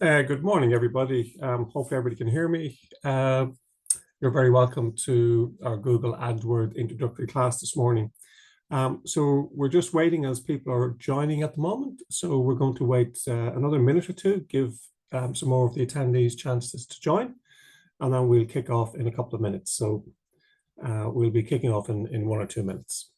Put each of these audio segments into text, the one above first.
Good morning, everybody. Hopefully everybody can hear me. You're very welcome to our Google AdWords Introductory class this morning. So we're just waiting as people are joining at the moment. So we're going to wait another minute or two, give some more of the attendees chances to join, and then we'll kick off in a couple of minutes. So we'll be kicking off in 1 or 2 minutes.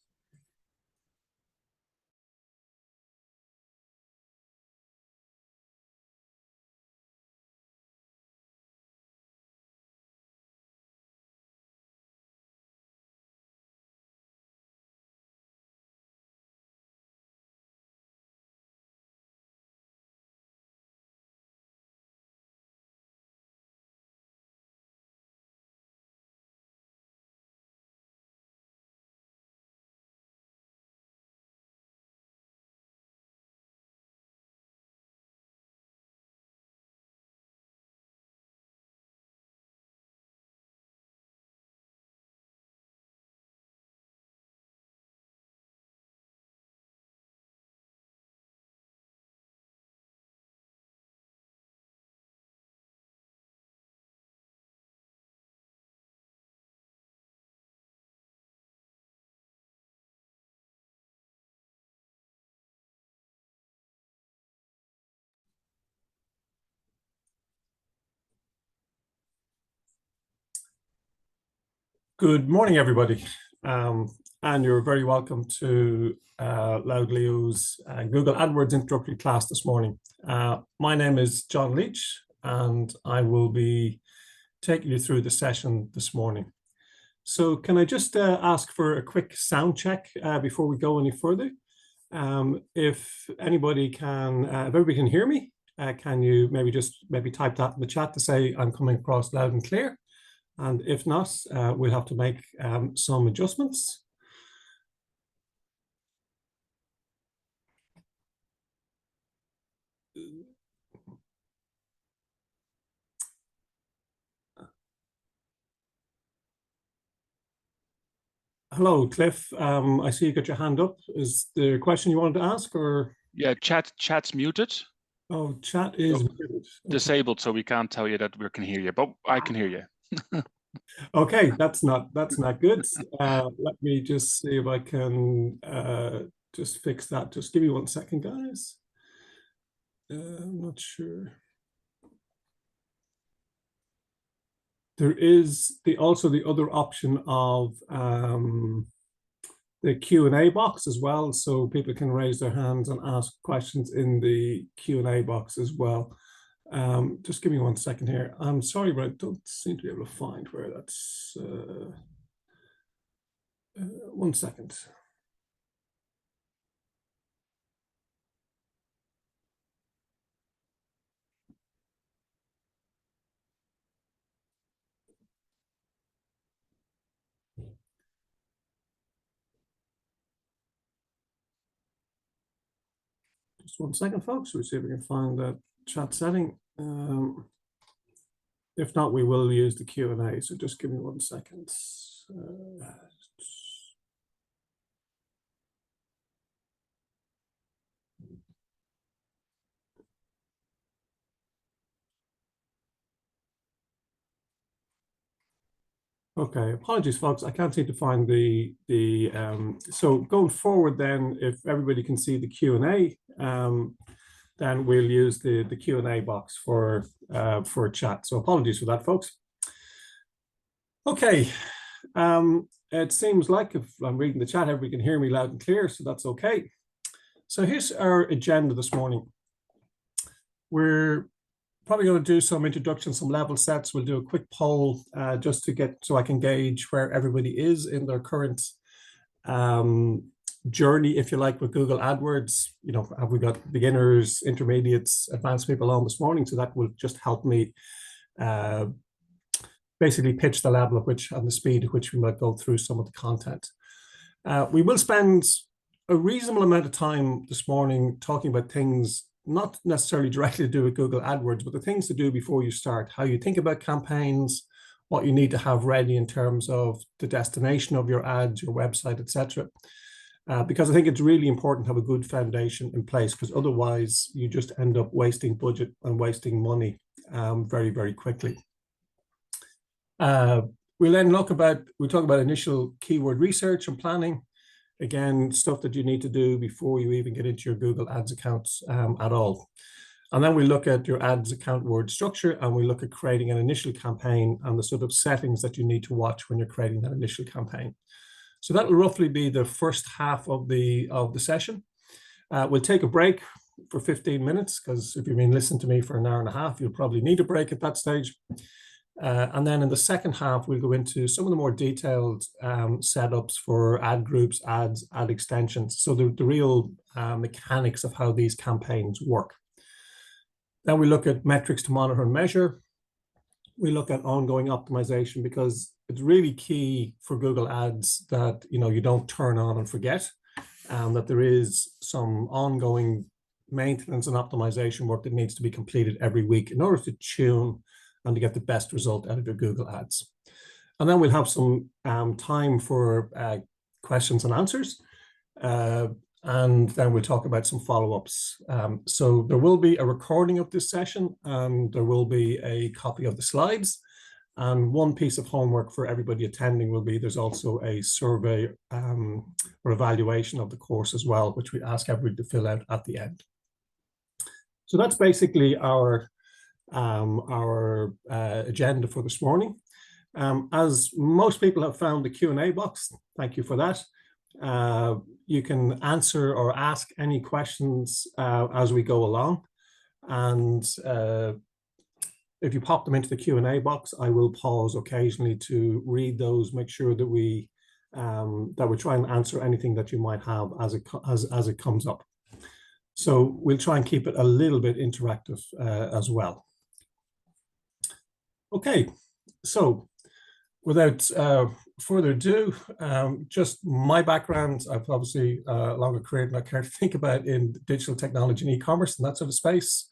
Good morning, everybody, and you're very welcome to Louth's Google AdWords Introductory class this morning. My name is John Leach, and I will be taking you through the session this morning. So can I just ask for a quick sound check before we go any further? If anybody can, if everybody can hear me, can you maybe type that in the chat to say I'm coming across loud and clear? And if not, we'll have to make some adjustments. Hello, Cliff. I see you got your hand up. Is there a question you wanted to ask, or? Yeah, chat's muted. Oh, chat is muted. Okay. Disabled, so we can't tell you that we can hear you, but I can hear you. Okay, that's not good. Let me just see if I can just fix that. Just give me 1 second, guys. I'm not sure. There is also the other option of the Q&A box as well, so people can raise their hands and ask questions in the Q&A box as well. Just give me 1 second here. I'm sorry, but I don't seem to be able to find where that's. 1 second. Just 1 second, folks. We'll see if we can find that chat setting. If not, we will use the Q&A. So just give me 1 second. Okay, apologies, folks. I can't seem to find so going forward, then, if everybody can see the Q&A, then we'll use the Q&A box for chat. So apologies for that, folks. Okay, it seems like if I'm reading the chat, everybody can hear me loud and clear, so that's okay. So here's our agenda this morning. We're probably going to do some introduction, some level sets. We'll do a quick poll just to get, so I can gauge where everybody is in their current journey, if you like, with Google AdWords. You know, have we got beginners, intermediates, advanced people on this morning? So that will just help me basically pitch the level at which and the speed at which we might go through some of the content. We will spend a reasonable amount of time this morning talking about things not necessarily directly to do with Google AdWords, but the things to do before you start, how you think about campaigns, what you need to have ready in terms of the destination of your ads, your website, etc. because I think it's really important to have a good foundation in place, because otherwise you just end up wasting budget and wasting money very, very quickly. We'll then talk about initial keyword research and planning. Again, stuff that you need to do before you even get into your Google Ads accounts at all. And then we look at your ads account word structure, and we look at creating an initial campaign and the sort of settings that you need to watch when you're creating that initial campaign. So that will roughly be the first half of the session. We'll take a break for 15 minutes, because if you've been listening to me for an hour and a half, you'll probably need a break at that stage. And then in the second half, we'll go into some of the more detailed setups for ad groups, ads, ad extensions. So the real mechanics of how these campaigns work. Then we look at metrics to monitor and measure. We look at ongoing optimization, because it's really key for Google Ads that you don't turn on and forget, that there is some ongoing maintenance and optimization work that needs to be completed every week in order to tune and to get the best result out of your Google Ads. And then we'll have some time for questions and answers. And then we'll talk about some follow-ups. So there will be a recording of this session, and there will be a copy of the slides. And one piece of homework for everybody attending will be, there's also a survey or evaluation of the course as well, which we ask everybody to fill out at the end. So that's basically our agenda for this morning. As most people have found the Q&A box, thank you for that. You can answer or ask any questions as we go along. And if you pop them into the Q&A box, I will pause occasionally to read those, make sure that we try and answer anything that you might have as it comes up. So we'll try and keep it a little bit interactive as well. Okay, so without further ado, just my background. I've obviously a longer career than I care to think about in digital technology and e-commerce and that sort of space.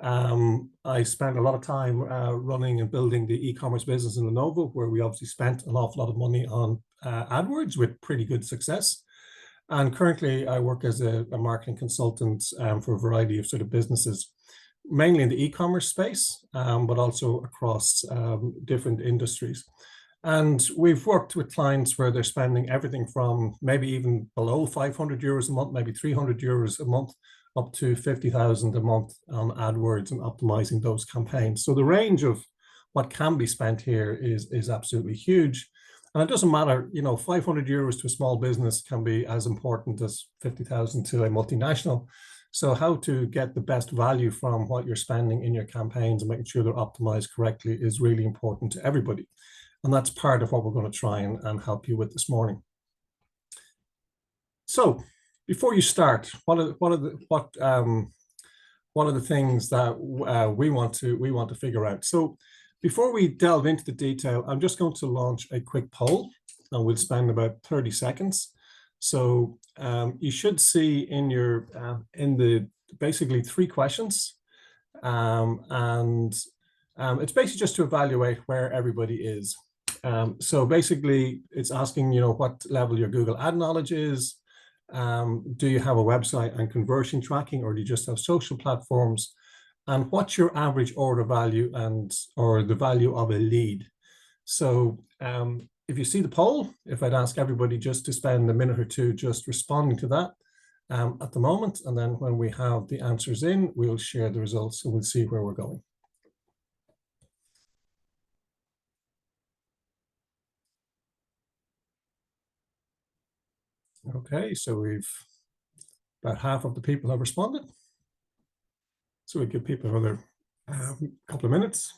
I spent a lot of time running and building the e-commerce business in Lenovo, where we obviously spent an awful lot of money on AdWords with pretty good success. And currently I work as a marketing consultant for a variety of sort of businesses, mainly in the e-commerce space, but also across different industries. And we've worked with clients where they're spending everything from maybe even below 500 euros a month, maybe 300 euros a month, up to 50,000 a month on AdWords and optimizing those campaigns. So the range of what can be spent here is absolutely huge. And it doesn't matter, 500 euros to a small business can be as important as 50,000 to a multinational. So how to get the best value from what you're spending in your campaigns and making sure they're optimized correctly is really important to everybody. And that's part of what we're going to try and help you with this morning. So before you start, what are the things that we want to figure out? So before we delve into the detail, I'm just going to launch a quick poll, and we'll spend about 30 seconds. So you should see in your basically 3 questions, and it's basically just to evaluate where everybody is. So basically, it's asking what level your Google ad knowledge is. Do you have a website and conversion tracking, or do you just have social platforms? And what's your average order value or the value of a lead? So if you see the poll, if I'd ask everybody just to spend a minute or two just responding to that at the moment, and then when we have the answers in, we'll share the results and we'll see where we're going. Okay, so about half of the people have responded. So we give people another couple of minutes.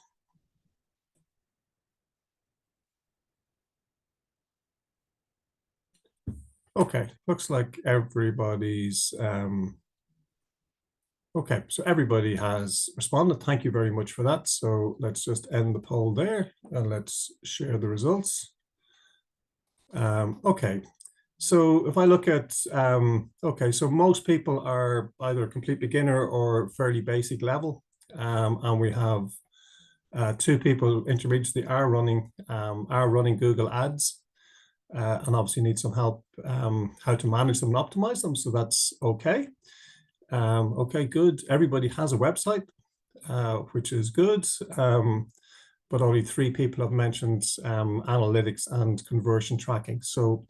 Okay, looks like everybody's okay, so everybody has responded. Thank you very much for that. So let's just end the poll there and let's share the results. Okay, so if I look at, okay, so most people are either a complete beginner or fairly basic level. And we have 2 people intermediate, they are running Google Ads. and obviously need some help how to manage them and optimize them. So that's okay. Okay, good. Everybody has a website, which is good. But only 3 people have mentioned analytics and conversion tracking. So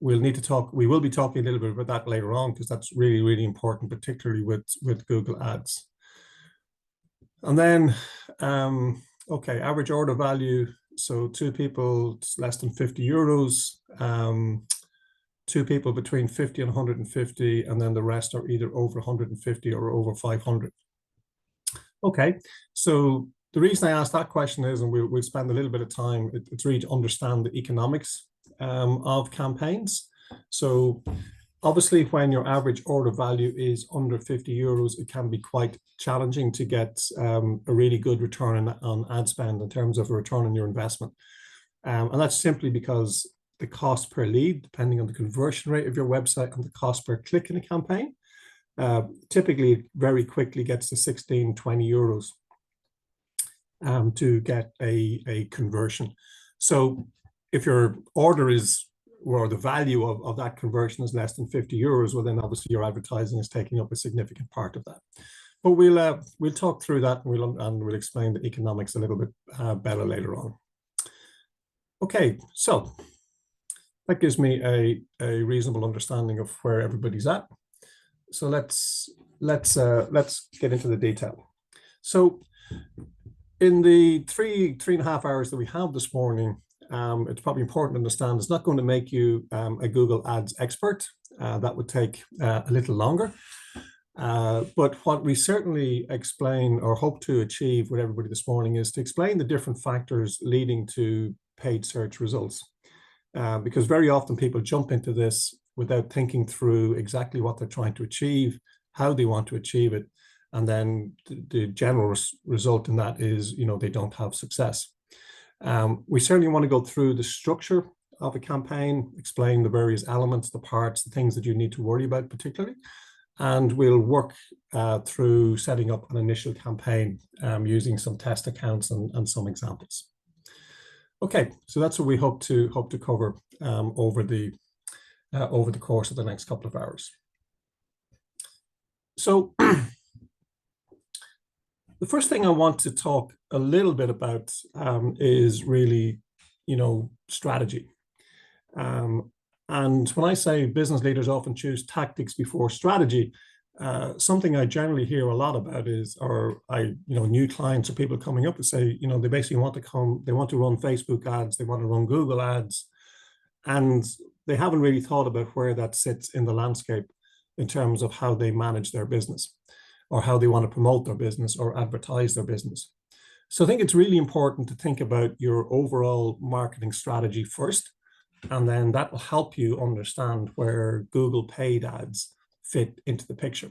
we will be talking a little bit about that later on, because that's really, really important, particularly with Google Ads. And then, okay, average order value. So 2 people, it's less than 50 euros. 2 people between 50 and 150, and then the rest are either over 150 or over 500. Okay, so the reason I asked that question is, and we'll spend a little bit of time, it's really to understand the economics of campaigns. So obviously, when your average order value is under 50 euros, it can be quite challenging to get a really good return on ad spend in terms of a return on your investment. And that's simply because the cost per lead, depending on the conversion rate of your website, and the cost per click in a campaign, typically very quickly gets to 16, 20 euros to get a conversion. So if your order is, or the value of that conversion is less than 50 euros, well, then obviously your advertising is taking up a significant part of that. But we'll talk through that, and we'll explain the economics a little bit better later on. Okay, so that gives me a reasonable understanding of where everybody's at. So let's get into the detail. So in the three and a half hours that we have this morning, it's probably important to understand it's not going to make you a Google Ads expert. That would take a little longer. But what we certainly explain or hope to achieve with everybody this morning is to explain the different factors leading to paid search results. Because very often people jump into this without thinking through exactly what they're trying to achieve, how they want to achieve it, and then the general result in that is, they don't have success. We certainly want to go through the structure of a campaign, explain the various elements, the parts, the things that you need to worry about particularly, and we'll work through setting up an initial campaign using some test accounts and some examples. Okay, so that's what we hope to cover over the course of the next couple of hours. So the first thing I want to talk a little bit about is really, strategy. And when I say business leaders often choose tactics before strategy, something I generally hear a lot about is, new clients or people coming up to say, they basically want to run Facebook ads, they want to run Google ads, and they haven't really thought about where that sits in the landscape in terms of how they manage their business, or how they want to promote their business or advertise their business. So I think it's really important to think about your overall marketing strategy first, and then that will help you understand where Google paid ads fit into the picture.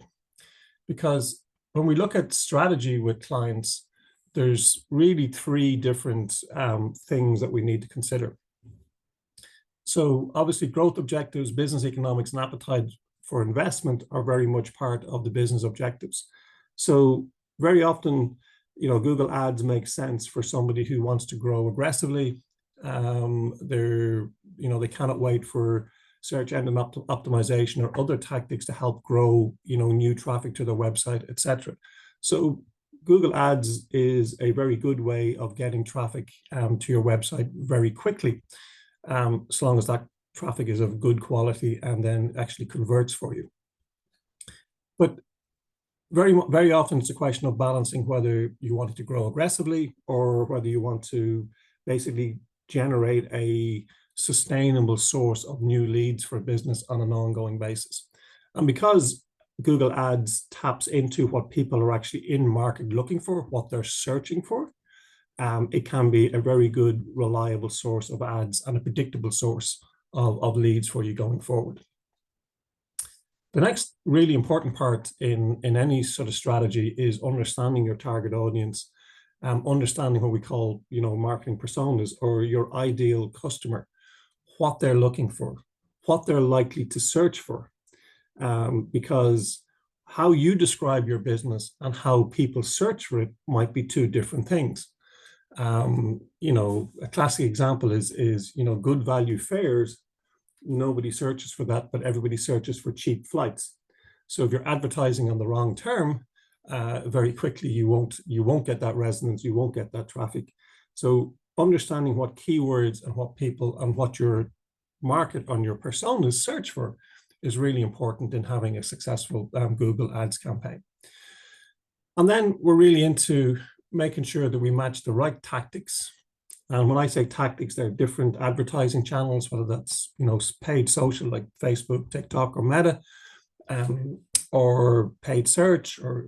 Because when we look at strategy with clients, there's really 3 different things that we need to consider. So obviously growth objectives, business economics, and appetite for investment are very much part of the business objectives. So very often, Google Ads makes sense for somebody who wants to grow aggressively. They cannot wait for search engine optimization or other tactics to help grow, new traffic to their website, etc. So Google Ads is a very good way of getting traffic to your website very quickly, as long as that traffic is of good quality and then actually converts for you. But very, very often it's a question of balancing whether you want it to grow aggressively or whether you want to basically generate a sustainable source of new leads for a business on an ongoing basis. And because Google Ads taps into what people are actually in market looking for, what they're searching for, it can be a very good, reliable source of ads and a predictable source of leads for you going forward. The next really important part in any sort of strategy is understanding your target audience, understanding what we call, marketing personas, or your ideal customer, what they're looking for, what they're likely to search for, because how you describe your business and how people search for it might be 2 different things. You know, a classic example is you know, good value fares. Nobody searches for that, but everybody searches for cheap flights. So if you're advertising on the wrong term, very quickly you won't get that resonance, you won't get that traffic. So understanding what keywords and what people and what your market on your personas search for is really important in having a successful Google Ads campaign. And then we're really into making sure that we match the right tactics. And when I say tactics, there are different advertising channels, whether that's, you know, paid social like Facebook, TikTok, or Meta, or paid search, or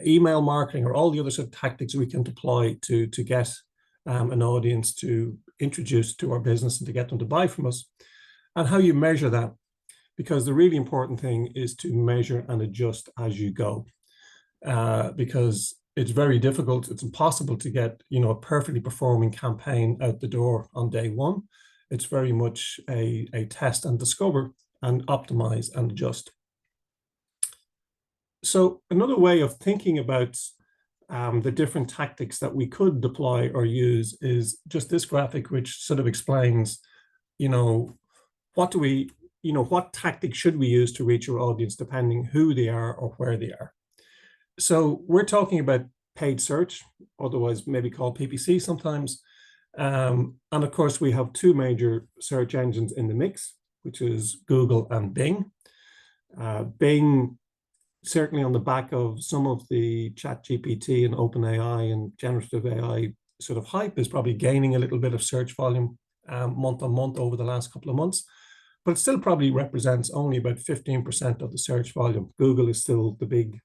email marketing, or all the other sort of tactics we can deploy to get an audience to introduce to our business and to get them to buy from us, and how you measure that. Because the really important thing is to measure and adjust as you go, because it's very difficult, it's impossible to get, you know, a perfectly performing campaign out the door on day one. It's very much a test and discover and optimize and adjust. So another way of thinking about the different tactics that we could deploy or use is just this graphic, which sort of explains, you know, what do we, you know, what tactic should we use to reach our audience depending who they are or where they are. So we're talking about paid search, otherwise maybe called PPC sometimes. And of course, we have two major search engines in the mix, which is Google and Bing. Bing, certainly on the back of some of the ChatGPT and OpenAI and generative AI sort of hype, is probably gaining a little bit of search volume month on month over the last couple of months. But it still probably represents only about 15% of the search volume. Google is still the big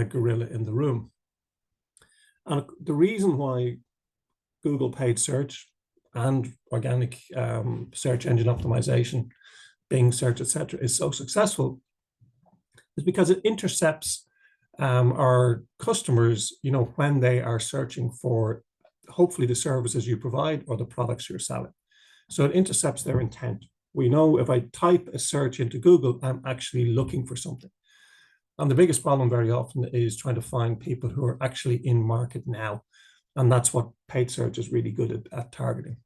gorilla in the room. And the reason why Google paid search and organic search engine optimization, Bing search, etc., is so successful is because it intercepts our customers, you know, when they are searching for hopefully the services you provide or the products you're selling. So it intercepts their intent. We know if I type a search into Google, I'm actually looking for something. And the biggest problem very often is trying to find people who are actually in market now. And that's what paid search is really good at targeting.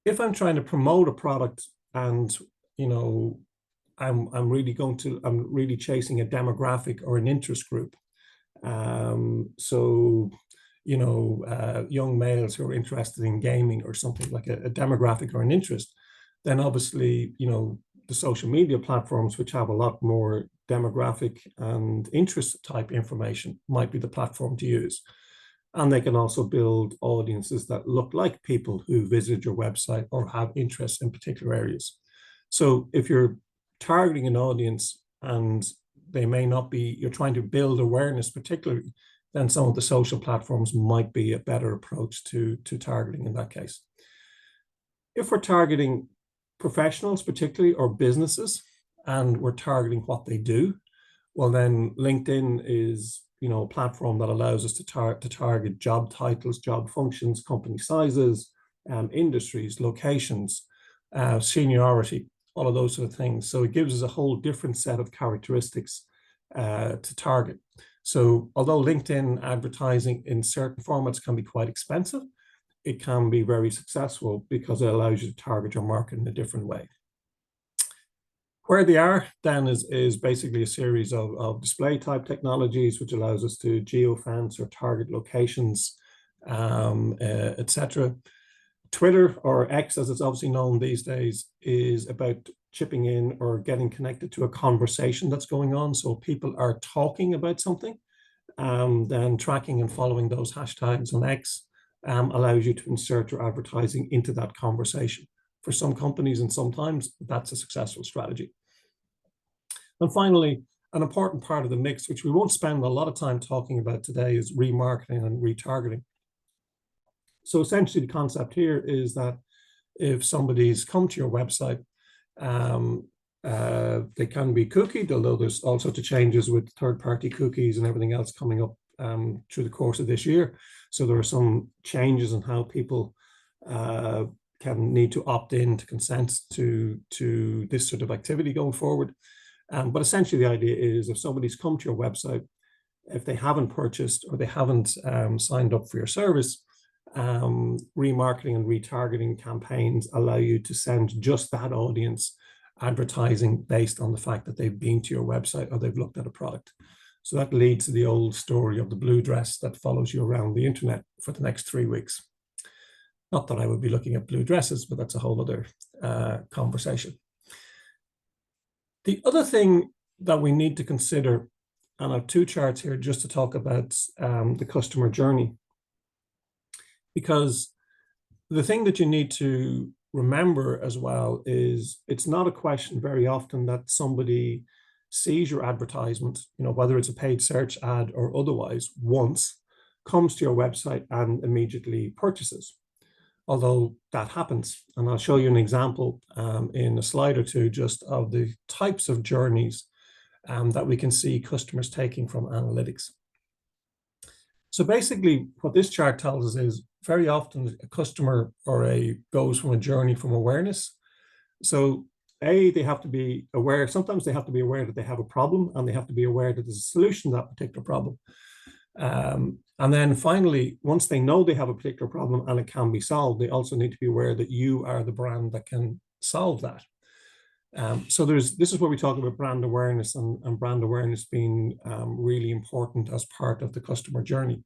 If I'm trying to promote a product and, you know, I'm really chasing a demographic or an interest group. So, you know, young males who are interested in gaming or something like a demographic or an interest, then obviously, you know, the social media platforms, which have a lot more demographic and interest type information, might be the platform to use. And they can also build audiences that look like people who visit your website or have interests in particular areas. So if you're targeting an audience and they may not be, you're trying to build awareness particularly, then some of the social platforms might be a better approach to targeting in that case. If we're targeting professionals particularly or businesses and we're targeting what they do, well then LinkedIn is, you know, a platform that allows us to target job titles, job functions, company sizes, industries, locations, seniority, all of those sort of things. So it gives us a whole different set of characteristics to target. So although LinkedIn advertising in certain formats can be quite expensive, it can be very successful because it allows you to target your market in a different way. Where they are then is basically a series of display type technologies, which allows us to geofence or target locations, etc. Twitter, or X as it's obviously known these days, is about chipping in or getting connected to a conversation that's going on. So people are talking about something, then tracking and following those hashtags on X allows you to insert your advertising into that conversation. For some companies, and sometimes that's a successful strategy. And finally, an important part of the mix, which we won't spend a lot of time talking about today, is remarketing and retargeting. So essentially the concept here is that if somebody's come to your website, they can be cookied, although there's all sorts of changes with third-party cookies and everything else coming up through the course of this year. So there are some changes in how people can need to opt in to consent to this sort of activity going forward. But essentially the idea is if somebody's come to your website, if they haven't purchased or they haven't signed up for your service, remarketing and retargeting campaigns allow you to send just that audience advertising based on the fact that they've been to your website or they've looked at a product. So that leads to the old story of the blue dress that follows you around the internet for the next 3 weeks. Not that I would be looking at blue dresses, but that's a whole other conversation. The other thing that we need to consider, and I have 2 charts here just to talk about the customer journey, because the thing that you need to remember as well is it's not a question very often that somebody sees your advertisement, whether it's a paid search ad or otherwise, once, comes to your website and immediately purchases. Although that happens, and I'll show you an example in a slide or two just of the types of journeys that we can see customers taking from analytics. So basically what this chart tells us is very often a customer goes from a journey from awareness. So they have to be aware, sometimes they have to be aware that they have a problem, and they have to be aware that there's a solution to that particular problem. And then finally, once they know they have a particular problem and it can be solved, they also need to be aware that you are the brand that can solve that. So this is where we talk about brand awareness, and brand awareness being really important as part of the customer journey.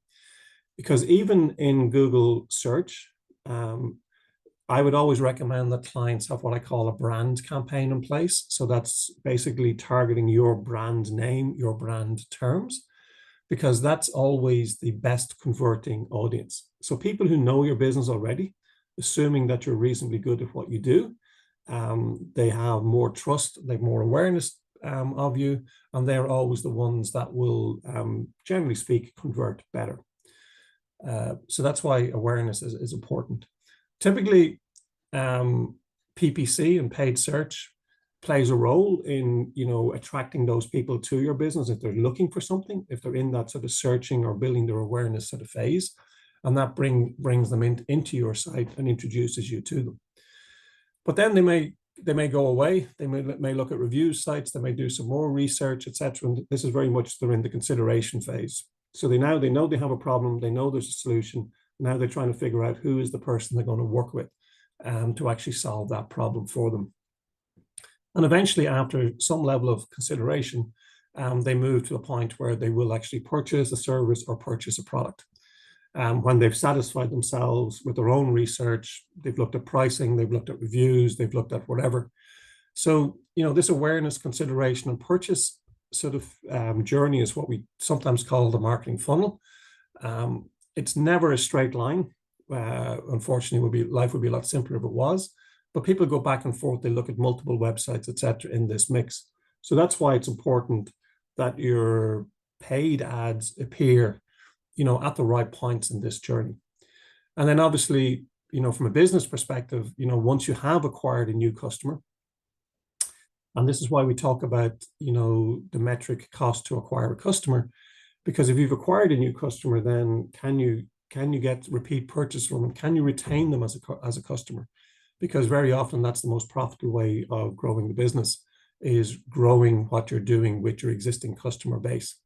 Because even in Google search, I would always recommend that clients have what I call a brand campaign in place. So that's basically targeting your brand name, your brand terms, because that's always the best converting audience. So people who know your business already, assuming that you're reasonably good at what you do, they have more trust, they have more awareness of you, and they're always the ones that will, generally speak, convert better. So that's why awareness is important. Typically, PPC and paid search plays a role in, attracting those people to your business if they're looking for something, if they're in that sort of searching or building their awareness sort of phase, and that brings them into your site and introduces you to them. But then they may go away. They may look at review sites. They may do some more research, etc. And this is very much they're in the consideration phase. So they know they have a problem. They know there's a solution. Now they're trying to figure out who is the person they're going to work with to actually solve that problem for them. And eventually, after some level of consideration, they move to a point where they will actually purchase a service or purchase a product. When they've satisfied themselves with their own research, they've looked at pricing, they've looked at reviews, they've looked at whatever. So, this awareness, consideration, and purchase sort of journey is what we sometimes call the marketing funnel. It's never a straight line. Unfortunately, life would be a lot simpler if it was. But people go back and forth. They look at multiple websites, etc., in this mix. So that's why it's important that your paid ads appear, at the right points in this journey. And then obviously, from a business perspective, once you have acquired a new customer, and this is why we talk about, the metric cost to acquire a customer, because if you've acquired a new customer, then can you get repeat purchase from them? Can you retain them as a customer? Because very often that's the most profitable way of growing the business, is growing what you're doing with your existing customer base.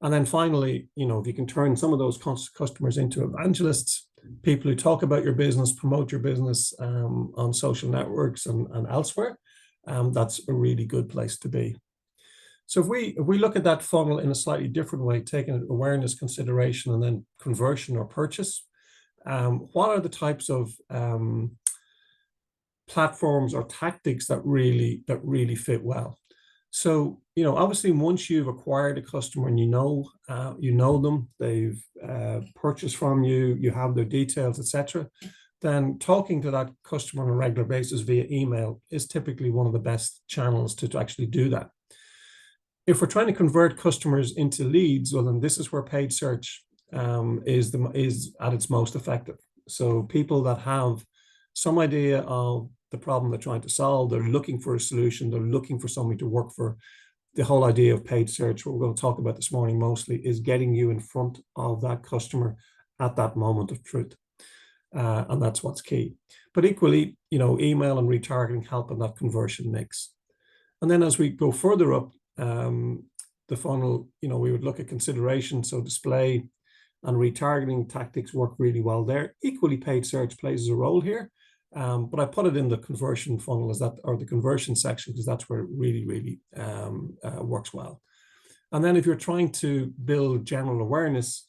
And then finally, if you can turn some of those customers into evangelists, people who talk about your business, promote your business on social networks and elsewhere, that's a really good place to be. So if we look at that funnel in a slightly different way, taking awareness, consideration, and then conversion or purchase, what are the types of platforms or tactics that really fit well? So, obviously, once you've acquired a customer and you know them, they've purchased from you, you have their details, etc., then talking to that customer on a regular basis via email is typically one of the best channels to actually do that. If we're trying to convert customers into leads, well, then this is where paid search is at its most effective. So people that have some idea of the problem they're trying to solve, they're looking for a solution, they're looking for somebody to work for. The whole idea of paid search, what we're going to talk about this morning mostly, is getting you in front of that customer at that moment of truth. And that's what's key. But equally, email and retargeting help in that conversion mix. And then as we go further up the funnel, we would look at consideration, so display, and retargeting tactics work really well there. Equally, paid search plays a role here, but I put it in the conversion funnel or the conversion section, because that's where it really works well. And then if you're trying to build general awareness,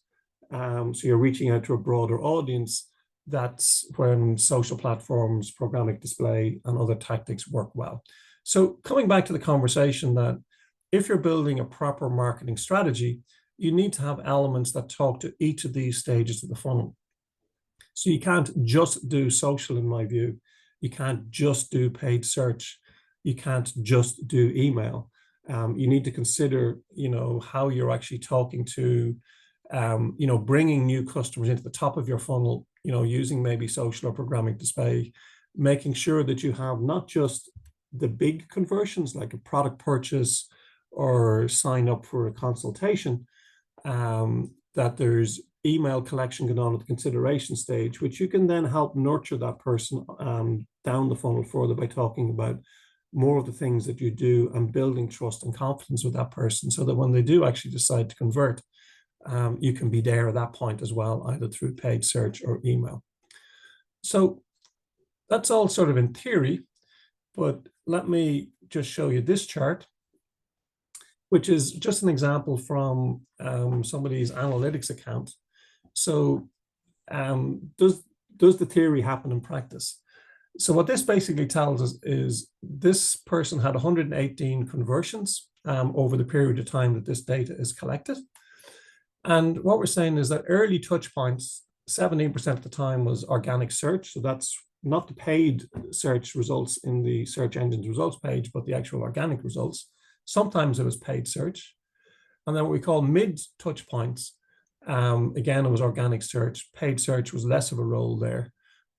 so you're reaching out to a broader audience, that's when social platforms, programmatic display, and other tactics work well. So coming back to the conversation, that if you're building a proper marketing strategy, you need to have elements that talk to each of these stages of the funnel. So you can't just do social, in my view. You can't just do paid search. You can't just do email. You need to consider, how you're actually talking to, bringing new customers into the top of your funnel, using maybe social or programmatic display, making sure that you have not just the big conversions like a product purchase or sign up for a consultation, that there's email collection going on at the consideration stage, which you can then help nurture that person down the funnel further by talking about more of the things that you do and building trust and confidence with that person, so that when they do actually decide to convert, you can be there at that point as well, either through paid search or email. So that's all sort of in theory, but let me just show you this chart, which is just an example from somebody's analytics account. So does the theory happen in practice? So what this basically tells us is this person had 118 conversions over the period of time that this data is collected. And what we're saying is that early touch points, 17% of the time was organic search. So that's not the paid search results in the search engine's results page, but the actual organic results. Sometimes it was paid search. And then what we call mid touch points, again, it was organic search. Paid search was less of a role there.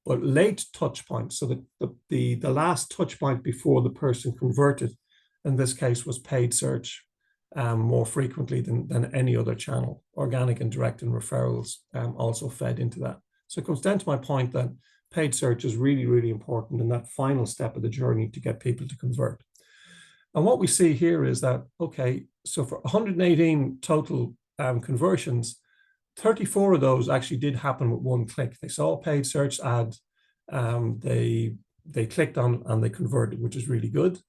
But late touch points, so the last touch point before the person converted, in this case, was paid search more frequently than any other channel. Organic and direct and referrals also fed into that. So it comes down to my point that paid search is really important in that final step of the journey to get people to convert. And what we see here is that, okay, so for 118 total conversions, 34 of those actually did happen with one click. They saw a paid search ad, they clicked on and they converted, which is really good.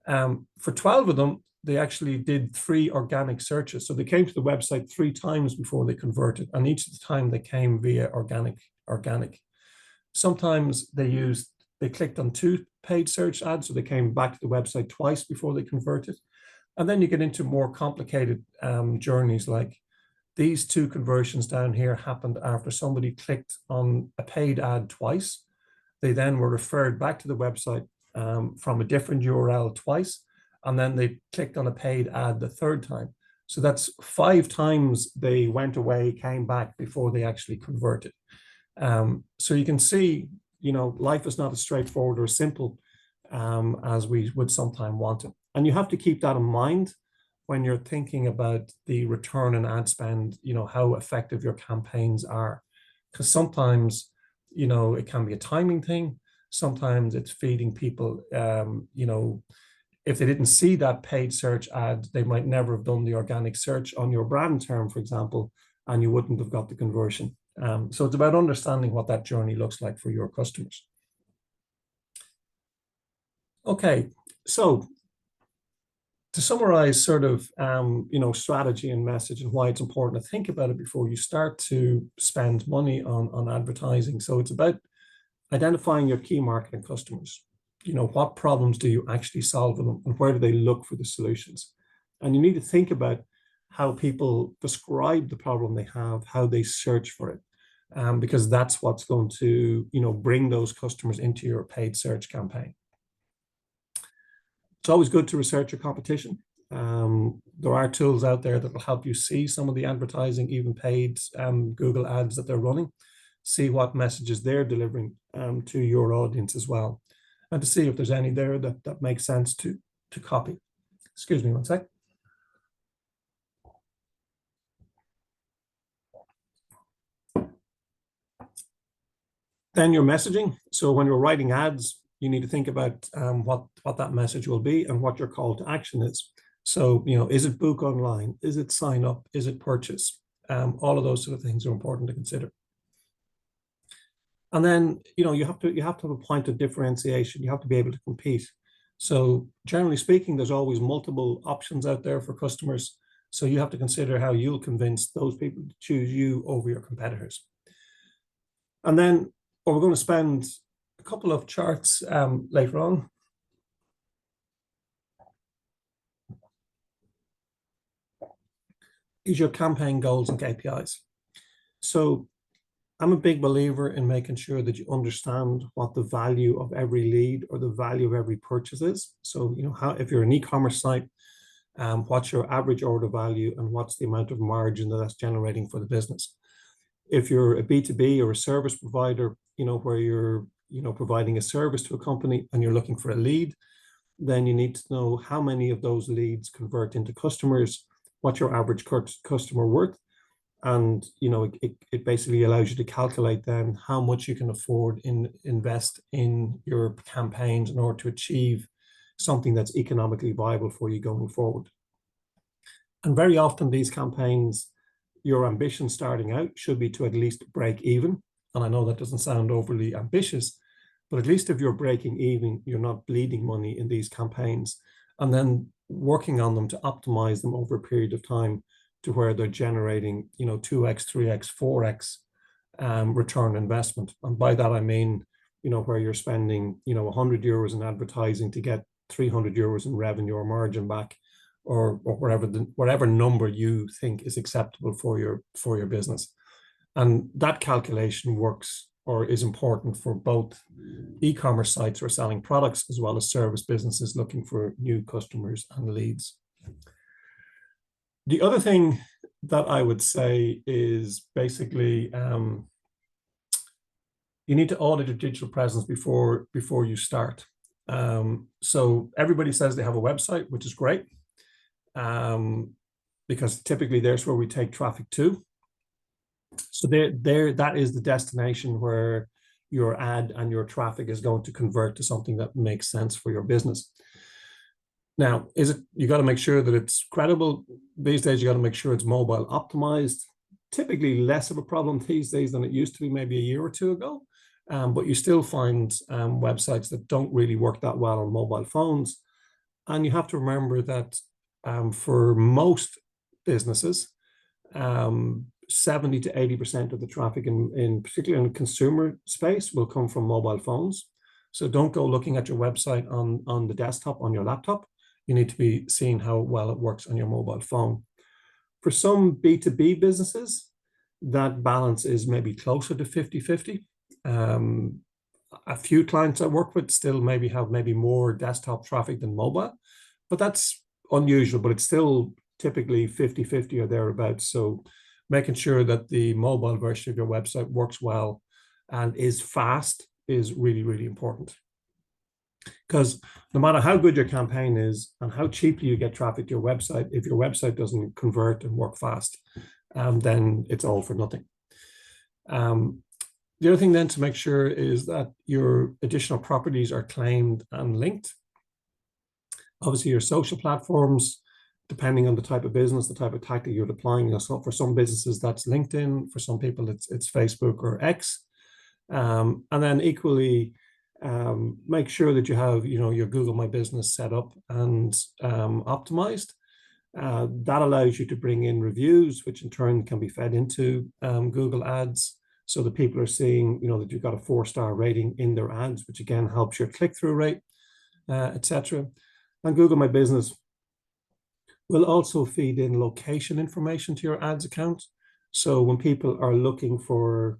For 12 of them, they actually did 3 organic searches. So they came to the website 3 times before they converted, and each of the time they came via organic. Sometimes they clicked on 2 paid search ads, so they came back to the website twice before they converted. And then you get into more complicated journeys, like these 2 conversions down here happened after somebody clicked on a paid ad twice. They then were referred back to the website from a different URL twice, and then they clicked on a paid ad the 3rd time. So that's 5 times they went away, came back before they actually converted. So you can see, life is not as straightforward or simple as we would sometimes want it. And you have to keep that in mind when you're thinking about the return on ad spend, how effective your campaigns are. Because sometimes, it can be a timing thing. Sometimes it's feeding people, if they didn't see that paid search ad, they might never have done the organic search on your brand term, for example, and you wouldn't have got the conversion. So it's about understanding what that journey looks like for your customers. Okay, so to summarize sort of, strategy and message and why it's important to think about it before you start to spend money on advertising. So it's about identifying your key marketing customers. What problems do you actually solve for them, and where do they look for the solutions? And you need to think about how people describe the problem they have, how they search for it, because that's what's going to, bring those customers into your paid search campaign. It's always good to research your competition. There are tools out there that will help you see some of the advertising, even paid Google ads that they're running, see what messages they're delivering to your audience as well, and to see if there's any there that makes sense to copy. Excuse me one sec. Then your messaging. So when you're writing ads, you need to think about what that message will be and what your call to action is. So, is it book online? Is it sign up? Is it purchase? All of those sort of things are important to consider. And then, you have to have a point of differentiation. You have to be able to compete. So generally speaking, there's always multiple options out there for customers. So you have to consider how you'll convince those people to choose you over your competitors. And then we're going to spend a couple of charts later on. Is your campaign goals and KPIs. So I'm a big believer in making sure that you understand what the value of every lead or the value of every purchase is. So, if you're an e-commerce site, what's your average order value and what's the amount of margin that's generating for the business. If you're a B2B or a service provider, where you're, providing a service to a company and you're looking for a lead, then you need to know how many of those leads convert into customers, what's your average customer worth. And it basically allows you to calculate then how much you can afford invest in your campaigns in order to achieve something that's economically viable for you going forward. And very often these campaigns, your ambition starting out should be to at least break even. And I know that doesn't sound overly ambitious, but at least if you're breaking even, you're not bleeding money in these campaigns, and then working on them to optimize them over a period of time to where they're generating, 2x, 3x, 4x return on investment. And by that, I mean, where you're spending, 100 euros in advertising to get 300 euros in revenue or margin back, or whatever number you think is acceptable for your business. And that calculation works or is important for both e-commerce sites who are selling products as well as service businesses looking for new customers and leads. The other thing that I would say is basically you need to audit your digital presence before you start. So everybody says they have a website, which is great, because typically there's where we take traffic to. So that is the destination where your ad and your traffic is going to convert to something that makes sense for your business. Now, you got to make sure that it's credible. These days, you got to make sure it's mobile optimized. Typically less of a problem these days than it used to be maybe a year or two ago. But you still find websites that don't really work that well on mobile phones. And you have to remember that for most businesses, 70 to 80% of the traffic particularly in the consumer space will come from mobile phones. So don't go looking at your website on the desktop, on your laptop. You need to be seeing how well it works on your mobile phone. For some B2B businesses, that balance is maybe closer to 50-50. A few clients I work with still have more desktop traffic than mobile, but that's unusual, but it's still typically 50-50 or thereabouts. So making sure that the mobile version of your website works well and is fast is really, really important. Because no matter how good your campaign is and how cheaply you get traffic to your website, if your website doesn't convert and work fast, then it's all for nothing. The other thing then to make sure is that your additional properties are claimed and linked. Obviously, your social platforms, depending on the type of business, the type of tactic you're deploying. So for some businesses, that's LinkedIn. For some people, it's Facebook or X. And then equally, make sure that you have your Google My Business set up and optimized. That allows you to bring in reviews, which in turn can be fed into Google Ads, so that people are seeing that you've got a 4-star rating in their ads, which again helps your click-through rate, etc. And Google My Business will also feed in location information to your ads account. So when people are looking for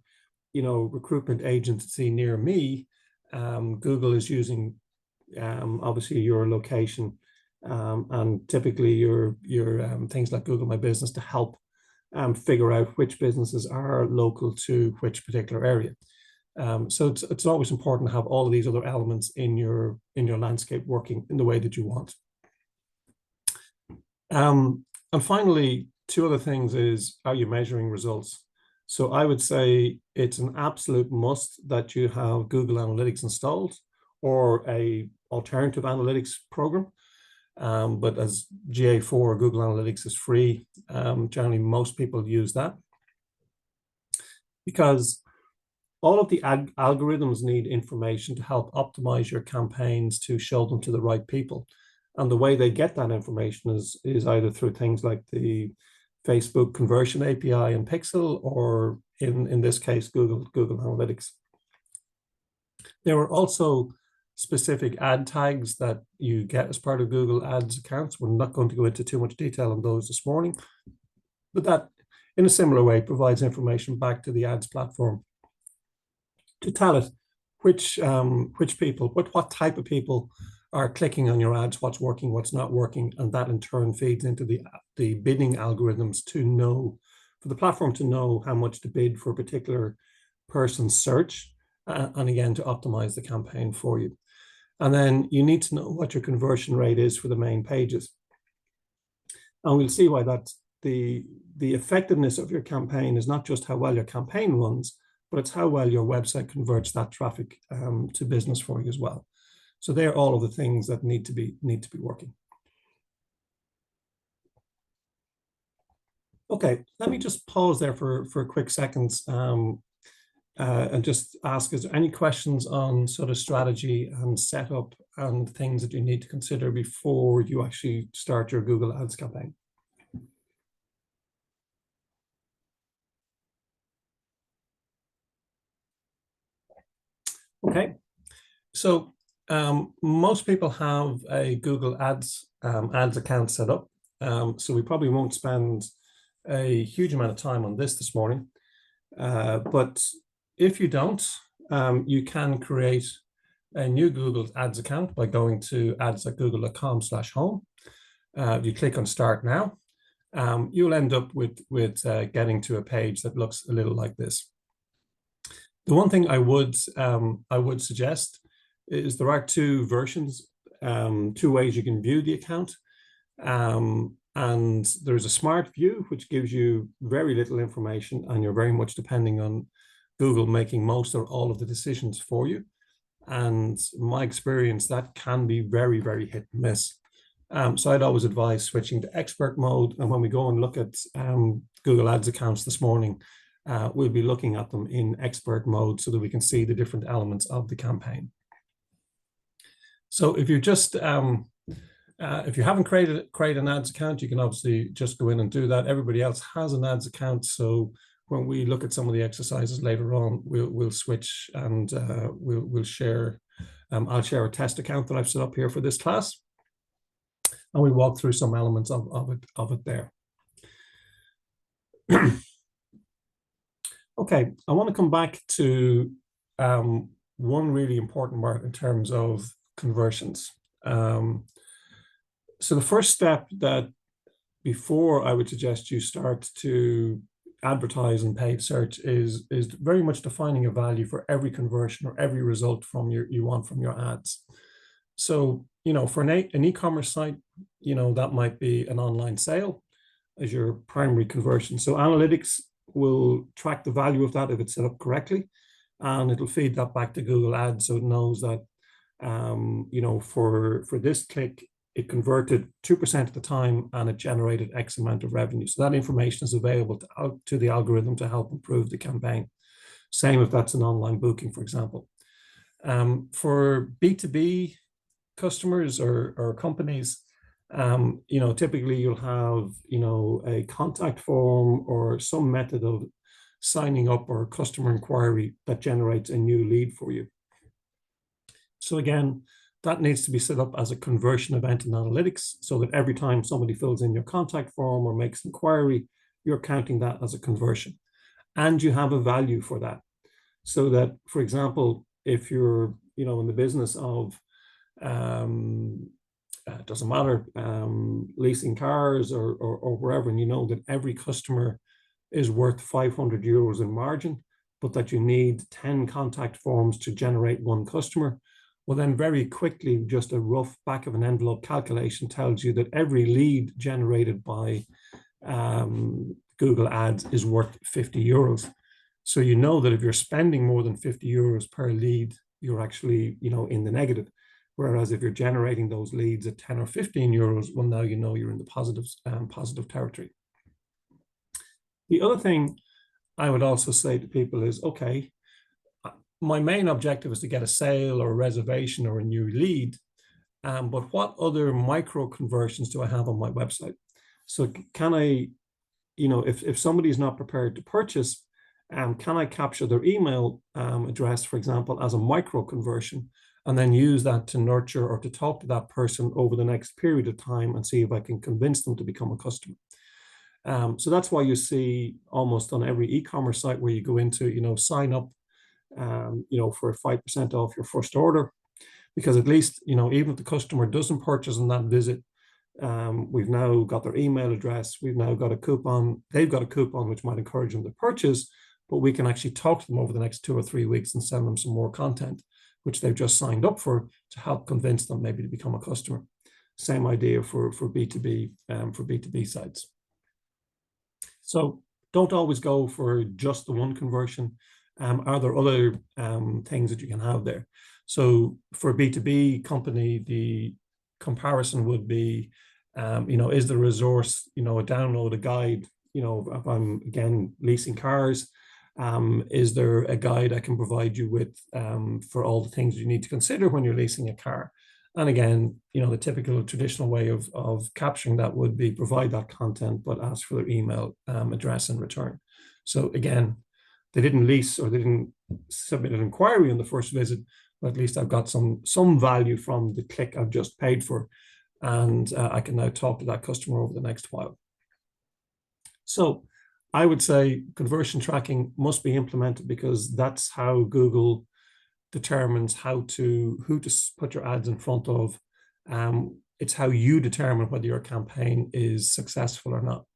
recruitment agency near me, Google is using obviously your location and typically your things like Google My Business to help figure out which businesses are local to which particular area. So it's always important to have all of these other elements in your landscape working in the way that you want. And finally, two other things is, are you measuring results? So I would say it's an absolute must that you have Google Analytics installed or a alternative analytics program. But as GA4, Google Analytics is free, generally most people use that because all of the algorithms need information to help optimize your campaigns to show them to the right people. And the way they get that information is either through things like the Facebook conversion API and Pixel, or in this case, Google Analytics. There are also specific ad tags that you get as part of Google Ads accounts. We're not going to go into too much detail on those this morning, but that in a similar way provides information back to the ads platform to tell it which people, what type of people are clicking on your ads, what's working, what's not working, and that in turn feeds into the bidding algorithms to know, for the platform to know how much to bid for a particular person's search, and again, to optimize the campaign for you. And then you need to know what your conversion rate is for the main pages. And we'll see why that's the effectiveness of your campaign is not just how well your campaign runs, but it's how well your website converts that traffic to business for you as well. So they're all of the things that need to be working. Okay, let me just pause there for a quick second and just ask, is there any questions on sort of strategy and setup and things that you need to consider before you actually start your Google Ads campaign? Okay, so most people have a Google Ads account set up, so we probably won't spend a huge amount of time on this morning. But if you don't, you can create a new Google Ads account by going to ads.google.com/home. If you click on Start Now, you'll end up with getting to a page that looks a little like this. The one thing I would suggest is there are two versions, two ways you can view the account. And there's a smart view, which gives you very little information, and you're very much depending on Google making most or all of the decisions for you. And my experience, that can be very, very hit and miss. So I'd always advise switching to expert mode. And when we go and look at Google Ads accounts this morning, we'll be looking at them in expert mode so that we can see the different elements of the campaign. So if you just, if you haven't created an ads account, you can obviously just go in and do that. Everybody else has an ads account. So when we look at some of the exercises later on, we'll switch and we'll share, I'll share a test account that I've set up here for this class. And we walk through some elements of it there. Okay, I want to come back to one really important part in terms of conversions. So the first step that before I would suggest you start to advertise in paid search is very much defining a value for every conversion or every result from you want from your ads. So, you know, for an e-commerce site, you know, that might be an online sale as your primary conversion. So analytics will track the value of that if it's set up correctly, and it'll feed that back to Google Ads so it knows that, you know, for this click, it converted 2% of the time and it generated X amount of revenue. So that information is available to the algorithm to help improve the campaign. Same if that's an online booking, for example. For B2B customers or companies, you know, typically you'll have, you know, a contact form or some method of signing up or customer inquiry that generates a new lead for you. So again, that needs to be set up as a conversion event in analytics so that every time somebody fills in your contact form or makes inquiry, you're counting that as a conversion. And you have a value for that. So that, for example, if you're, you know, in the business of, it doesn't matter, leasing cars or wherever, and you know that every customer is worth 500 euros in margin, but that you need 10 contact forms to generate one customer, well, then very quickly, just a rough back of an envelope calculation tells you that every lead generated by Google Ads is worth 50 euros. So you know that if you're spending more than 50 euros per lead, you're actually, you know, in the negative. Whereas if you're generating those leads at 10 or 15 euros, well, now you know you're in the positive territory. The other thing I would also say to people is, okay, my main objective is to get a sale or a reservation or a new lead. But what other micro conversions do I have on my website? So can I, if somebody is not prepared to purchase, can I capture their email address, for example, as a micro conversion, and then use that to nurture or to talk to that person over the next period of time and see if I can convince them to become a customer. So that's why you see almost on every e-commerce site where you go into, sign up, for 5% off your first order, because at least, even if the customer doesn't purchase on that visit, we've now got their email address, we've now got a coupon, they've got a coupon which might encourage them to purchase, but we can actually talk to them over the next 2 or 3 weeks and send them some more content, which they've just signed up for, to help convince them maybe to become a customer. Same idea for B2B sites. So don't always go for just the one conversion. Are there other things that you can have there? So for a B2B company, the comparison would be, is the resource, a download, a guide, if I'm, again, leasing cars, is there a guide I can provide you with for all the things you need to consider when you're leasing a car? And again, the typical traditional way of capturing that would be provide that content, but ask for their email address in return. So again, they didn't lease or they didn't submit an inquiry on the first visit, but at least I've got some value from the click I've just paid for, and I can now talk to that customer over the next while. So I would say conversion tracking must be implemented, because that's how Google determines who to put your ads in front of. It's how you determine whether your campaign is successful or not.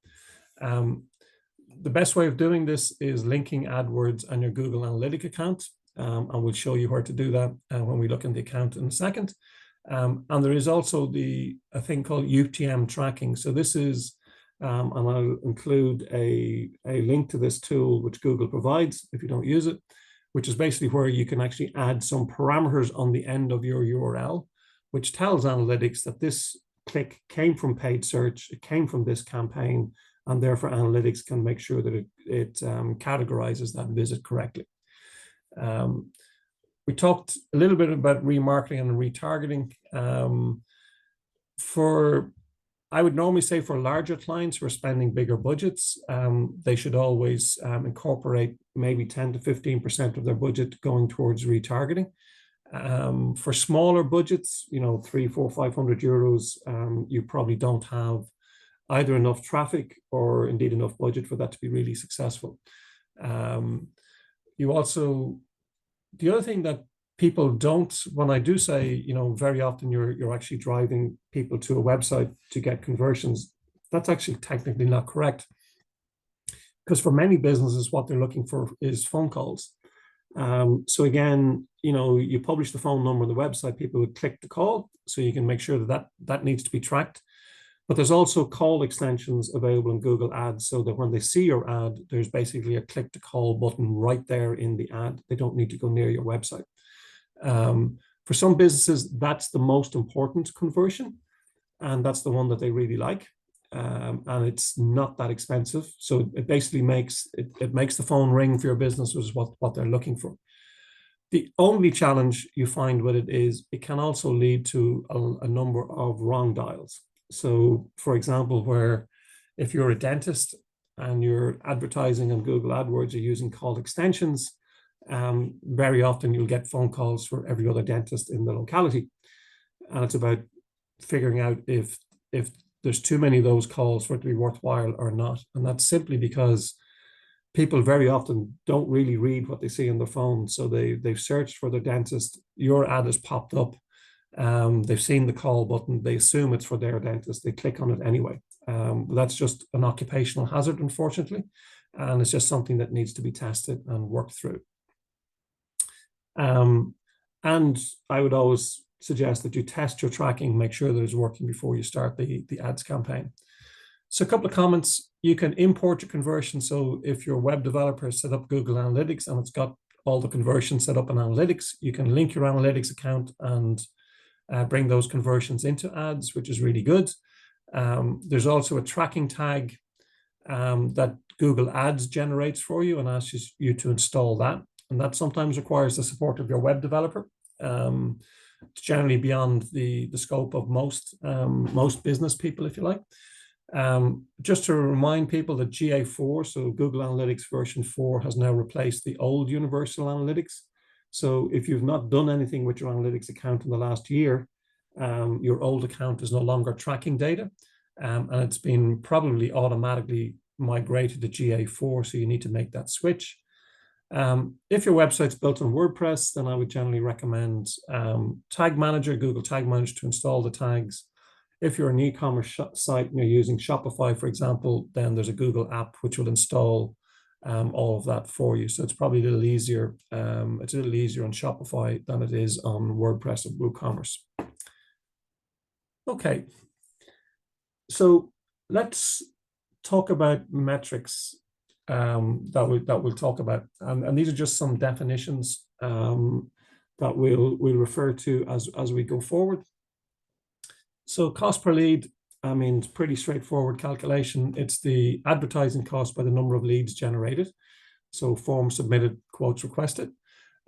The best way of doing this is linking AdWords and your Google Analytics account, and we'll show you where to do that when we look in the account in a second. And there is also a thing called UTM tracking. So this is, and I'll include a link to this tool which Google provides if you don't use it, which is basically where you can actually add some parameters on the end of your URL, which tells analytics that this click came from paid search, it came from this campaign, and therefore analytics can make sure that it categorizes that visit correctly. We talked a little bit about remarketing and retargeting. I would normally say for larger clients who are spending bigger budgets, they should always incorporate maybe 10 to 15% of their budget going towards retargeting. For smaller budgets, 300, 400, 500 euros, you probably don't have either enough traffic or indeed enough budget for that to be really successful. The other thing that people don't, when I do say, very often you're actually driving people to a website to get conversions, that's actually technically not correct. Because for many businesses, what they're looking for is phone calls. So again, you publish the phone number on the website, people would click the call, so you can make sure that needs to be tracked. But there's also call extensions available in Google Ads, so that when they see your ad, there's basically a click to call button right there in the ad. They don't need to go near your website. For some businesses, that's the most important conversion, and that's the one that they really like. And it's not that expensive. So it basically makes the phone ring for your business, which is what they're looking for. The only challenge you find with it is it can also lead to a number of wrong dials. So for example, where if you're a dentist and you're advertising on Google AdWords, you're using call extensions, very often you'll get phone calls for every other dentist in the locality. And it's about figuring out if there's too many of those calls for it to be worthwhile or not. And that's simply because people very often don't really read what they see on their phone. So they've searched for their dentist, your ad has popped up, they've seen the call button, they assume it's for their dentist, they click on it anyway. That's just an occupational hazard, unfortunately. And it's just something that needs to be tested and worked through. And I would always suggest that you test your tracking, make sure that it's working before you start the ads campaign. So a couple of comments. You can import your conversion. So if your web developer has set up Google Analytics and it's got all the conversions set up in Analytics, you can link your Analytics account and bring those conversions into ads, which is really good. There's also a tracking tag that Google Ads generates for you and asks you to install that. And that sometimes requires the support of your web developer. It's generally beyond the scope of most business people, if you like. Just to remind people that GA4, so Google Analytics version 4, has now replaced the old Universal Analytics. So if you've not done anything with your analytics account in the last year, your old account is no longer tracking data, and it's been probably automatically migrated to GA4, so you need to make that switch. If your website's built on WordPress, then I would generally recommend Tag Manager, Google Tag Manager, to install the tags. If you're an e-commerce site and you're using Shopify, for example, then there's a Google app which will install all of that for you. So it's probably a little easier. It's a little easier on Shopify than it is on WordPress and WooCommerce. Okay, so let's talk about metrics that we'll talk about, and these are just some definitions that we'll refer to as we go forward. So cost per lead, I mean, it's pretty straightforward calculation. It's the advertising cost by the number of leads generated. So forms submitted, quotes requested.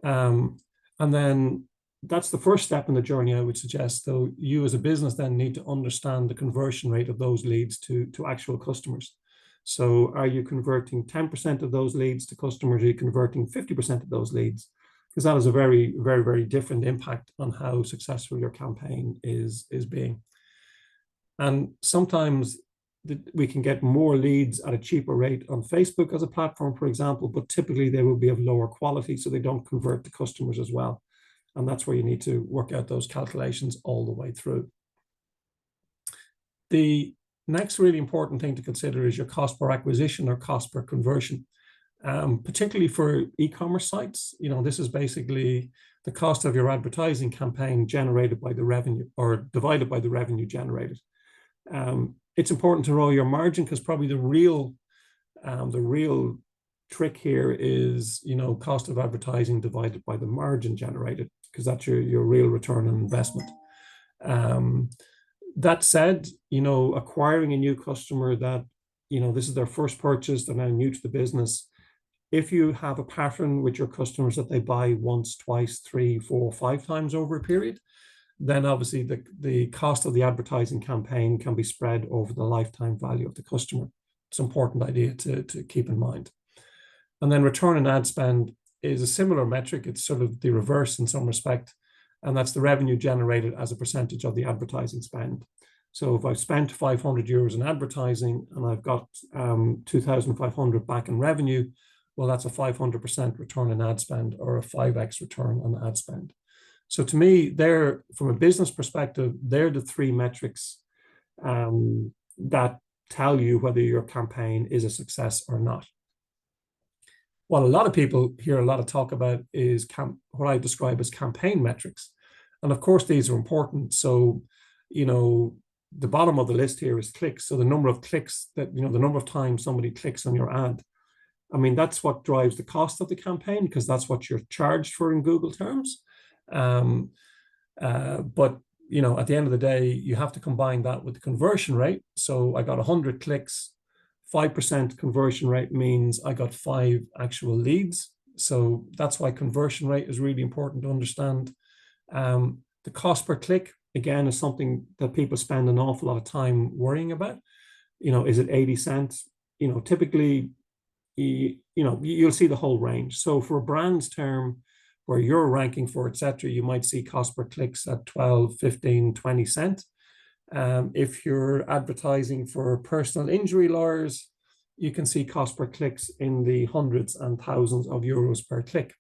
And then that's the first step in the journey, I would suggest. So you as a business then need to understand the conversion rate of those leads to actual customers. So are you converting 10% of those leads to customers? Are you converting 50% of those leads? Because that has a very, very, very different impact on how successful your campaign is being. And sometimes we can get more leads at a cheaper rate on Facebook as a platform, for example, but typically they will be of lower quality, so they don't convert to customers as well. And that's where you need to work out those calculations all the way through. The next really important thing to consider is your cost per acquisition or cost per conversion. Particularly for e-commerce sites, this is basically the cost of your advertising campaign generated by the revenue, or divided by the revenue generated. It's important to know your margin, because probably the real trick here is cost of advertising divided by the margin generated, because that's your real return on investment. That said, acquiring a new customer that this is their first purchase, they're now new to the business. If you have a pattern with your customers that they buy once, twice, 3, 4, 5 times over a period, then obviously the cost of the advertising campaign can be spread over the lifetime value of the customer. It's an important idea to keep in mind. And then return on ad spend is a similar metric. It's sort of the reverse in some respect, and that's the revenue generated as a percentage of the advertising spend. So if I've spent 500 euros in advertising and I've got 2,500 back in revenue, well, that's a 500% return on ad spend, or a 5x return on ad spend. So to me, from a business perspective, they're the 3 metrics that tell you whether your campaign is a success or not. What a lot of people hear a lot of talk about is what I describe as campaign metrics. And of course, these are important. So, the bottom of the list here is clicks. So the number of clicks the number of times somebody clicks on your ad. I mean, that's what drives the cost of the campaign, because that's what you're charged for in Google terms. But at the end of the day, you have to combine that with the conversion rate. So I got 100 clicks, 5% conversion rate means I got 5 actual leads. So that's why conversion rate is really important to understand. The cost per click, again, is something that people spend an awful lot of time worrying about. Is it 80 cents? Typically, you'll see the whole range. So for a brand's term, where you're ranking for, etc., you might see cost per clicks at 12, 15, 20 cents. If you're advertising for personal injury lawyers, you can see cost per clicks in the hundreds and thousands of euros per click.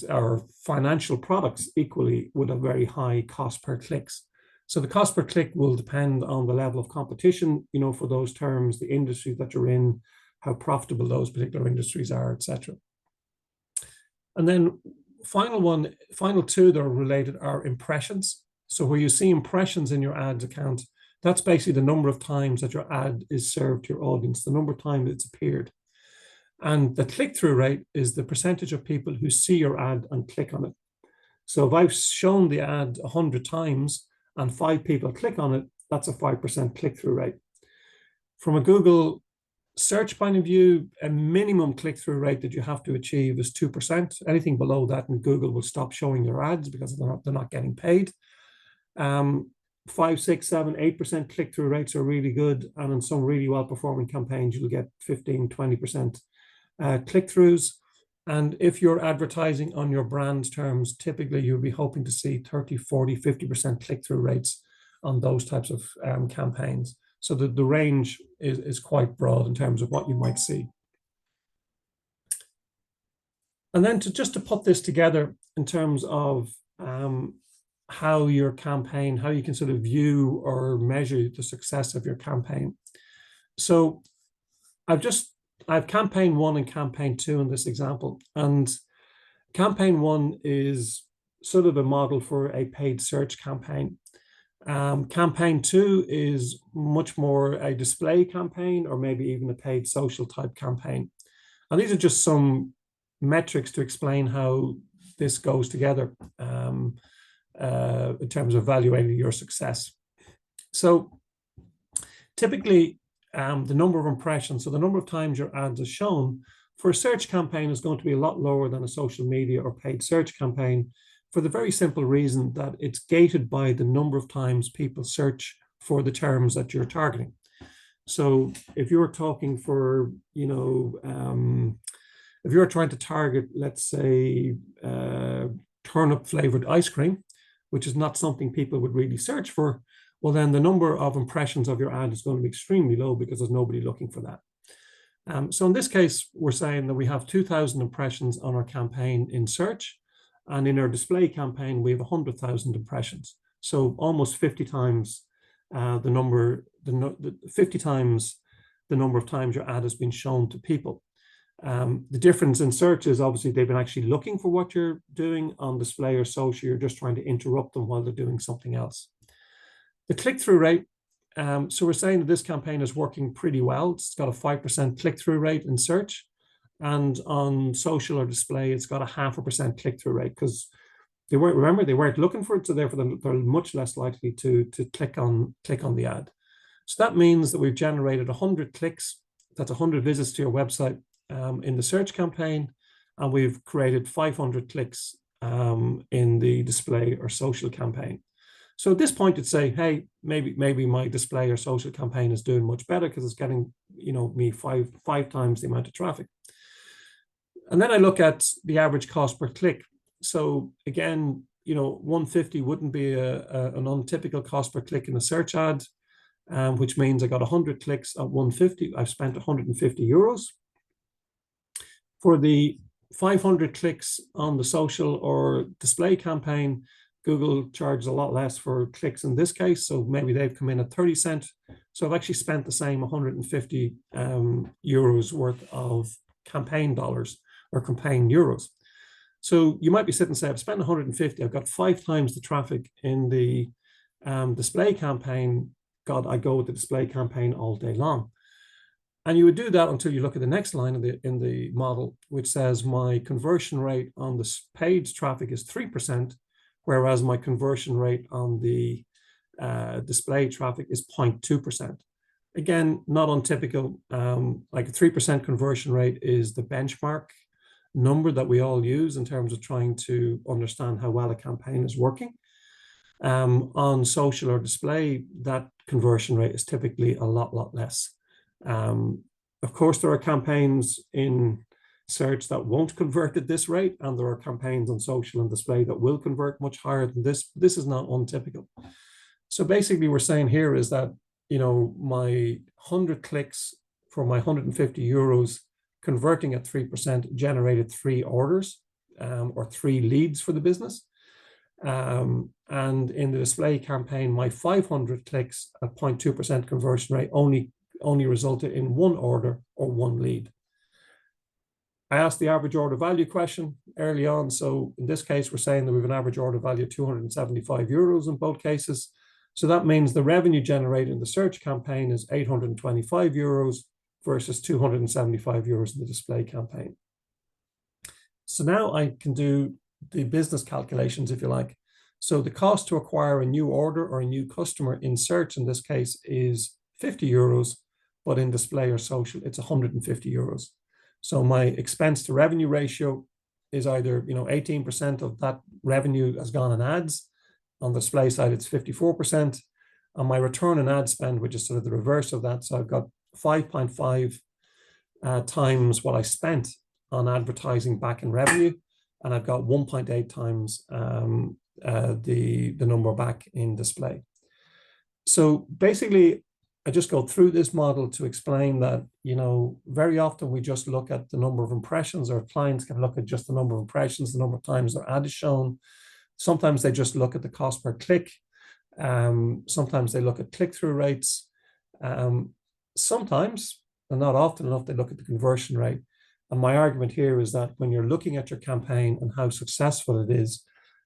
Our financial products equally would have very high cost per clicks. So the cost per click will depend on the level of competition, for those terms, the industry that you're in, how profitable those particular industries are, etc. And then final 2 that are related are impressions. So where you see impressions in your ads account, that's basically the number of times that your ad is served to your audience, the number of times it's appeared. And the click-through rate is the percentage of people who see your ad and click on it. So if I've shown the ad 100 times and 5 people click on it, that's a 5% click-through rate. From a Google search point of view, a minimum click-through rate that you have to achieve is 2%. Anything below that, and Google will stop showing your ads because they're not getting paid. 5, 6, 7, 8% click-through rates are really good. And in some really well-performing campaigns, you'll get 15, 20% click-throughs. And if you're advertising on your brand terms, typically you'll be hoping to see 30, 40, 50% click-through rates on those types of campaigns. So the range is quite broad in terms of what you might see. And then just to put this together in terms of how your campaign, how you can sort of view or measure the success of your campaign. So I've campaign 1 and campaign 2 in this example. And campaign 1 is sort of a model for a paid search campaign. Campaign 2 is much more a display campaign, or maybe even a paid social type campaign. And these are just some metrics to explain how this goes together in terms of evaluating your success. So typically, the number of impressions, so the number of times your ad is shown for a search campaign is going to be a lot lower than a social media or paid search campaign, for the very simple reason that it's gated by the number of times people search for the terms that you're targeting. So if you're talking for, if you're trying to target, let's say, turnip flavored ice cream, which is not something people would really search for, well, then the number of impressions of your ad is going to be extremely low because there's nobody looking for that. So in this case, we're saying that we have 2,000 impressions on our campaign in search, and in our display campaign, we have 100,000 impressions. So almost 50 times the number of times your ad has been shown to people. The difference in search is obviously they've been actually looking for what you're doing. On display or social, you're just trying to interrupt them while they're doing something else. The click-through rate, so we're saying that this campaign is working pretty well. It's got a 5% click-through rate in search, and on social or display, it's got a 0.5% click-through rate because they weren't looking for it, so therefore they're much less likely to click on the ad. So that means that we've generated 100 clicks. That's 100 visits to your website in the search campaign, and we've created 500 clicks in the display or social campaign. So at this point, it's say, hey, maybe my display or social campaign is doing much better because it's getting me five times the amount of traffic. And then I look at the average cost per click. So again, 150 wouldn't be an untypical cost per click in a search ad, which means I got 100 clicks at 150. I've spent 150 euros. For the 500 clicks on the social or display campaign, Google charges a lot less for clicks in this case. So maybe they've come in at 30 cents. So I've actually spent the same 150 euros worth of campaign dollars or campaign euros. So you might be sitting and say, I've spent 150, I've got 5 times the traffic in the display campaign. God, I go with the display campaign all day long. And you would do that until you look at the next line in the model, which says my conversion rate on the paid traffic is 3%, whereas my conversion rate on the display traffic is 0.2%. Again, not untypical. Like a 3% conversion rate is the benchmark number that we all use in terms of trying to understand how well a campaign is working. On social or display, that conversion rate is typically a lot less. Of course, there are campaigns in search that won't convert at this rate, and there are campaigns on social and display that will convert much higher than this. This is not untypical. So basically, we're saying here is that my 100 clicks for my 150 euros converting at 3% generated 3 orders or 3 leads for the business. And in the display campaign, my 500 clicks at 0.2% conversion rate only resulted in 1 order or 1 lead. I asked the average order value question early on. So in this case, we're saying that we have an average order value of 275 euros in both cases. So that means the revenue generated in the search campaign is 825 euros versus 275 euros in the display campaign. So now I can do the business calculations, if you like. So the cost to acquire a new order or a new customer in search, in this case, is 50 euros, but in display or social, it's 150 euros. So my expense to revenue ratio is either 18% of that revenue has gone in ads. On the display side, it's 54%. And my return on ad spend, which is sort of the reverse of that. So I've got 5.5 times what I spent on advertising back in revenue, and I've got 1.8 times the number back in display. So basically, I just go through this model to explain that, very often we just look at the number of impressions, or clients can look at just the number of impressions, the number of times their ad is shown. Sometimes they just look at the cost per click. Sometimes they look at click-through rates. Sometimes, and not often enough, they look at the conversion rate. And my argument here is that when you're looking at your campaign and how successful it is,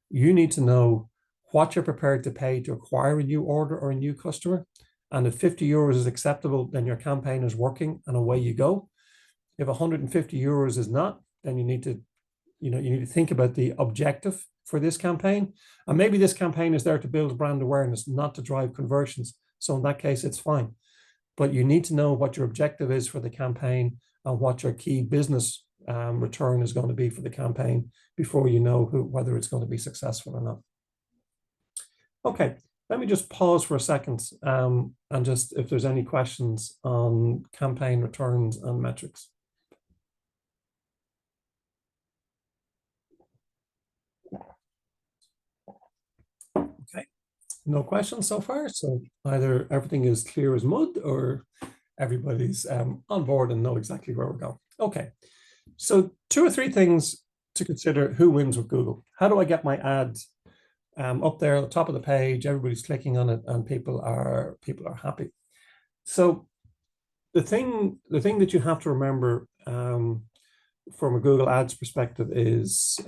you need to know what you're prepared to pay to acquire a new order or a new customer. And if 50 euros is acceptable, then your campaign is working and away you go. If 150 euros is not, then you need to think about the objective for this campaign. And maybe this campaign is there to build brand awareness, not to drive conversions. So in that case, it's fine. But you need to know what your objective is for the campaign and what your key business return is going to be for the campaign before you know whether it's going to be successful or not. Okay, let me just pause for a second and just if there's any questions on campaign returns and metrics. Okay, no questions so far. So either everything is clear as mud or everybody's on board and know exactly where we're going. Okay, so 2 or 3 things to consider who wins with Google. How do I get my ads up there at the top of the page? Everybody's clicking on it and people are happy. So the thing that you have to remember from a Google Ads perspective is,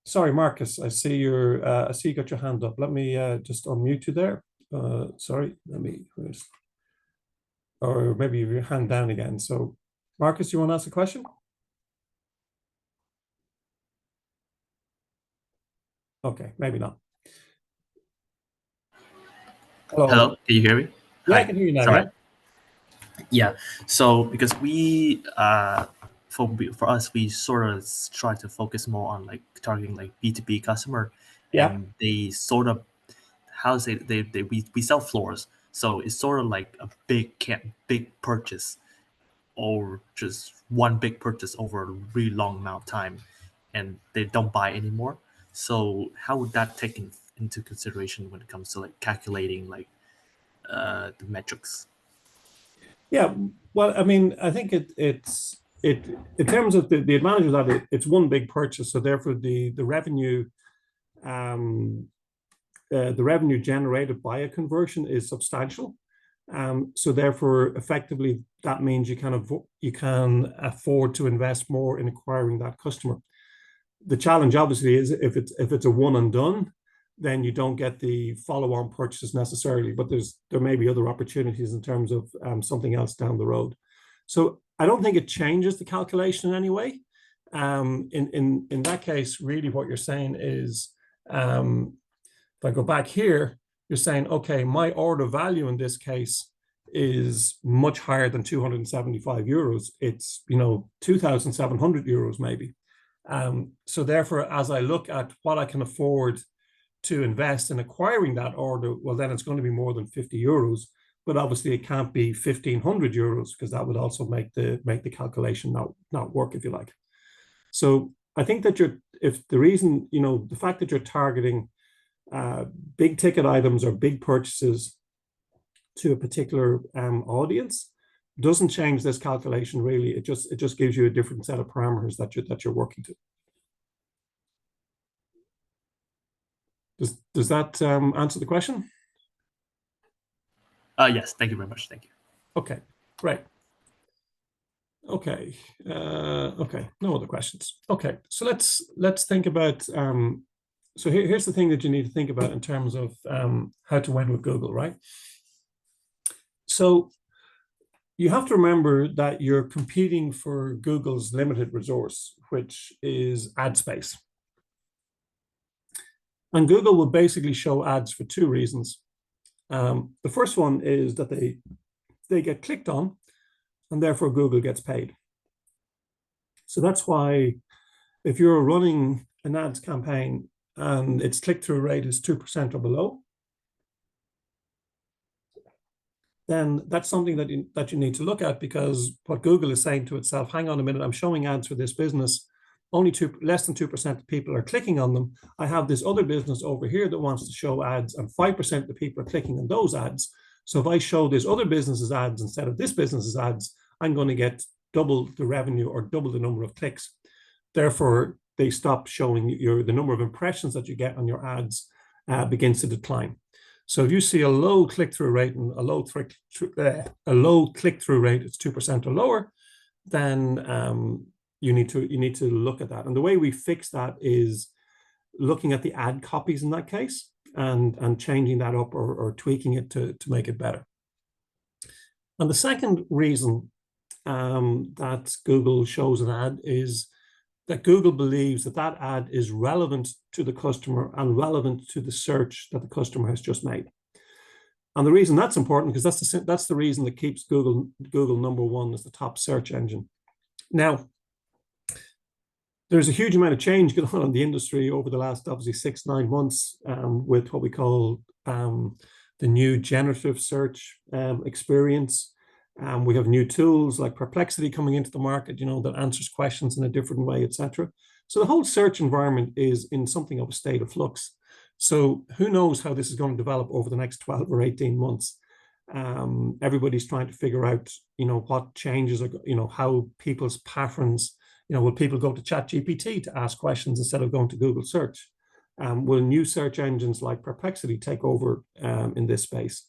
sorry, Marcus, I see you got your hand up. Let me just unmute you there. Sorry, let me just, or maybe your hand down again. So Marcus, you want to ask a question? Okay, maybe not. Hello, can you hear me? Yeah, Hi. I can hear you now. Sorry. Yeah. So because we for us, we sort of try to focus more on like targeting like B2B customer. Yeah. And they sort of, how to say, we sell floors, so it's sort of like a big purchase, or just one big purchase over a really long amount of time, and they don't buy anymore. So how would that take into consideration when it comes to like calculating like the metrics? Yeah, well, I mean, I think it's in terms of the advantage of that, it's one big purchase, so therefore the revenue generated by a conversion is substantial. So therefore, effectively, that means you can afford to invest more in acquiring that customer. The challenge, obviously, is if it's a one and done, then you don't get the follow-on purchases necessarily. But there may be other opportunities in terms of something else down the road. So I don't think it changes the calculation in any way. In that case, really, what you're saying is, if I go back here, you're saying, okay, my order value in this case is much higher than 275 euros. It's 2,700 euros maybe. So therefore, as I look at what I can afford to invest in acquiring that order, well, then it's going to be more than 50 euros. But obviously, it can't be 1,500 euros because that would also make the calculation not work, if you like. So I think that the fact that you're targeting big ticket items or big purchases to a particular audience doesn't change this calculation really. It just gives you a different set of parameters that you're working to. Does that answer the question? Yes, thank you very much. Thank you. Okay, great. Okay, okay, no other questions. Okay, so let's think about. So here's the thing that you need to think about in terms of how to win with Google, right? So you have to remember that you're competing for Google's limited resource, which is ad space. And Google will basically show ads for two reasons. The first one is that they get clicked on, and therefore Google gets paid. So that's why if you're running an ads campaign and its click-through rate is 2% or below, then that's something that you need to look at, because what Google is saying to itself, hang on a minute, I'm showing ads for this business, only less than 2% of people are clicking on them. I have this other business over here that wants to show ads, and 5% of the people are clicking on those ads. So if I show this other business's ads instead of this business's ads, I'm going to get double the revenue or double the number of clicks. Therefore, they stop showing the number of impressions that you get on your ads begins to decline. So if you see a low click-through rate and a low click-through rate, it's 2% or lower, then you need to look at that. And the way we fix that is looking at the ad copies in that case and changing that up or tweaking it to make it better. And the second reason that Google shows an ad is that Google believes that that ad is relevant to the customer and relevant to the search that the customer has just made. And the reason that's important, because that's the reason that keeps Google number one as the top search engine. Now, there's a huge amount of change going on in the industry over the last, obviously, 6-9 months with what we call the new generative search experience. We have new tools like Perplexity coming into the market, that answers questions in a different way, etc. So the whole search environment is in something of a state of flux. So who knows how this is going to develop over the next 12 or 18 months. Everybody's trying to figure out, what changes are, how people's patterns, will people go to ChatGPT to ask questions instead of going to Google search? Will new search engines like Perplexity take over in this space?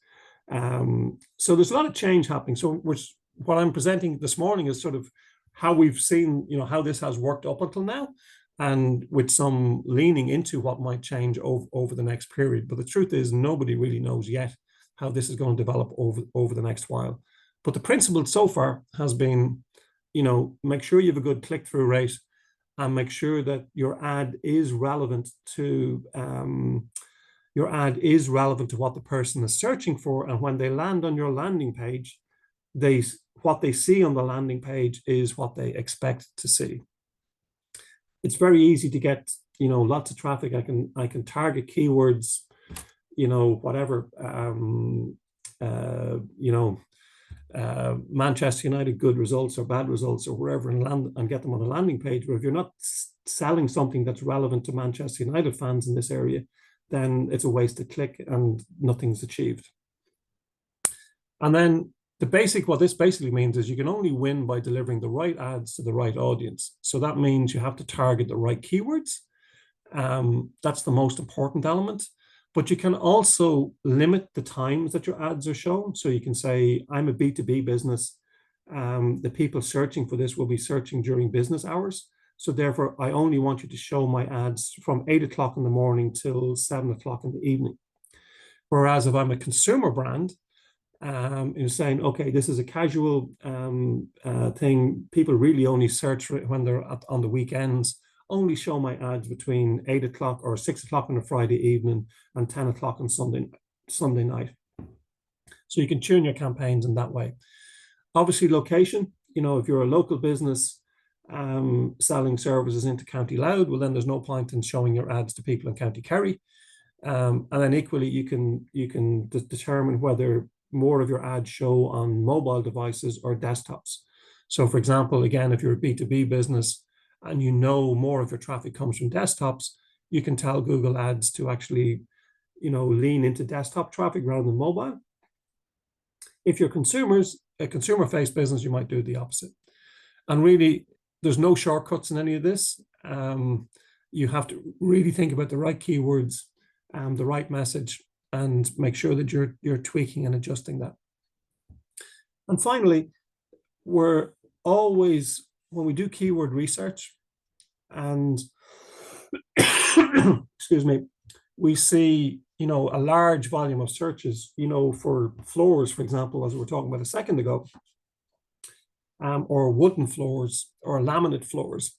So there's a lot of change happening. So what I'm presenting this morning is sort of how we've seen, how this has worked up until now, and with some leaning into what might change over the next period. But the truth is, nobody really knows yet how this is going to develop over the next while. But the principle so far has been, make sure you have a good click-through rate, and make sure that your ad is relevant to what the person is searching for. And when they land on your landing page, what they see on the landing page is what they expect to see. It's very easy to get, lots of traffic. I can target keywords, whatever, Manchester United, good results or bad results or wherever, and get them on a landing page. But if you're not selling something that's relevant to Manchester United fans in this area, then it's a wasted click and nothing's achieved. And then what this basically means is you can only win by delivering the right ads to the right audience. So that means you have to target the right keywords. That's the most important element. But you can also limit the times that your ads are shown. So you can say, I'm a B2B business. The people searching for this will be searching during business hours. So therefore, I only want you to show my ads from 8 o'clock in the morning till 7 o'clock in the evening. Whereas if I'm a consumer brand, saying, okay, this is a casual thing. People really only search for it when they're on the weekends. Only show my ads between 8 o'clock or 6 o'clock on a Friday evening and 10 o'clock on Sunday night. So you can tune your campaigns in that way. Obviously, location. If you're a local business selling services into County Louth, well, then there's no point in showing your ads to people in County Kerry. And then equally, you can determine whether more of your ads show on mobile devices or desktops. So, for example, again, if you're a B2B business and more of your traffic comes from desktops, you can tell Google Ads to actually, lean into desktop traffic rather than mobile. If you're a consumer-faced business, you might do the opposite. And really, there's no shortcuts in any of this. You have to really think about the right keywords, the right message, and make sure that you're tweaking and adjusting that. And finally, we're always, when we do keyword research, and excuse me, we see a large volume of searches, for floors, for example, as we were talking about a second ago, or wooden floors or laminate floors.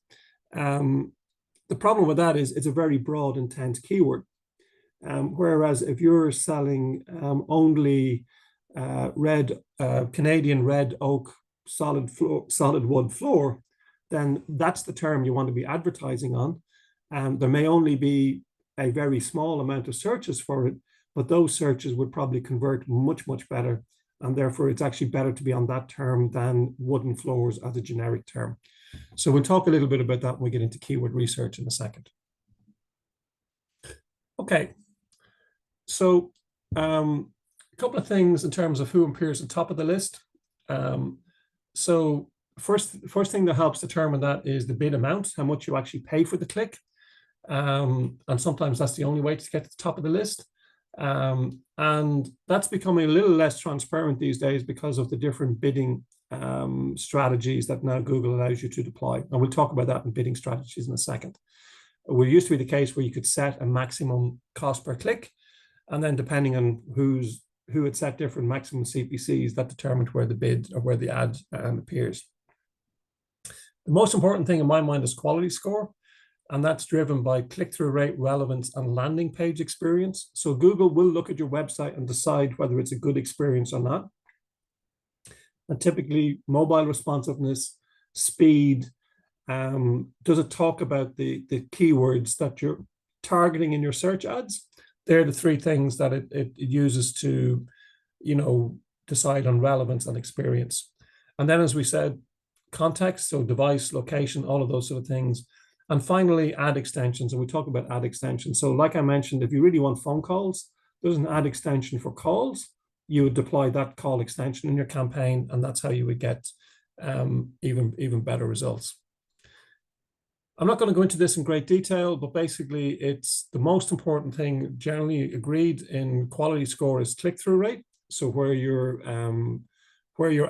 The problem with that is it's a very broad, intense keyword. Whereas if you're selling only Canadian red oak solid wood floor, then that's the term you want to be advertising on. There may only be a very small amount of searches for it, but those searches would probably convert much, much better. And therefore, it's actually better to be on that term than wooden floors as a generic term. So we'll talk a little bit about that when we get into keyword research in a second. Okay, so a couple of things in terms of who appears at the top of the list. So first thing that helps determine that is the bid amount, how much you actually pay for the click. And sometimes that's the only way to get to the top of the list. And that's becoming a little less transparent these days because of the different bidding strategies that now Google allows you to deploy. And we'll talk about that in bidding strategies in a second. It used to be the case where you could set a maximum cost per click, and then depending on who had set different maximum CPCs, that determined where the bid or where the ad appears. The most important thing in my mind is quality score, and that's driven by click-through rate, relevance, and landing page experience. So Google will look at your website and decide whether it's a good experience or not. And typically, mobile responsiveness, speed, does it talk about the keywords that you're targeting in your search ads? They're the three things that it uses to, decide on relevance and experience. And then, as we said, context, so device, location, all of those sort of things. And finally, ad extensions. And we talk about ad extensions. So like I mentioned, if you really want phone calls, there's an ad extension for calls. You would deploy that call extension in your campaign, and that's how you would get even better results. I'm not going to go into this in great detail, but basically it's the most important thing generally agreed in quality score is click-through rate. So where your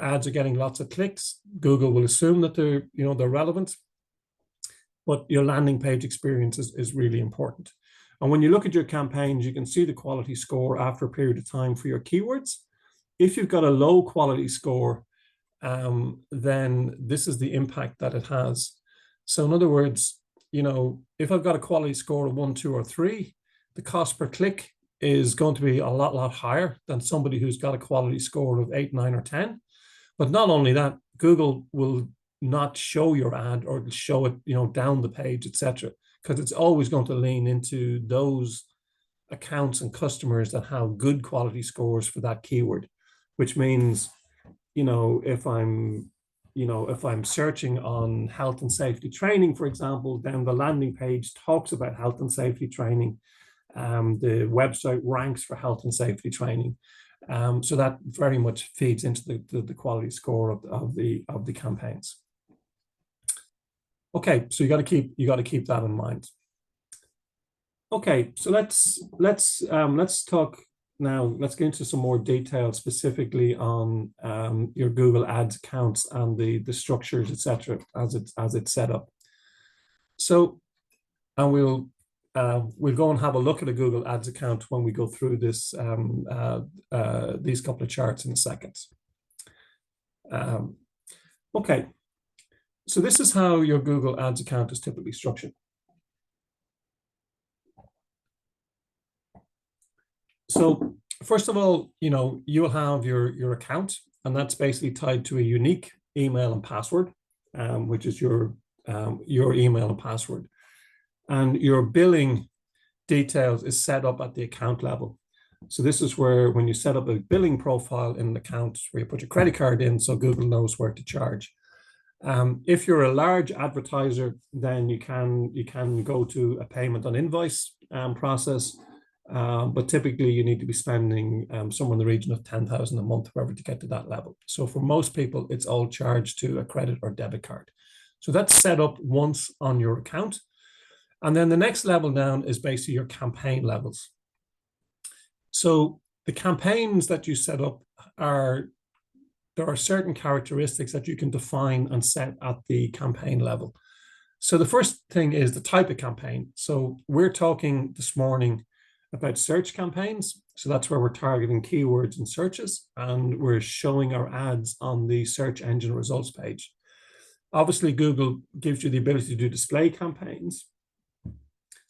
ads are getting lots of clicks, Google will assume that they're relevant, but your landing page experience is really important. And when you look at your campaigns, you can see the quality score after a period of time for your keywords. If you've got a low quality score, then this is the impact that it has. So in other words, if I've got a quality score of 1, 2, or 3, the cost per click is going to be a lot higher than somebody who's got a quality score of 8, 9, or 10. But not only that, Google will not show your ad or show it, down the page, etc., because it's always going to lean into those accounts and customers that have good quality scores for that keyword, which means, if I'm searching on health and safety training, for example, then the landing page talks about health and safety training. The website ranks for health and safety training. So that very much feeds into the quality score of the campaigns. Okay, so you got to keep that in mind. Okay, so let's talk now. Let's get into some more detail specifically on your Google Ads accounts and the structures, etc., as it's set up. So, and we'll go and have a look at a Google Ads account when we go through this these couple of charts in a second. Okay, so this is how your Google Ads account is typically structured. So first of all, you will have your account, and that's basically tied to a unique email and password, which is your email and password. And your billing details is set up at the account level. So this is where, when you set up a billing profile in an account, where you put your credit card in, so Google knows where to charge. If you're a large advertiser, then you can go to a payment on invoice process. But typically you need to be spending somewhere in the region of 10,000 a month, wherever, to get to that level. So for most people, it's all charged to a credit or debit card. So that's set up once on your account. And then the next level down is basically your campaign levels. So the campaigns that you set up there are certain characteristics that you can define and set at the campaign level. So the first thing is the type of campaign. So we're talking this morning about search campaigns. So that's where we're targeting keywords and searches, and we're showing our ads on the search engine results page. Obviously, Google gives you the ability to do display campaigns.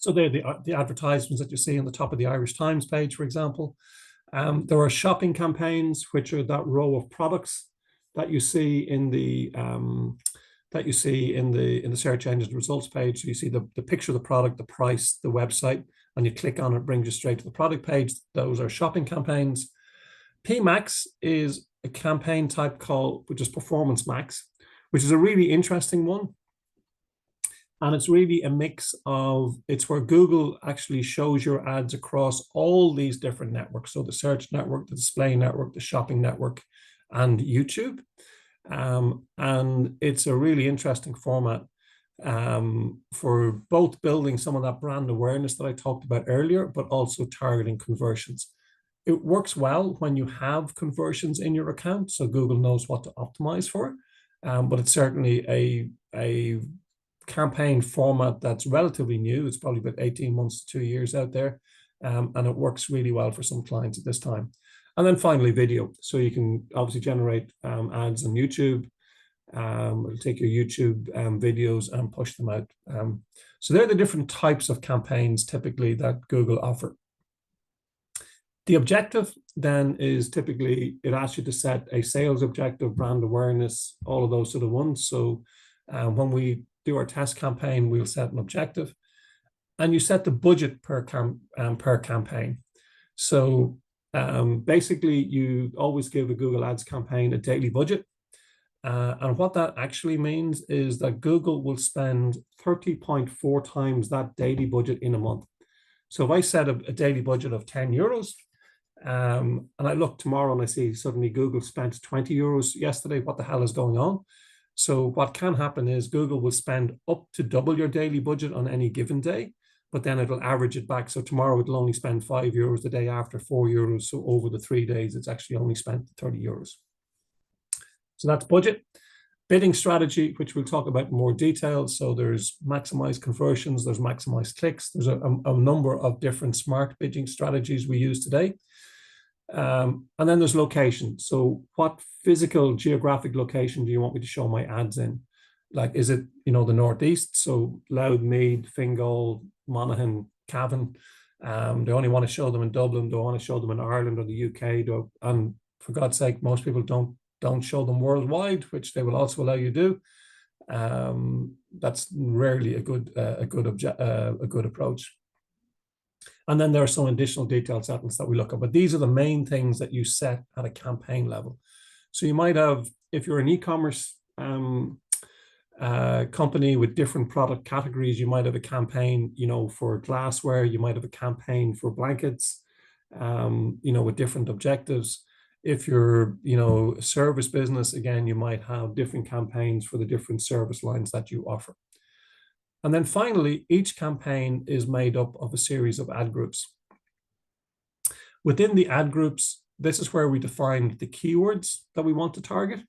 So they're the advertisements that you see on the top of the Irish Times page, for example. There are shopping campaigns, which are that row of products that you see in the search engine results page. So you see the picture of the product, the price, the website, and you click on it, brings you straight to the product page. Those are shopping campaigns. PMax is a campaign type called, which is Performance Max, which is a really interesting one. And it's really a mix of, it's where Google actually shows your ads across all these different networks. So the search network, the display network, the shopping network, and YouTube. And it's a really interesting format for both building some of that brand awareness that I talked about earlier, but also targeting conversions. It works well when you have conversions in your account, so Google knows what to optimize for. But it's certainly a campaign format that's relatively new. It's probably about 18 months to 2 years out there. And it works really well for some clients at this time. And then finally, video. So you can obviously generate ads on YouTube. It'll take your YouTube videos and push them out. So they're the different types of campaigns typically that Google offer. The objective then is typically, it asks you to set a sales objective, brand awareness, all of those sort of ones. So when we do our test campaign, we'll set an objective, and you set the budget per campaign. So basically, you always give a Google Ads campaign a daily budget. And what that actually means is that Google will spend 30.4 times that daily budget in a month. So if I set a daily budget of 10 euros, and I look tomorrow and I see suddenly Google spent 20 euros yesterday, what the hell is going on? So what can happen is Google will spend up to double your daily budget on any given day, but then it'll average it back. So tomorrow it'll only spend 5 euros, the day after 4 euros. So over the 3 days, it's actually only spent 30 euros. So that's budget. Bidding strategy, which we'll talk about in more detail. So there's maximized conversions, there's maximized clicks. There's a number of different smart bidding strategies we use today. And then there's location. So what physical geographic location do you want me to show my ads in? Like, is it, the Northeast? So Louth, Meath, Fingal, Monaghan, Cavan. They only want to show them in Dublin. They want to show them in Ireland or the UK. And for God's sake, most people don't show them worldwide, which they will also allow you to do. That's rarely a good approach. And then there are some additional detailed settings that we look at, but these are the main things that you set at a campaign level. So you might have, if you're an e-commerce company with different product categories, you might have a campaign, for glassware. You might have a campaign for blankets, with different objectives. If you're, a service business, again, you might have different campaigns for the different service lines that you offer. And then finally, each campaign is made up of a series of ad groups. Within the ad groups, this is where we define the keywords that we want to target.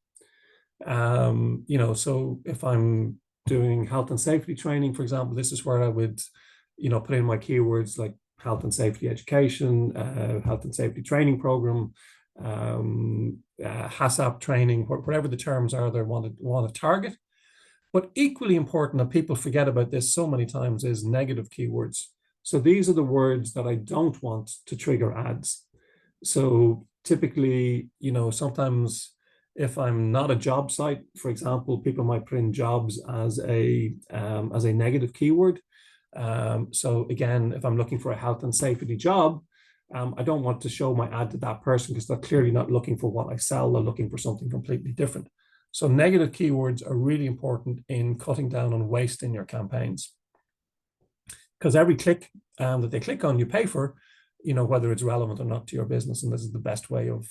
So if I'm doing health and safety training, for example, this is where I would, put in my keywords like health and safety education, health and safety training program, HACCP training, whatever the terms are they want to target. But equally important, and people forget about this so many times, is negative keywords. So these are the words that I don't want to trigger ads. So typically, sometimes if I'm not a job site, for example, people might put in jobs as a negative keyword. So again, if I'm looking for a health and safety job, I don't want to show my ad to that person because they're clearly not looking for what I sell. They're looking for something completely different. So negative keywords are really important in cutting down on waste in your campaigns. Because every click that they click on, you pay for, whether it's relevant or not to your business. And this is the best way of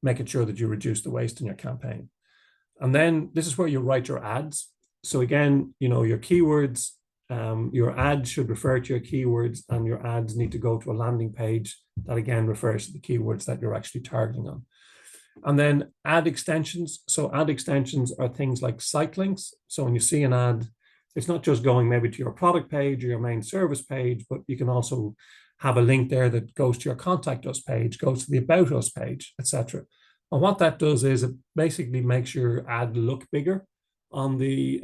making sure that you reduce the waste in your campaign. And then this is where you write your ads. So again, your keywords, your ads should refer to your keywords, and your ads need to go to a landing page that again refers to the keywords that you're actually targeting on. And then ad extensions. So ad extensions are things like site links. So when you see an ad, it's not just going maybe to your product page or your main service page, but you can also have a link there that goes to your contact us page, goes to the about us page, etc. And what that does is it basically makes your ad look bigger on the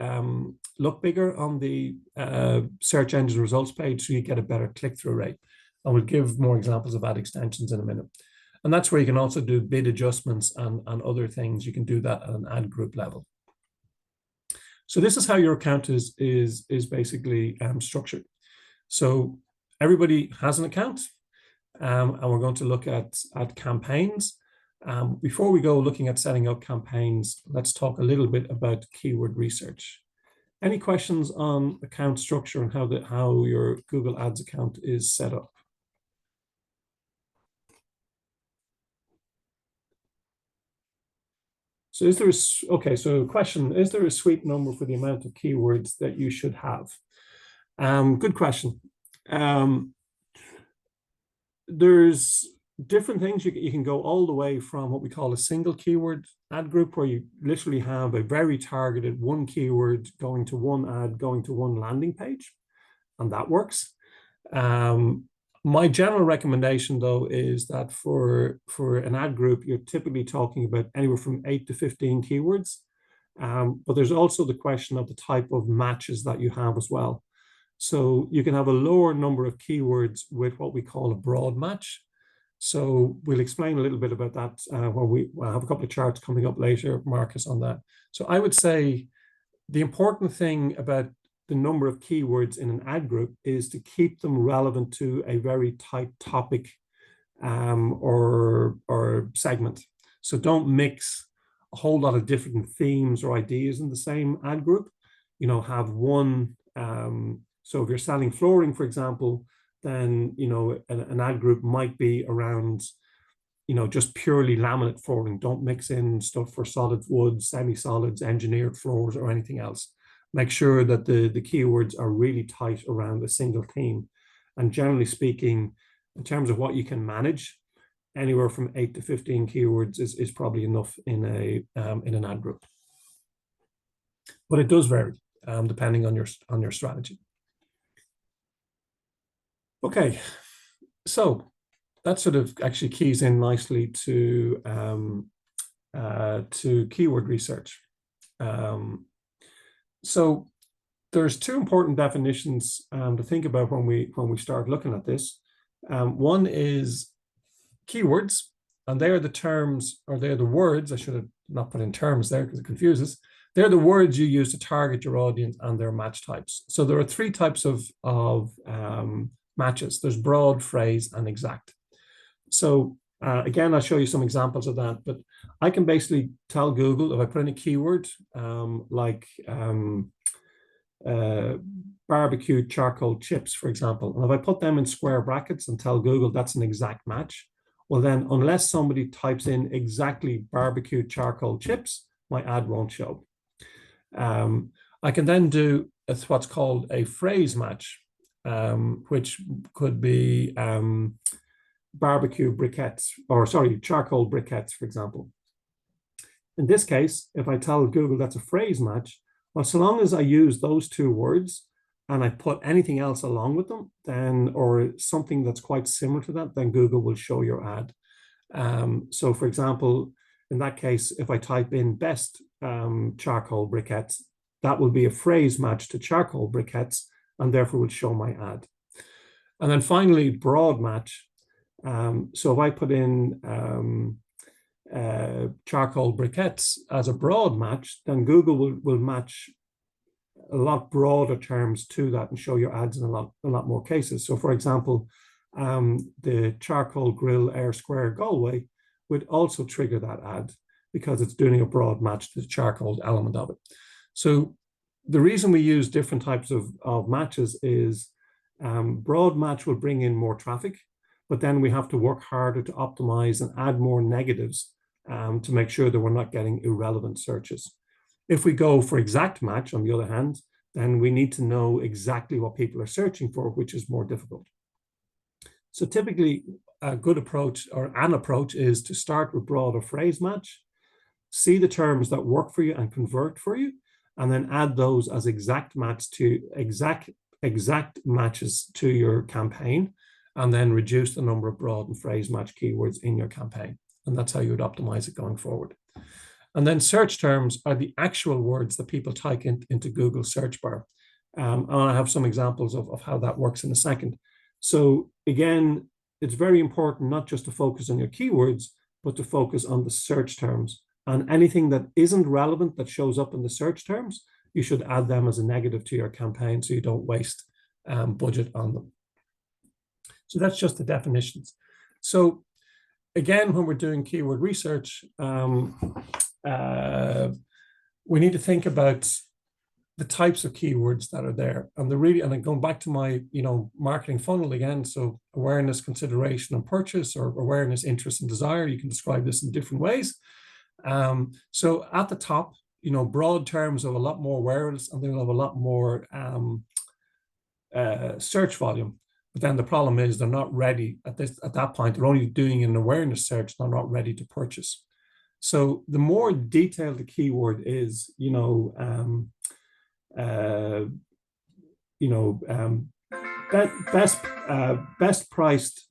look bigger on the search engine results page so you get a better click-through rate. I will give more examples of ad extensions in a minute. And that's where you can also do bid adjustments and other things. You can do that at an ad group level. So this is how your account is basically structured. So everybody has an account, and we're going to look at campaigns. Before we go looking at setting up campaigns, let's talk a little bit about keyword research. Any questions on account structure and how your Google Ads account is set up? So is there so question, is there a sweep number for the amount of keywords that you should have? Good question. There's different things. You can go all the way from what we call a single keyword ad group, where you literally have a very targeted one keyword going to one ad, going to one landing page, and that works. My general recommendation, though, is that for an ad group, you're typically talking about anywhere from 8 to 15 keywords. But there's also the question of the type of matches that you have as well. So you can have a lower number of keywords with what we call a broad match. So we'll explain a little bit about that when we'll have a couple of charts coming up later, Marcus, on that. So I would say the important thing about the number of keywords in an ad group is to keep them relevant to a very tight topic or segment. So don't mix a whole lot of different themes or ideas in the same ad group. You know, have one. So if you're selling flooring, for example, then, you know, an ad group might be around, you know, just purely laminate flooring. Don't mix in stuff for solid wood, semi-solids, engineered floors, or anything else. Make sure that the keywords are really tight around a single theme. And generally speaking, in terms of what you can manage, anywhere from 8 to 15 keywords is probably enough in an ad group. But it does vary depending on your strategy. Okay, so that sort of actually keys in nicely to keyword research. So there's two important definitions to think about when we start looking at this. One is keywords, and they are the terms, or they're the words. I should have not put in terms there because it confuses. They're the words you use to target your audience and their match types. So there are three types of matches. There's broad, phrase, and exact. So again, I'll show you some examples of that, but I can basically tell Google, if I put in a keyword like barbecue charcoal chips, for example, and if I put them in square brackets and tell Google that's an exact match, well then, unless somebody types in exactly barbecue charcoal chips, my ad won't show. I can then do what's called a phrase match, which could be barbecue briquettes, or sorry, charcoal briquettes, for example. In this case, if I tell Google that's a phrase match, well, so long as I use those two words and I put anything else along with them, then, or something that's quite similar to that, then Google will show your ad. So for example, in that case, if I type in best charcoal briquettes, that will be a phrase match to charcoal briquettes, and therefore will show my ad. And then finally, broad match. So if I put in charcoal briquettes as a broad match, then Google will match a lot broader terms to that and show your ads in a lot more cases. So for example, the charcoal grill Air Square Galway would also trigger that ad because it's doing a broad match to the charcoal element of it. So the reason we use different types of matches is broad match will bring in more traffic, but then we have to work harder to optimize and add more negatives to make sure that we're not getting irrelevant searches. If we go for exact match, on the other hand, then we need to know exactly what people are searching for, which is more difficult. So typically, a good approach, or an approach, is to start with broad or phrase match, see the terms that work for you and convert for you, and then add those as exact matches to your campaign, and then reduce the number of broad and phrase match keywords in your campaign. And that's how you would optimize it going forward. And then search terms are the actual words that people type into Google search bar. And I have some examples of how that works in a second. So again, it's very important not just to focus on your keywords, but to focus on the search terms. And anything that isn't relevant that shows up in the search terms, you should add them as a negative to your campaign so you don't waste budget on them. So that's just the definitions. So again, when we're doing keyword research, we need to think about the types of keywords that are there. And and going back to my, marketing funnel again, so awareness, consideration, and purchase, or awareness, interest, and desire, you can describe this in different ways. So at the top, broad terms have a lot more awareness and they'll have a lot more search volume. But then the problem is they're not ready at that point. They're only doing an awareness search. They're not ready to purchase. So the more detailed the keyword is, best priced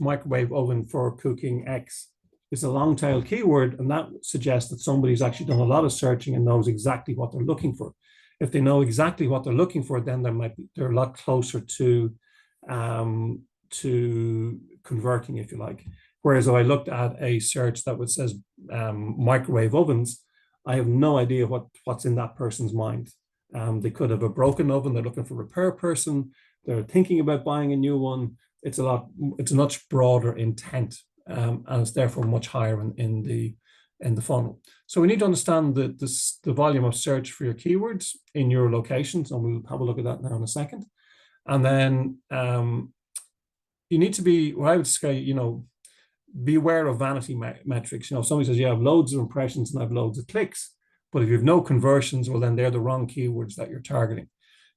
microwave oven for cooking X is a long tail keyword, and that suggests that somebody's actually done a lot of searching and knows exactly what they're looking for. If they know exactly what they're looking for, then they're a lot closer to converting, if you like. Whereas if I looked at a search that says microwave ovens, I have no idea what's in that person's mind. They could have a broken oven. They're looking for a repair person. They're thinking about buying a new one. It's a much broader intent, and it's therefore much higher in the funnel. So we need to understand the volume of search for your keywords in your locations, and we'll have a look at that now in a second. And then you need to be, what I would say, be aware of vanity metrics. If somebody says, yeah, I have loads of impressions and I have loads of clicks, but if you have no conversions, well, then they're the wrong keywords that you're targeting.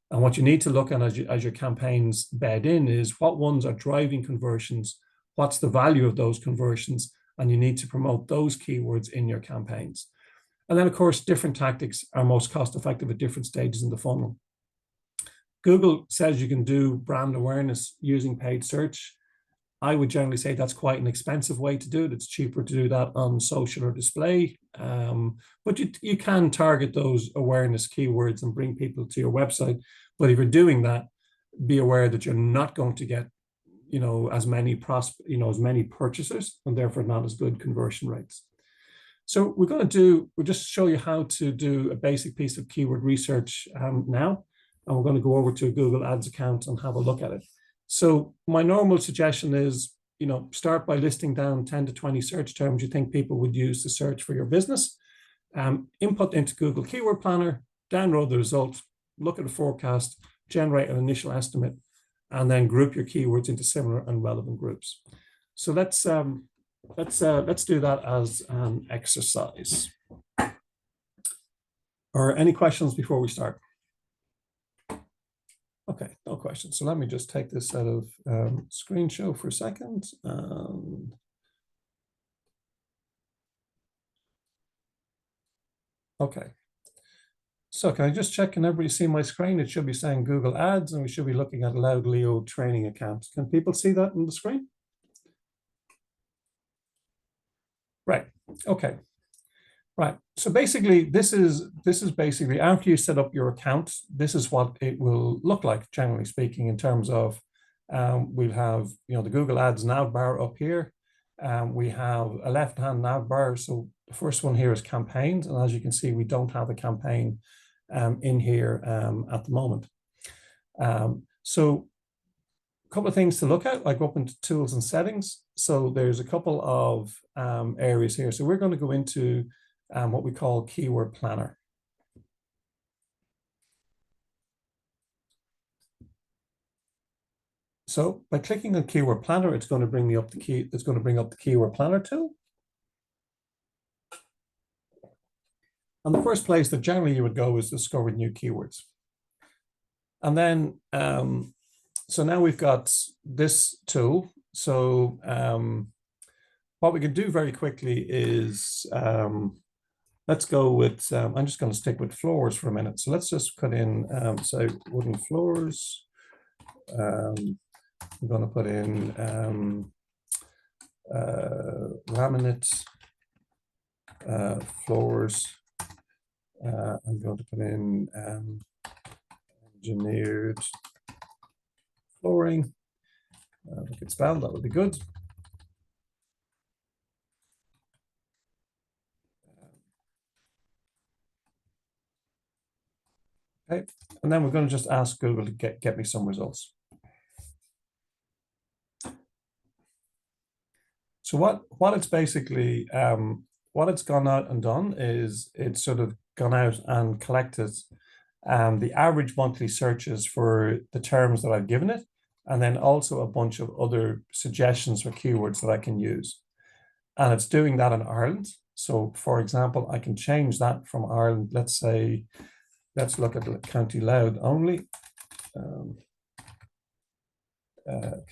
And what you need to look at as your campaigns bed in is what ones are driving conversions, what's the value of those conversions, and you need to promote those keywords in your campaigns. And then, of course, different tactics are most cost-effective at different stages in the funnel. Google says you can do brand awareness using paid search. I would generally say that's quite an expensive way to do it. It's cheaper to do that on social or display. But you can target those awareness keywords and bring people to your website. But if you're doing that, be aware that you're not going to get as many purchasers, and therefore not as good conversion rates. So we'll just show you how to do a basic piece of keyword research now, and we're going to go over to a Google Ads account and have a look at it. So my normal suggestion is, start by listing down 10 to 20 search terms you think people would use to search for your business. Input into Google Keyword Planner, download the result, look at a forecast, generate an initial estimate, and then group your keywords into similar and relevant groups. So let's do that as an exercise. Or any questions before we start? Okay, no questions. So let me just take this out of screen show for a second. Okay. So can I just check, can everybody see my screen? It should be saying Google Ads, and we should be looking at Loud Leo training accounts. Can people see that on the screen? Right, okay. Right, so basically this is basically after you set up your account, this is what it will look like, generally speaking, in terms of we'll have the Google Ads nav bar up here. We have a left-hand nav bar. So the first one here is campaigns, and as you can see, we don't have a campaign in here at the moment. So a couple of things to look at, like open to tools and settings. So there's a couple of areas here. So we're going to go into what we call Keyword Planner. So by clicking on Keyword Planner, it's going to bring me up the Keyword Planner tool. And the first place that generally you would go is discover new keywords. And then, so now we've got this tool. So what we could do very quickly is, let's go with, I'm just going to stick with floors for a minute. So let's just put in, say, wooden floors. I'm going to put in laminate floors. I'm going to put in engineered flooring. If I could spell, that would be good. Okay, and then we're going to just ask Google to get me some results. So what it's basically, what it's gone out and done is it's sort of gone out and collected the average monthly searches for the terms that I've given it, and then also a bunch of other suggestions for keywords that I can use. And it's doing that in Ireland. So for example, I can change that from Ireland. Let's say, let's look at County Louth only.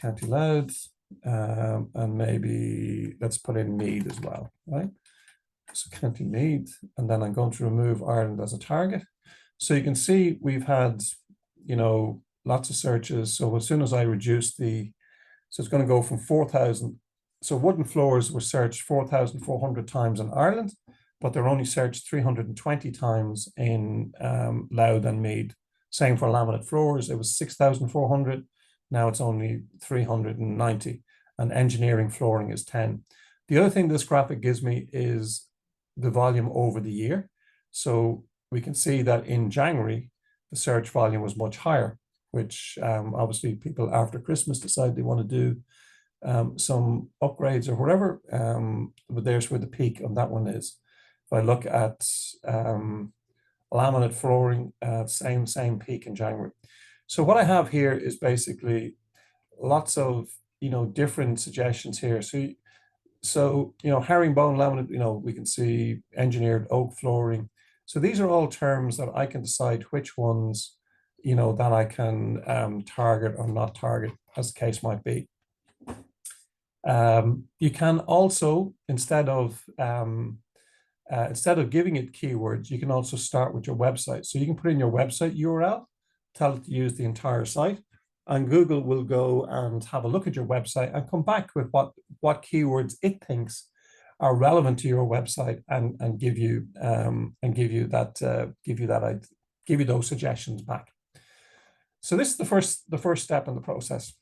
County Louth, and maybe let's put in Meath as well, right? So County Meath, and then I'm going to remove Ireland as a target. So you can see we've had, you know, lots of searches. So as soon as I reduce the, so it's going to go from 4,000. So wooden floors were searched 4,400 times in Ireland, but they're only searched 320 times in Louth and Meath. Same for laminate floors. It was 6,400. Now it's only 390, and engineering flooring is 10. The other thing this graphic gives me is the volume over the year. So we can see that in January, the search volume was much higher, which obviously people after Christmas decide they want to do some upgrades or whatever, but there's where the peak of that one is. If I look at laminate flooring, same peak in January. So what I have here is basically lots of, you know, different suggestions here. So you know, herringbone laminate, you know, we can see engineered oak flooring. So these are all terms that I can decide which ones, you know, that I can target or not target, as the case might be. You can also, instead of giving it keywords, you can also start with your website. So you can put in your website URL, tell it to use the entire site, and Google will go and have a look at your website and come back with what keywords it thinks are relevant to your website, and give you those suggestions back. So this is the first step in the process.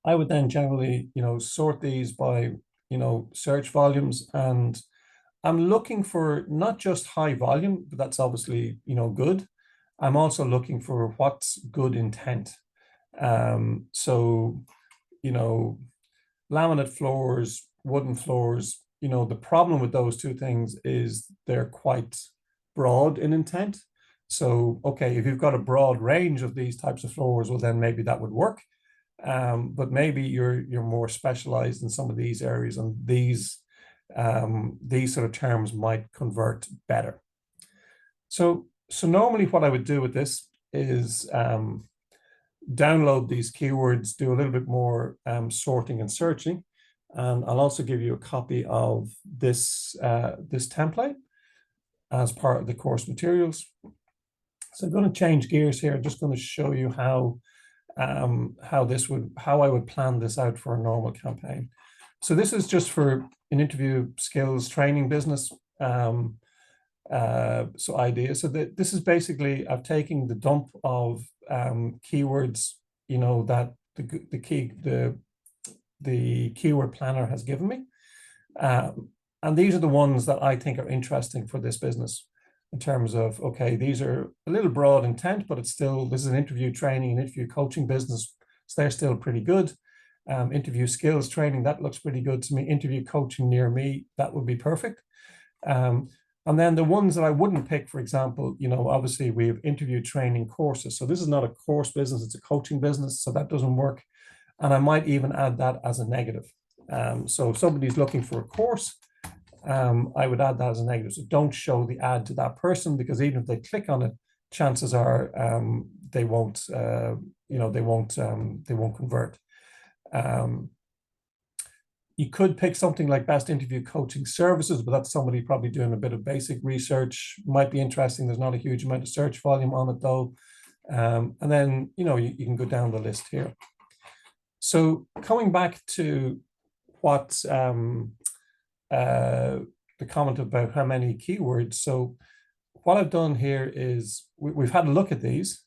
I would then generally, you know, sort these by, you know, search volumes, and I'm looking for not just high volume, but that's obviously, you know, good. I'm also looking for what's good intent. So, you know, laminate floors, wooden floors, you know, the problem with those two things is they're quite broad in intent. So, okay, if you've got a broad range of these types of floors, well, then maybe that would work. But maybe you're more specialized in some of these areas, and these sort of terms might convert better. So normally what I would do with this is download these keywords, do a little bit more sorting and searching, and I'll also give you a copy of this template as part of the course materials. So I'm going to change gears here. I'm just going to show you how I would plan this out for a normal campaign. So this is just for an interview skills training business. So ideas. So this is basically, I've taken the dump of keywords, you know, that the keyword planner has given me, and these are the ones that I think are interesting for this business, in terms of, okay, these are a little broad intent, but it's still, this is an interview training and interview coaching business, so they're still pretty good. Interview skills training, that looks pretty good to me. Interview coaching near me, that would be perfect. And then the ones that I wouldn't pick, for example, you know, obviously we have interview training courses. So this is not a course business, it's a coaching business, so that doesn't work. And I might even add that as a negative. So if somebody's looking for a course, I would add that as a negative. So don't show the ad to that person, because even if they click on it, chances are they won't, you know, they won't convert. You could pick something like best interview coaching services, but that's somebody probably doing a bit of basic research. Might be interesting. There's not a huge amount of search volume on it though. And then, you know, you can go down the list here. So coming back to what the comment about how many keywords. So what I've done here is we've had a look at these,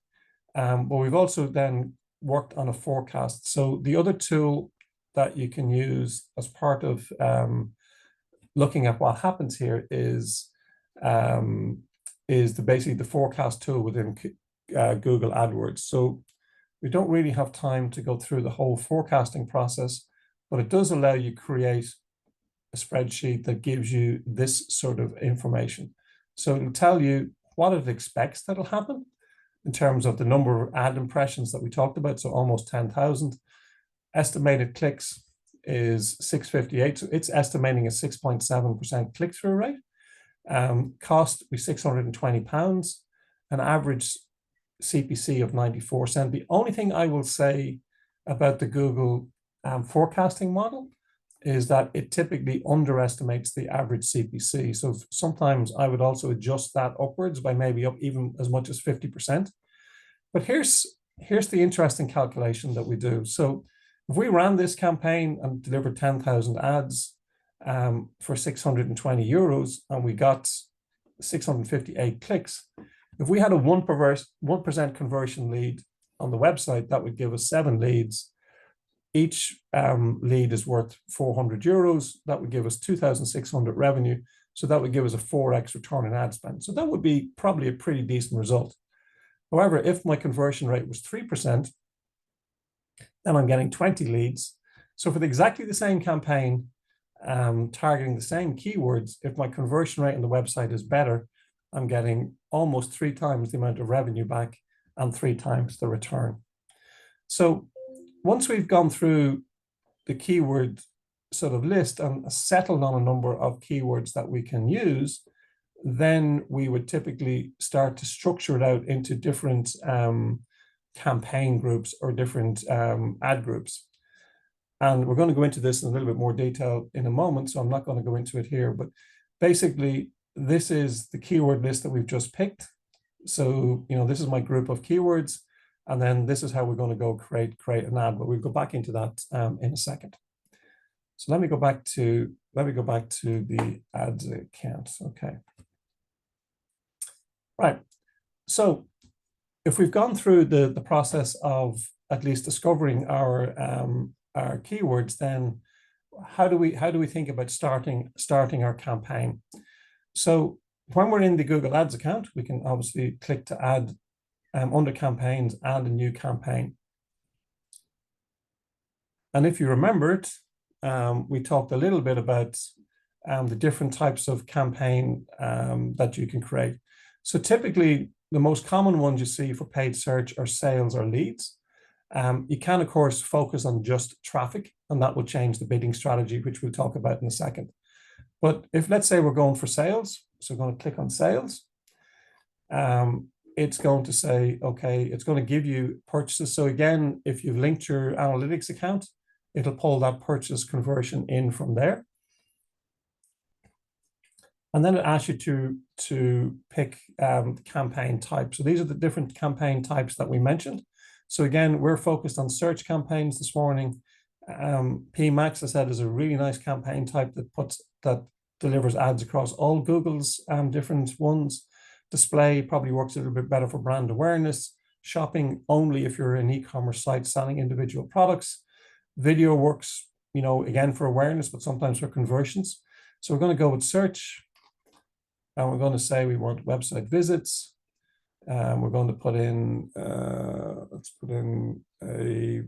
but we've also then worked on a forecast. So the other tool that you can use as part of looking at what happens here is basically the forecast tool within Google AdWords. So we don't really have time to go through the whole forecasting process, but it does allow you to create a spreadsheet that gives you this sort of information. So it'll tell you what it expects that'll happen in terms of the number of ad impressions that we talked about, so almost 10,000. Estimated clicks is 658, so it's estimating a 6.7% click-through rate. Cost be £620, an average CPC of 94 cents. The only thing I will say about the Google forecasting model is that it typically underestimates the average CPC. So sometimes I would also adjust that upwards by maybe up even as much as 50%. But here's the interesting calculation that we do. So if we ran this campaign and delivered 10,000 ads for €620 and we got 658 clicks, if we had a 1% conversion lead on the website, that would give us 7 leads. Each lead is worth €400. That would give us 2,600 revenue. So that would give us a 4x return on ad spend. So that would be probably a pretty decent result. However, if my conversion rate was 3%, then I'm getting 20 leads. So for exactly the same campaign, targeting the same keywords, if my conversion rate on the website is better, I'm getting almost 3 times the amount of revenue back and 3 times the return. So once we've gone through the keyword sort of list and settled on a number of keywords that we can use, then we would typically start to structure it out into different campaign groups or different ad groups. And we're going to go into this in a little bit more detail in a moment, so I'm not going to go into it here. But basically, this is the keyword list that we've just picked. So, this is my group of keywords. And then this is how we're going to go create an ad, but we'll go back into that in a second. So let me go back to the ads account. Okay. Right. So if we've gone through the process of at least discovering our keywords, then how do we think about starting our campaign? So when we're in the Google Ads account, we can obviously click to add under campaigns, add a new campaign. And if you remembered, we talked a little bit about the different types of campaign that you can create. So typically, the most common ones you see for paid search are sales or leads. You can, of course, focus on just traffic, and that will change the bidding strategy, which we'll talk about in a second. But if, let's say, we're going for sales, so we're going to click on sales. It's going to say, okay, it's going to give you purchases. So again, if you've linked your analytics account, it'll pull that purchase conversion in from there. And then it asks you to pick the campaign type. So these are the different campaign types that we mentioned. So again, we're focused on search campaigns this morning. PMax, I said, is a really nice campaign type that delivers ads across all Google's different ones. Display probably works a little bit better for brand awareness. Shopping only if you're an e-commerce site selling individual products. Video works, again for awareness, but sometimes for conversions. So we're going to go with search, and we're going to say we want website visits. We're going to put in, let's put in a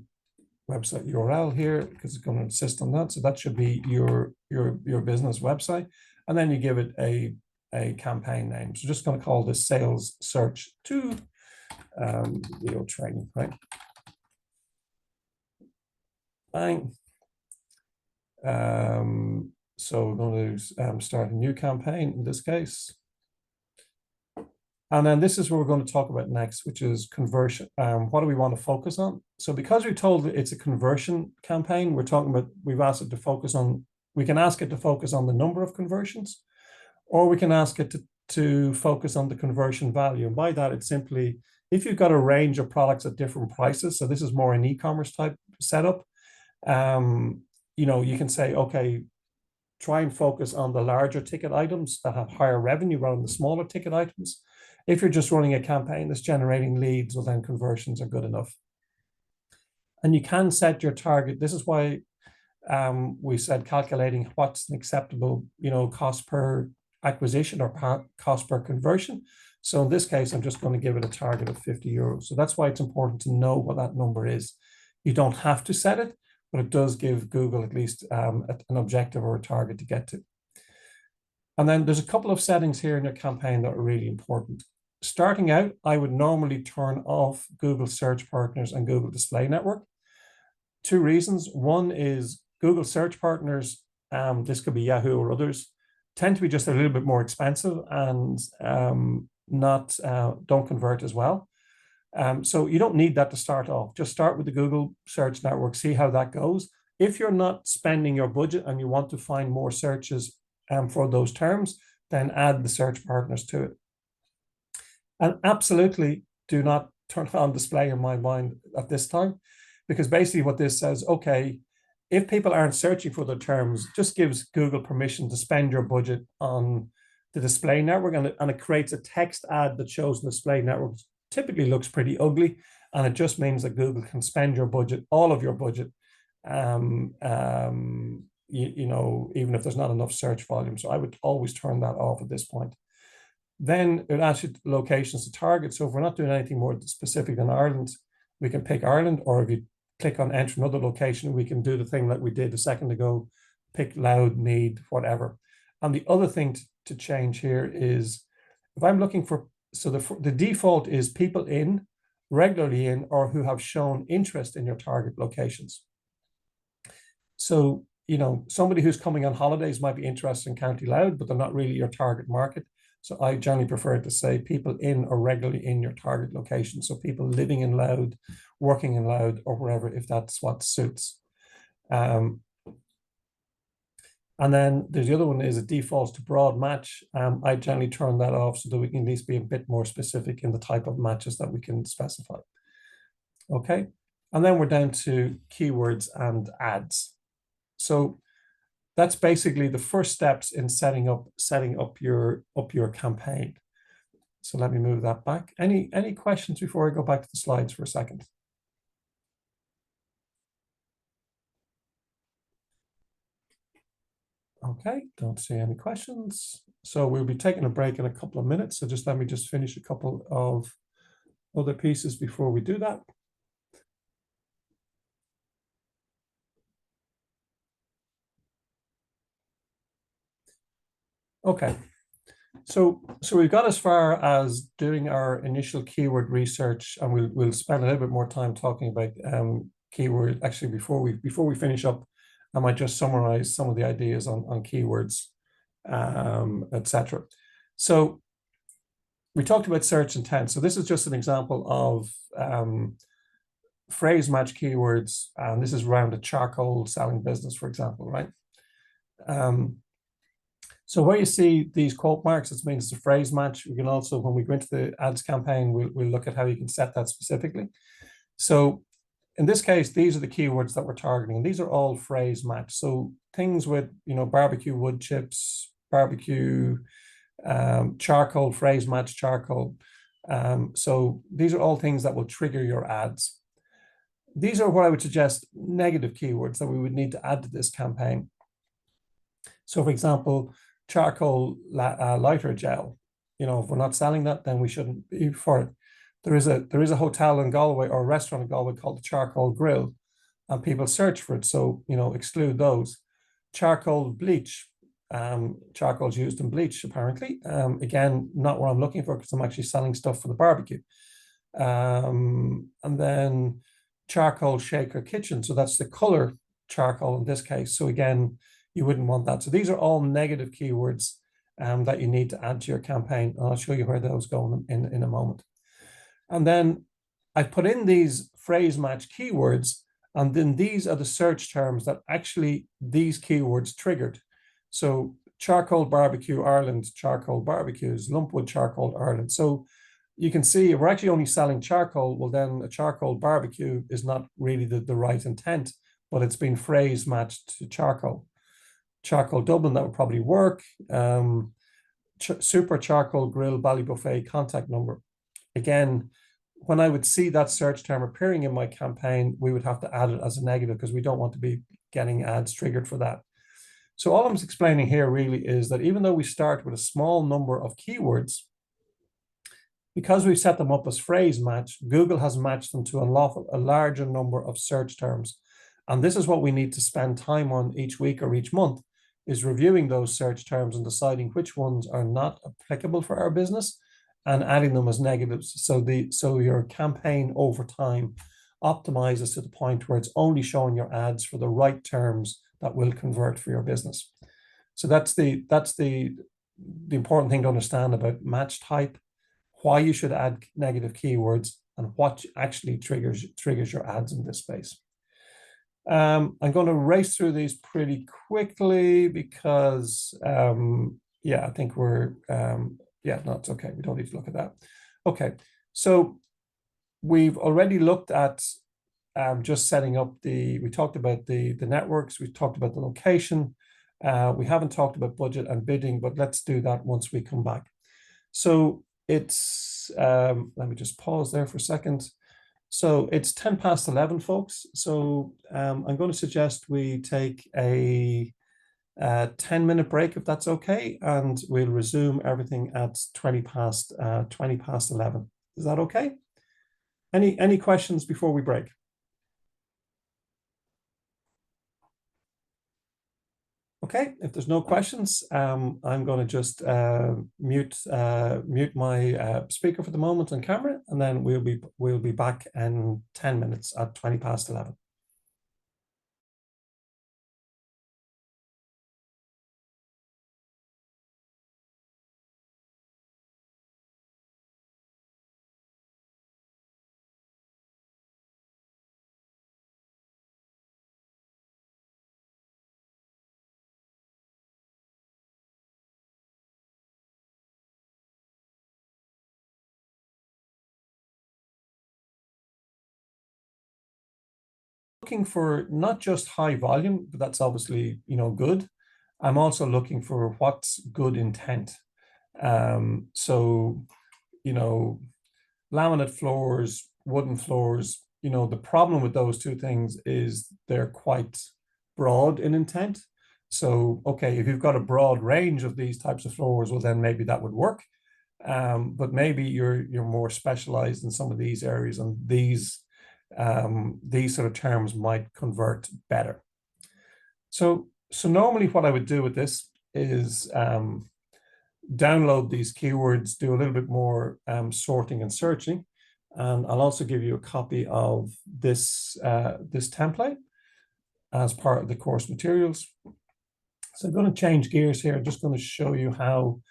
website URL here because it's going to insist on that. So that should be your business website, and then you give it a campaign name. So just going to call this sales search 2 video training, right? Bang. So we're going to start a new campaign in this case. And then this is what we're going to talk about next, which is conversion. What do we want to focus on? So because we're told it's a conversion campaign, we've asked it to focus on, we can ask it to focus on the number of conversions, or we can ask it to focus on the conversion value. And by that, it's simply, if you've got a range of products at different prices, so this is more an e-commerce type setup, you can say, okay, try and focus on the larger ticket items that have higher revenue rather than the smaller ticket items. If you're just running a campaign that's generating leads, well, then conversions are good enough. And you can set your target. This is why we said calculating what's an acceptable, cost per acquisition or cost per conversion. So in this case, I'm just going to give it a target of 50 euros. So that's why it's important to know what that number is. You don't have to set it, but it does give Google at least an objective or a target to get to. And then there's a couple of settings here in your campaign that are really important. Starting out, I would normally turn off Google Search Partners and Google Display Network. Two reasons. One is Google Search Partners, this could be Yahoo or others, tend to be just a little bit more expensive and don't convert as well. So you don't need that to start off. Just start with the Google Search Network, see how that goes. If you're not spending your budget and you want to find more searches for those terms, then add the search partners to it. And absolutely do not turn on display in my mind at this time, because basically what this says, okay, if people aren't searching for the terms, just gives Google permission to spend your budget on the display network, and it creates a text ad that shows the display network. Typically looks pretty ugly, and it just means that Google can spend your budget, all of your budget, even if there's not enough search volume. So I would always turn that off at this point. Then it asks you locations to target. So if we're not doing anything more specific than Ireland, we can pick Ireland, or if you click on enter another location, we can do the thing that we did a second ago, pick Louth, Meath, whatever. And the other thing to change here is if I'm looking for, so the default is people regularly in, or who have shown interest in your target locations. So, somebody who's coming on holidays might be interested in County Louth, but they're not really your target market. So I generally prefer to say people in or regularly in your target location. So people living in Louth, working in Louth, or wherever, if that's what suits. And then there's the other one is it defaults to broad match. I generally turn that off so that we can at least be a bit more specific in the type of matches that we can specify. Okay, and then we're down to keywords and ads. So that's basically the first steps in setting up your campaign. So let me move that back. Any questions before I go back to the slides for a second? Okay, don't see any questions. So we'll be taking a break in a couple of minutes. So just let me just finish a couple of other pieces before we do that. Okay, so we've got as far as doing our initial keyword research, and we'll spend a little bit more time talking about keyword. Actually, before we finish up, I might just summarize some of the ideas on keywords, etc. So we talked about search intent. So this is just an example of phrase match keywords, and this is around a charcoal selling business, for example, right? So where you see these quote marks, it means it's a phrase match. We can also, when we go into the ads campaign, we'll look at how you can set that specifically. So in this case, these are the keywords that we're targeting, and these are all phrase match. So things with, barbecue wood chips, barbecue, charcoal, phrase match charcoal. So these are all things that will trigger your ads. These are what I would suggest negative keywords that we would need to add to this campaign. So for example, charcoal lighter gel, if we're not selling that, then we shouldn't be for it. There is a hotel in Galway, or a restaurant in Galway, called the Charcoal Grill, and people search for it. So, exclude those. Charcoal bleach, charcoal's used in bleach, apparently. Again, not what I'm looking for, because I'm actually selling stuff for the barbecue. And then charcoal shaker kitchen. So that's the color charcoal in this case. So again, you wouldn't want that. So these are all negative keywords that you need to add to your campaign. And I'll show you where those go in a moment. And then I put in these phrase match keywords, and then these are the search terms that actually these keywords triggered. So charcoal barbecue Ireland, charcoal barbecues, lumpwood charcoal Ireland. So you can see if we're actually only selling charcoal, well then a charcoal barbecue is not really the right intent, but it's been phrase matched to charcoal. charcoal Dublin, that would probably work. Super charcoal grill Ballybuffet contact number. Again, when I would see that search term appearing in my campaign, we would have to add it as a negative because we don't want to be getting ads triggered for that. So all I'm explaining here really is that even though we start with a small number of keywords, because we've set them up as phrase match, Google has matched them to a larger number of search terms. And this is what we need to spend time on each week or each month, is reviewing those search terms and deciding which ones are not applicable for our business and adding them as negatives. So your campaign over time optimizes to the point where it's only showing your ads for the right terms that will convert for your business. So that's the important thing to understand about match type, why you should add negative keywords, and what actually triggers your ads in this space. I'm going to race through these pretty quickly because, yeah, I think we're, yeah, no, it's okay. We don't need to look at that. Okay, so we've already looked at just setting up we talked about the networks, we talked about the location. We haven't talked about budget and bidding, but let's do that once we come back. So it's, let me just pause there for a second. So it's 10 past 11, folks. So I'm going to suggest we take a 10-minute break, if that's okay, and we'll resume everything at 20 past 11. Is that okay? Any questions before we break? Okay, if there's no questions, I'm going to just mute my speaker for the moment and camera, and then we'll be back in 10 minutes at 20 past 11. Looking for not just high volume, but that's obviously, good. I'm also looking for what's good intent. So, laminate floors, wooden floors, the problem with those two things is they're quite broad in intent. So, okay, if you've got a broad range of these types of floors, well, then maybe that would work. But maybe you're more specialized in some of these areas, and these sort of terms might convert better. So normally what I would do with this is download these keywords, do a little bit more sorting and searching, and I'll also give you a copy of this template as part of the course materials. So I'm going to change gears here. I'm just going to show you how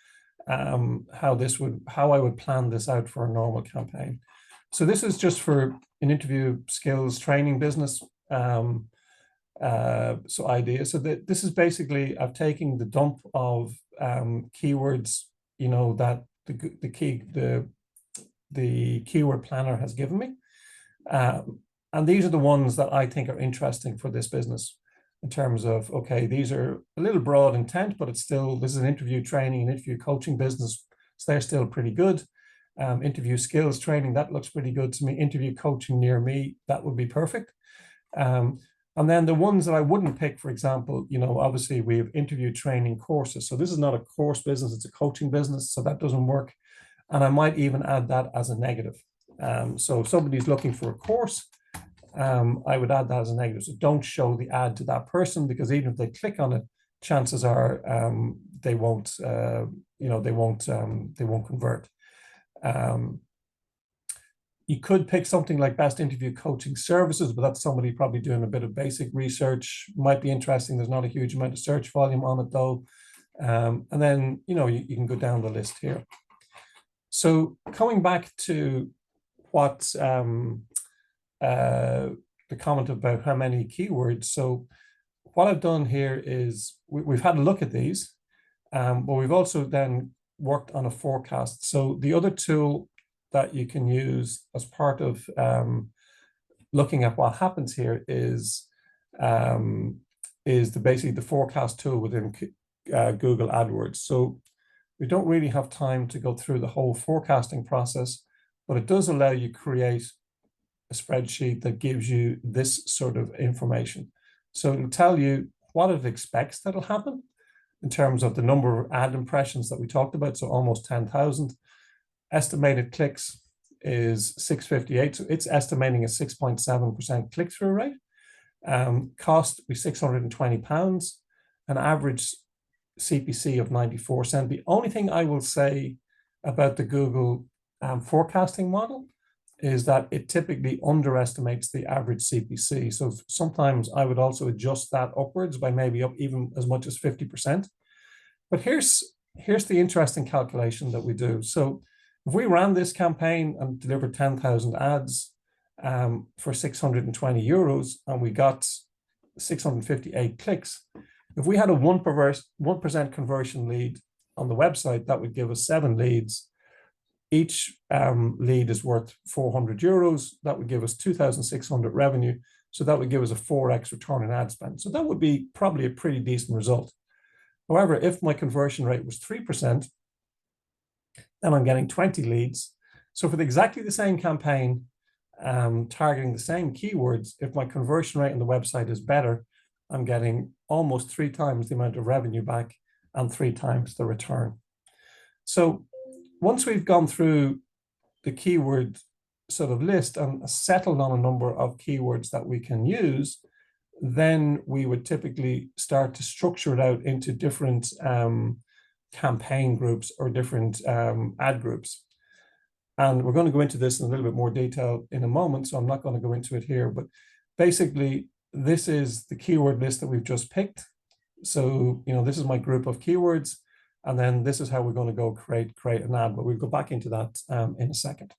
I would plan this out for a normal campaign. So this is just for an interview skills training business. So idea. So this is basically, I've taken the dump of keywords, that the keyword planner has given me. And these are the ones that I think are interesting for this business in terms of, okay, these are a little broad intent, but this is an interview training and interview coaching business. So they're still pretty good. Interview skills training, that looks pretty good to me. Interview coaching near me, that would be perfect. And then the ones that I wouldn't pick, for example, obviously we have interview training courses. So this is not a course business, it's a coaching business. So that doesn't work. And I might even add that as a negative. So if somebody's looking for a course, I would add that as a negative. So don't show the ad to that person, because even if they click on it, chances are they won't convert. You could pick something like best interview coaching services, but that's somebody probably doing a bit of basic research. Might be interesting. There's not a huge amount of search volume on it though. And then, you can go down the list here. So coming back to what the comment about how many keywords. So what I've done here is we've had a look at these, but we've also then worked on a forecast. So the other tool that you can use as part of looking at what happens here is is basically the forecast tool within Google AdWords. So we don't really have time to go through the whole forecasting process, but it does allow you to create a spreadsheet that gives you this sort of information. So it'll tell you what it expects that'll happen in terms of the number of ad impressions that we talked about, so almost 10,000. Estimated clicks is 658, so it's estimating a 6.7% click-through rate. Cost be £620, an average CPC of 94 cents. The only thing I will say about the Google forecasting model is that it typically underestimates the average CPC. So sometimes I would also adjust that upwards by maybe up even as much as 50%. But here's the interesting calculation that we do. So if we ran this campaign and delivered 10,000 ads for €620 and we got 658 clicks, if we had a 1% conversion lead on the website, that would give us 7 leads. Each lead is worth €400. That would give us 2,600 revenue. So that would give us a 4x return on ad spend. So that would be probably a pretty decent result. However, if my conversion rate was 3%, then I'm getting 20 leads. So for exactly the same campaign, targeting the same keywords, if my conversion rate on the website is better, I'm getting almost 3 times the amount of revenue back and 3 times the return. So once we've gone through the keyword sort of list and settled on a number of keywords that we can use, then we would typically start to structure it out into different campaign groups or different ad groups. And we're going to go into this in a little bit more detail in a moment, so I'm not going to go into it here. But basically, this is the keyword list that we've just picked. So, this is my group of keywords. And then this is how we're going to go create an ad, but we'll go back into that in a second.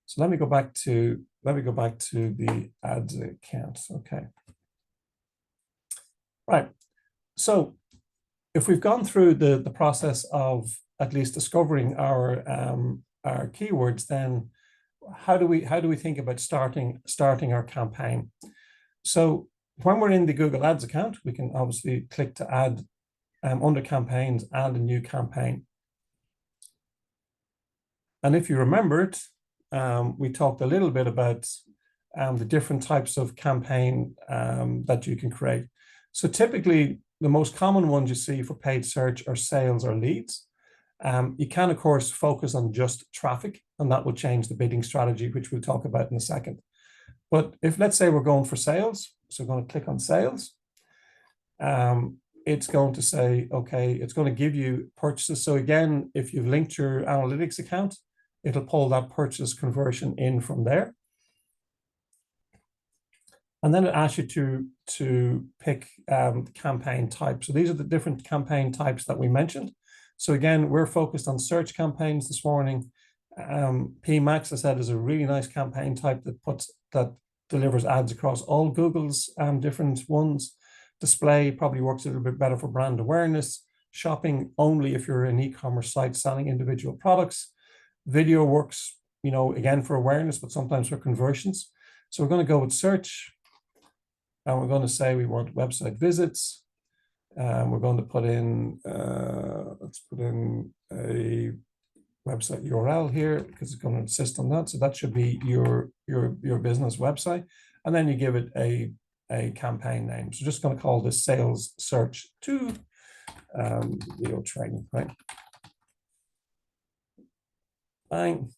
So let me go back to the ads account. Okay. Right. So if we've gone through the process of at least discovering our keywords, then how do we think about starting our campaign? So when we're in the Google Ads account, we can obviously click to add under campaigns, add a new campaign. And if you remembered, we talked a little bit about the different types of campaign that you can create. So typically, the most common ones you see for paid search are sales or leads. You can, of course, focus on just traffic, and that will change the bidding strategy, which we'll talk about in a second. But if, let's say, we're going for sales, so we're going to click on sales. It's going to say, okay, it's going to give you purchases. So again, if you've linked your analytics account, it'll pull that purchase conversion in from there. And then it asks you to pick campaign type. So these are the different campaign types that we mentioned. So again, we're focused on search campaigns this morning. PMax, I said, is a really nice campaign type that delivers ads across all Google's different ones. Display probably works a little bit better for brand awareness. Shopping only if you're an e-commerce site selling individual products. Video works, again for awareness, but sometimes for conversions. So we're going to go with search, and we're going to say we want website visits. We're going to put in, let's put in a website URL here because it's going to insist on that. So that should be your business website, and then you give it a campaign name. So just going to call this sales search 2 video training, right? Bang.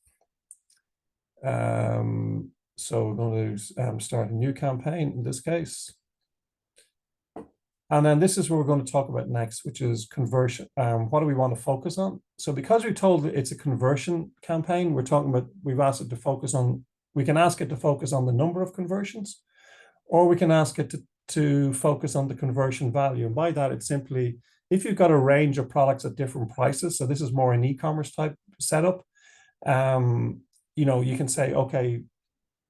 So we're going to start a new campaign in this case. And then this is what we're going to talk about next, which is conversion. What do we want to focus on? So because we told it it's a conversion campaign, we've asked it to focus on, we can ask it to focus on the number of conversions, or we can ask it to focus on the conversion value. And by that, it's simply, if you've got a range of products at different prices, so this is more an e-commerce type setup, you can say, okay,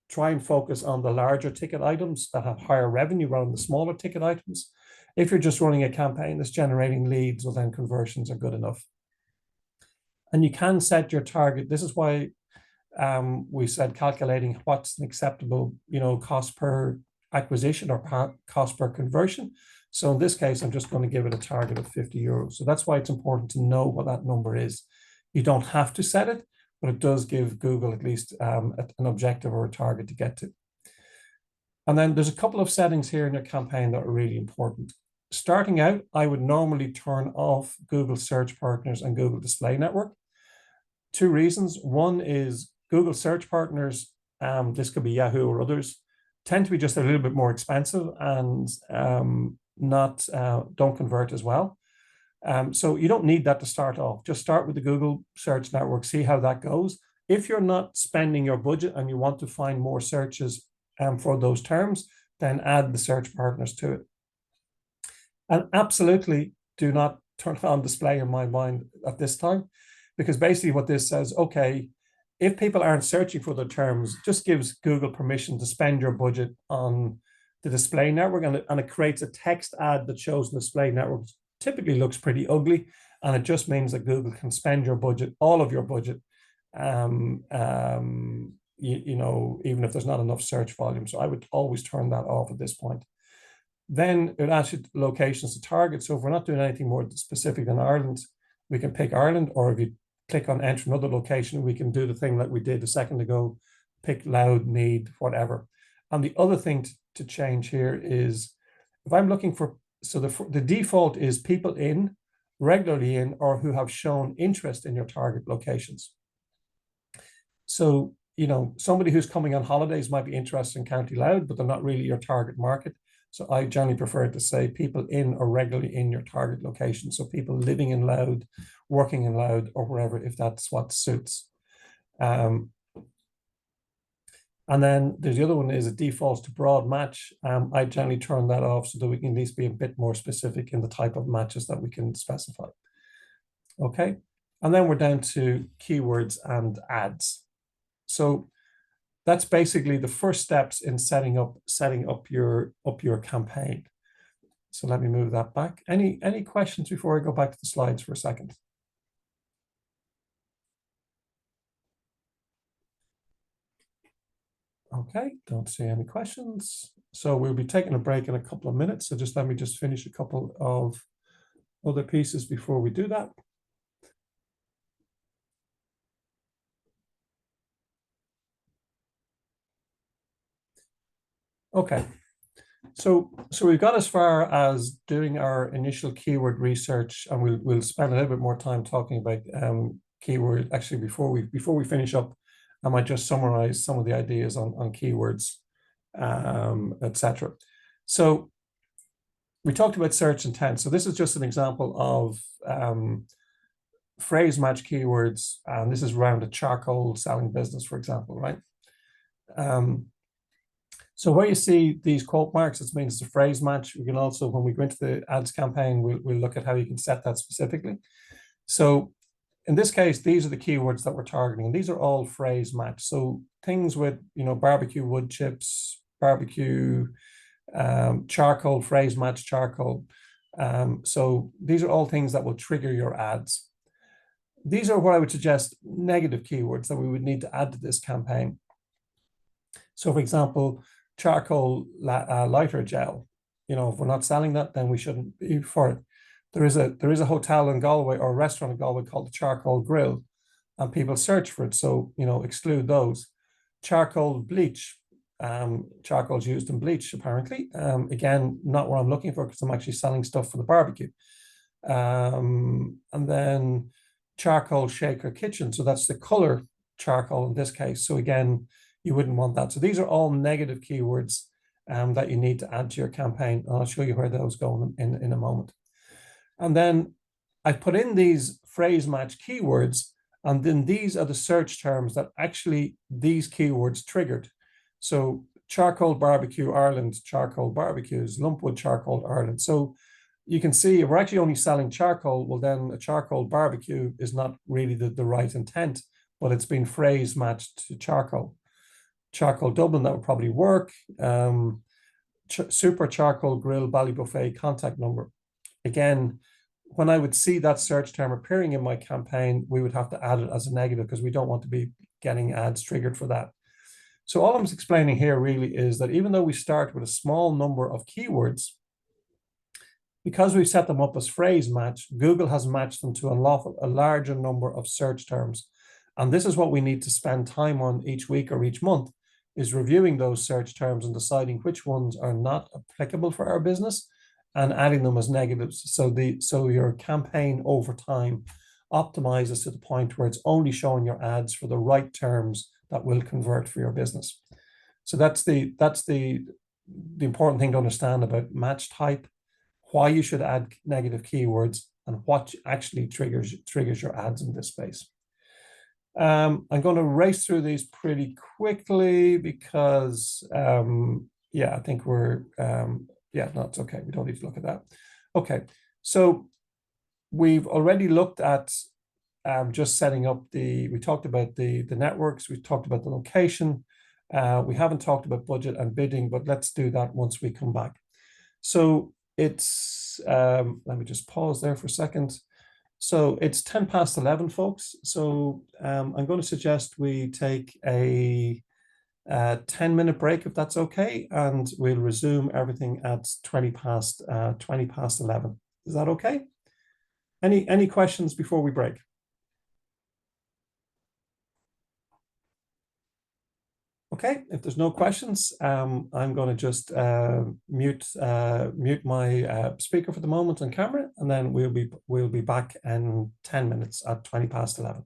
try and focus on the larger ticket items that have higher revenue rather than the smaller ticket items. If you're just running a campaign that's generating leads, well, then conversions are good enough. And you can set your target. This is why we said calculating what's an acceptable, cost per acquisition or cost per conversion. So in this case, I'm just going to give it a target of 50 euros. So that's why it's important to know what that number is. You don't have to set it, but it does give Google at least an objective or a target to get to. And then there's a couple of settings here in your campaign that are really important. Starting out, I would normally turn off Google Search Partners and Google Display Network. Two reasons. One is Google Search Partners, this could be Yahoo or others, tend to be just a little bit more expensive and don't convert as well. So you don't need that to start off. Just start with the Google Search Network, see how that goes. If you're not spending your budget and you want to find more searches for those terms, then add the search partners to it. And absolutely do not turn on display in my mind at this time, because basically what this says, okay, if people aren't searching for the terms, just gives Google permission to spend your budget on the display network, and it creates a text ad that shows the display network. Typically looks pretty ugly, and it just means that Google can spend your budget, all of your budget, you know, even if there's not enough search volume. So I would always turn that off at this point. Then it asks you locations to target. So if we're not doing anything more specific than Ireland, we can pick Ireland, or if you click on enter another location, we can do the thing that we did a second ago, pick Louth, Meath, whatever. And the other thing to change here is if I'm looking for, so the default is people regularly in, or who have shown interest in your target locations. So, you know, somebody who's coming on holidays might be interested in County Louth, but they're not really your target market. So I generally prefer to say people in or regularly in your target location. So people living in Louth, working in Louth, or wherever, if that's what suits. And then there's the other one is it defaults to broad match. I generally turn that off so that we can at least be a bit more specific in the type of matches that we can specify. Okay, and then we're down to keywords and ads. So that's basically the first steps in setting up your campaign. So let me move that back. Any questions before I go back to the slides for a second? Okay, don't see any questions. So we'll be taking a break in a couple of minutes. So just let me just finish a couple of other pieces before we do that. Okay, so we've got as far as doing our initial keyword research, and we'll spend a little bit more time talking about keyword. Actually, before we finish up, I might just summarize some of the ideas on keywords, etc. So we talked about search intent. So this is just an example of phrase match keywords, and this is around a charcoal selling business, for example, right? So where you see these quote marks, it means it's a phrase match. We can also, when we go into the ads campaign, we'll look at how you can set that specifically. So in this case, these are the keywords that we're targeting, and these are all phrase match. So things with, you know, barbecue wood chips, barbecue, charcoal, phrase match charcoal. So these are all things that will trigger your ads. These are what I would suggest negative keywords that we would need to add to this campaign. So for example, charcoal lighter gel, you know, if we're not selling that, then we shouldn't be for it. There is a hotel in Galway, or a restaurant in Galway, called the Charcoal Grill, and people search for it. So, you know, exclude those. Charcoal bleach, charcoal's used in bleach apparently. Again, not what I'm looking for, because I'm actually selling stuff for the barbecue. And then charcoal shaker kitchen, so that's the color charcoal in this case. So again, you wouldn't want that. So these are all negative keywords that you need to add to your campaign. And I'll show you where those go in a moment. And then I put in these phrase match keywords, and then these are the search terms that actually these keywords triggered. So charcoal barbecue Ireland, charcoal barbecues, lumpwood charcoal Ireland. So you can see if we're actually only selling charcoal, well then a charcoal barbecue is not really the right intent, but it's been phrase matched to charcoal. Charcoal Dublin, that would probably work. Super charcoal grill Ballybuffet contact number. Again, when I would see that search term appearing in my campaign, we would have to add it as a negative, because we don't want to be getting ads triggered for that. So all I'm explaining here really is that even though we start with a small number of keywords, Because we've set them up as phrase match, Google has matched them to a larger number of search terms. And this is what we need to spend time on each week or each month, is reviewing those search terms and deciding which ones are not applicable for our business and adding them as negatives. So your campaign over time optimizes to the point where it's only showing your ads for the right terms that will convert for your business. So that's the important thing to understand about match type, why you should add negative keywords, and what actually triggers your ads in this space. I'm going to race through these pretty quickly because, yeah, I think we're, yeah, no, it's okay. We don't need to look at that. Okay, so we've already looked at just setting up we talked about the networks, we talked about the location. We haven't talked about budget and bidding, but let's do that once we come back. So it's, let me just pause there for a second. So it's 11:10, folks. So I'm going to suggest we take a 10-minute break, if that's okay, and we'll resume everything at 11:20. Is that okay? Any questions before we break? Okay, if there's no questions, I'm going to just mute my speaker for the moment on camera, and then we'll be back in 10 minutes at 11:20.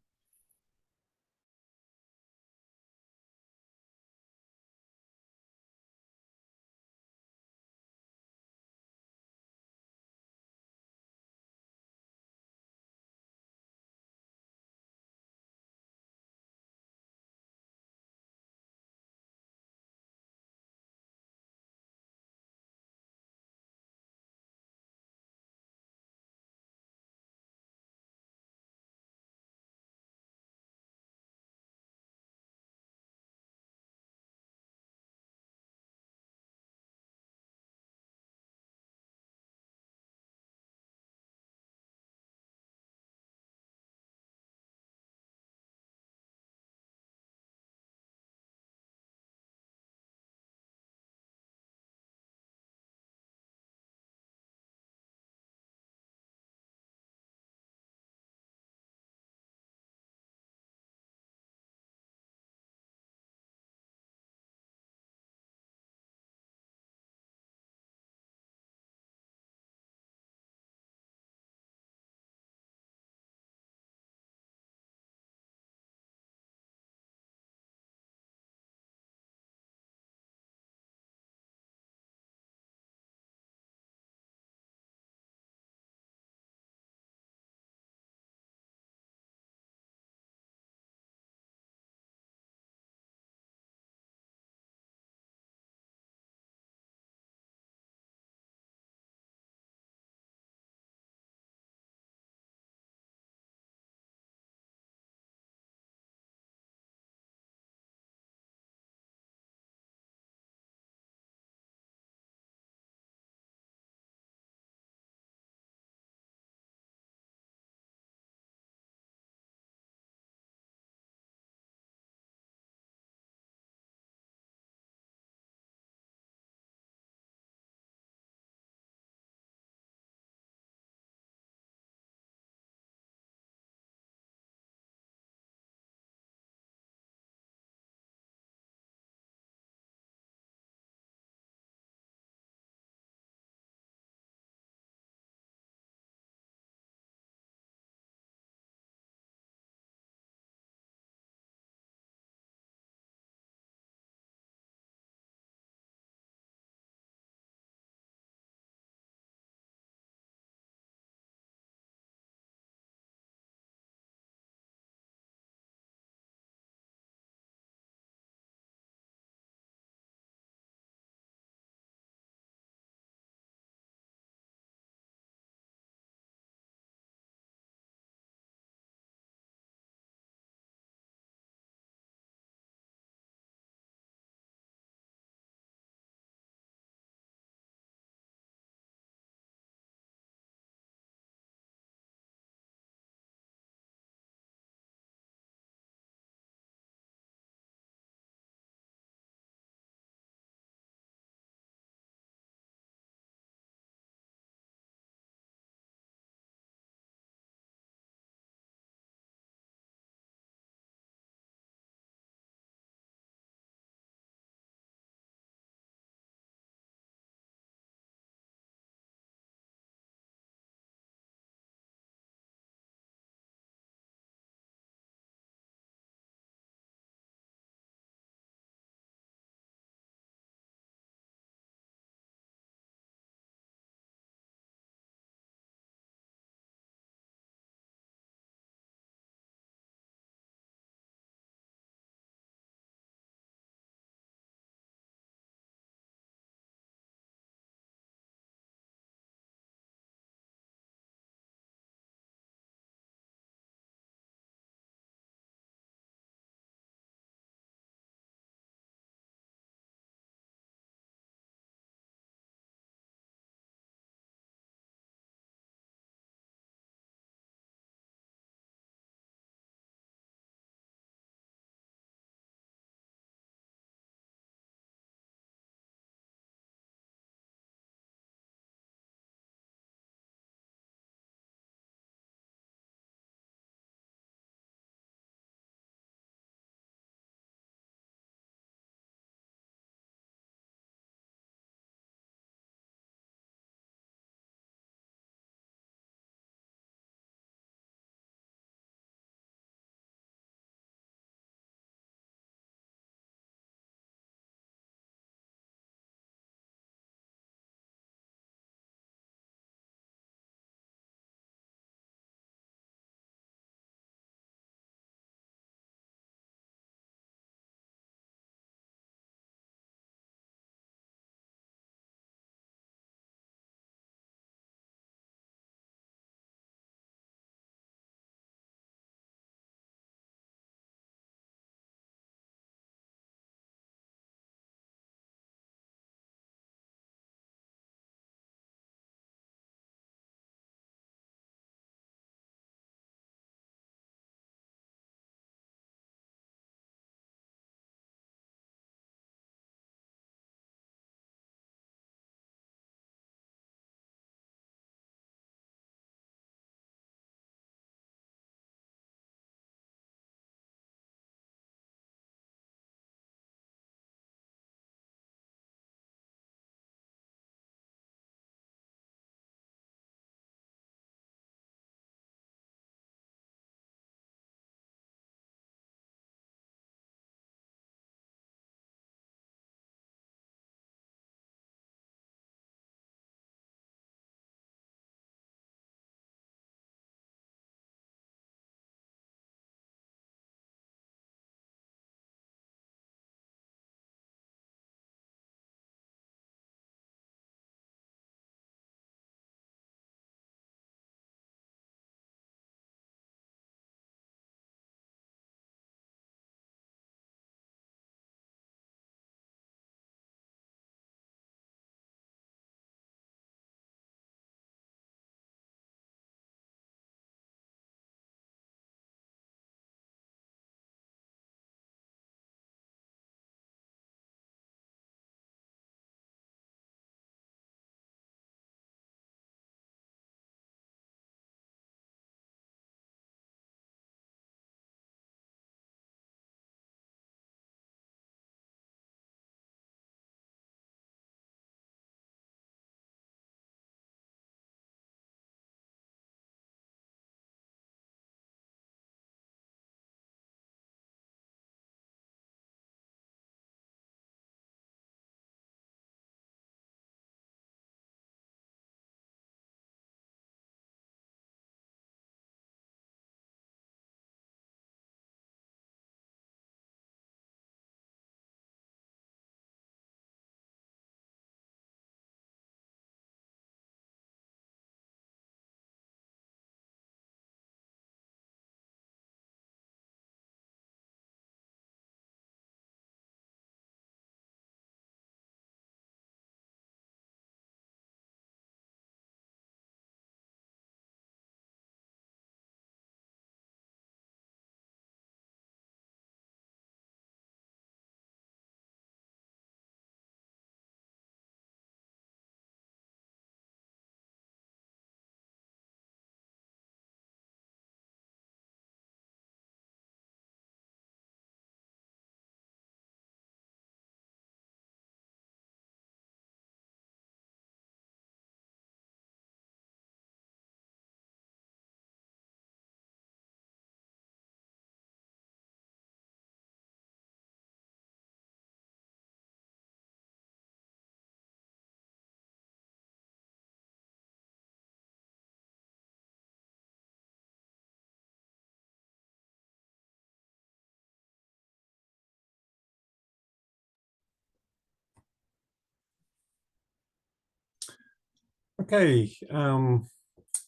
Okay,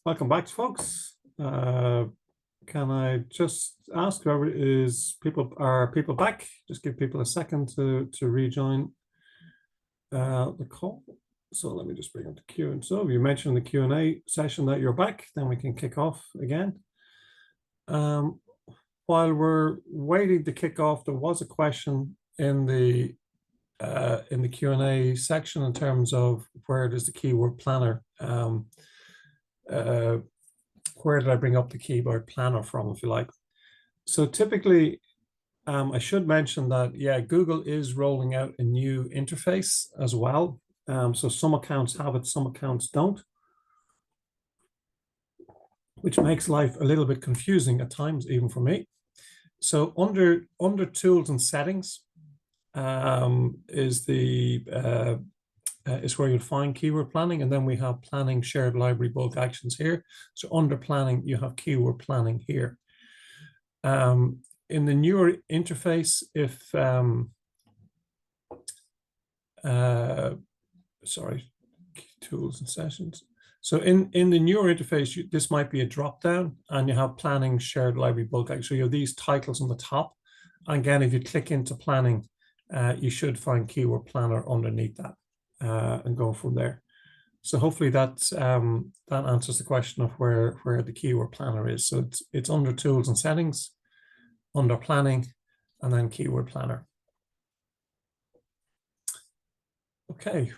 welcome back, folks. Can I just ask whoever are people back? Just give people a second to rejoin the call. So let me just bring up the Q and so you mentioned in the Q&A session that you're back, then we can kick off again. While we're waiting to kick off, there was a question in the Q&A section in terms of where does the keyword planner, where did I bring up the keyword planner from, if you like. So typically, I should mention that, yeah, Google is rolling out a new interface as well. So some accounts have it, some accounts don't, which makes life a little bit confusing at times, even for me. So under tools and settings is where you'll find keyword planning, and then we have planning, shared library, bulk actions here. So under planning, you have keyword planning here. In the newer interface, if sorry, tools and sessions. So in the newer interface, this might be a drop down, and you have planning, shared library, bulk action. So you have these titles on the top. And again, if you click into planning, you should find keyword planner underneath that. And go from there. So hopefully that answers the question of where the keyword planner is. So it's under tools and settings, under planning, and then keyword planner. Okay.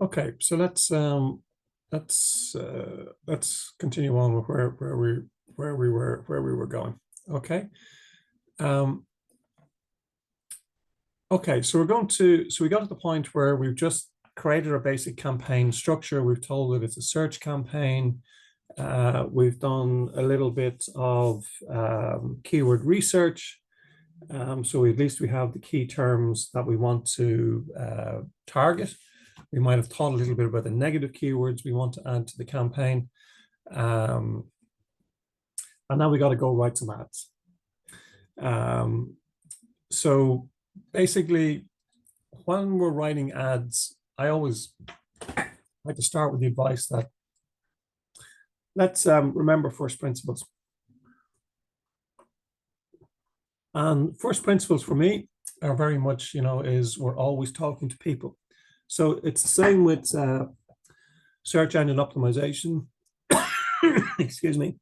Okay, so let's continue on with where we were going. Okay. Okay, so we got to the point where we've just created our basic campaign structure. We've told it it's a search campaign. We've done a little bit of keyword research. So at least we have the key terms that we want to target. We might have thought a little bit about the negative keywords we want to add to the campaign. And now we got to go write some ads. So basically, when we're writing ads, I always like to start with the advice that let's remember first principles. And first principles for me are very much, is we're always talking to people. So it's the same with search engine optimization. Excuse me.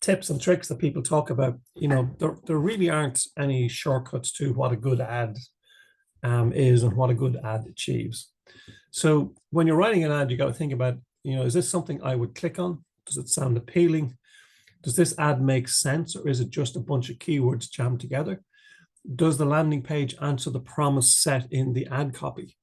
Tips and tricks that people talk about, there really aren't any shortcuts to what a good ad is and what a good ad achieves. So when you're writing an ad, you got to think about, is this something I would click on? Does it sound appealing? Does this ad make sense, or is it just a bunch of keywords jammed together? Does the landing page answer the promise set in the ad copy?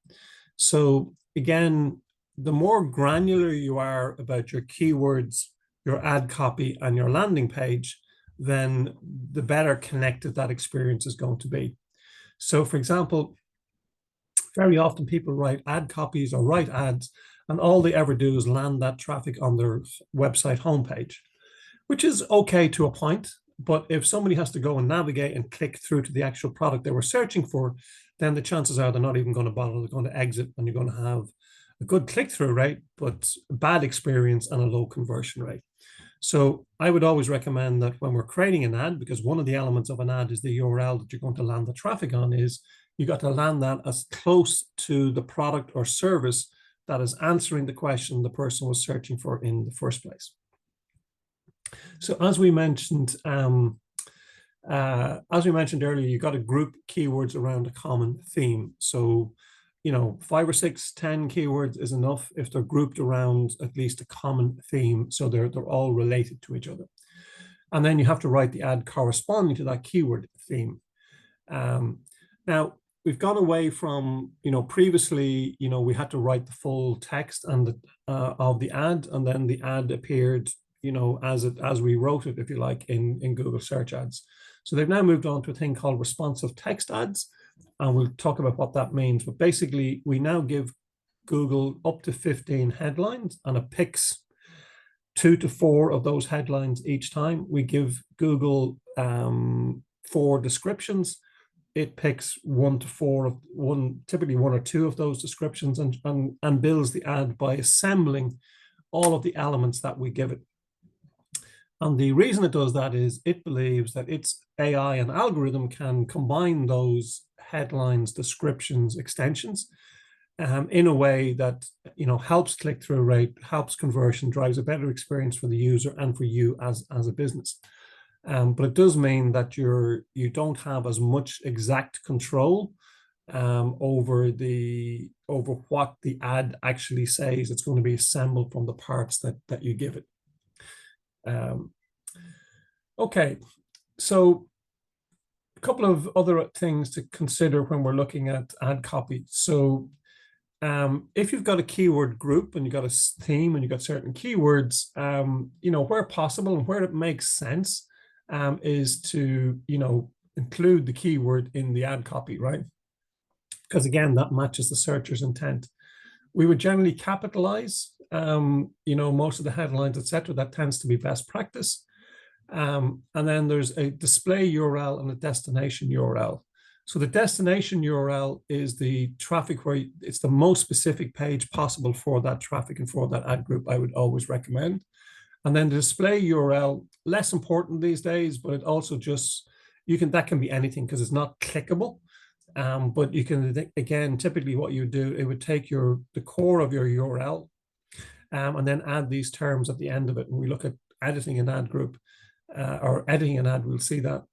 So again, the more granular you are about your keywords, your ad copy, and your landing page, then the better connected that experience is going to be. So for example, very often people write ad copies or write ads, and all they ever do is land that traffic on their website homepage, which is okay to a point. But if somebody has to go and navigate and click through to the actual product they were searching for, then the chances are they're not even going to bother. They're going to exit, and you're going to have a good click-through rate, but a bad experience and a low conversion rate. So I would always recommend that when we're creating an ad, because one of the elements of an ad is the URL that you're going to land the traffic on, is you got to land that as close to the product or service that is answering the question the person was searching for in the first place. So as we mentioned earlier, you got to group keywords around a common theme. So, 5 or 6, 10 keywords is enough if they're grouped around at least a common theme. So they're all related to each other. And then you have to write the ad corresponding to that keyword theme. Now, we've gone away from, previously, we had to write the full text and of the ad, and then the ad appeared, as we wrote it, if you like, in Google search ads. So they've now moved on to a thing called responsive text ads, and we'll talk about what that means. But basically, we now give Google up to 15 headlines, and it picks 2 to 4 of those headlines each time. We give Google 4 descriptions. It picks 1 to 4 of typically 1 or 2 of those descriptions, and builds the ad by assembling all of the elements that we give it. And the reason it does that is it believes that its AI and algorithm can combine those headlines, descriptions, extensions in a way that helps click-through rate, helps conversion, drives a better experience for the user and for you as a business. But it does mean that you don't have as much exact control over what the ad actually says. It's going to be assembled from the parts that you give it. Okay, so a couple of other things to consider when we're looking at ad copy. So if you've got a keyword group and you've got a theme and you've got certain keywords, where possible and where it makes sense is to, include the keyword in the ad copy, right? Because again, that matches the searcher's intent. We would generally capitalize, most of the headlines, etc. That tends to be best practice. And then there's a display URL and a destination URL. So the destination URL is the traffic where it's the most specific page possible for that traffic and for that ad group, I would always recommend. And then the display URL, less important these days, but it also just, that can be anything because it's not clickable. But you can, again, typically what you do, it would take the core of your URL and then add these terms at the end of it. And we look at editing an ad group or editing an ad, we'll see that.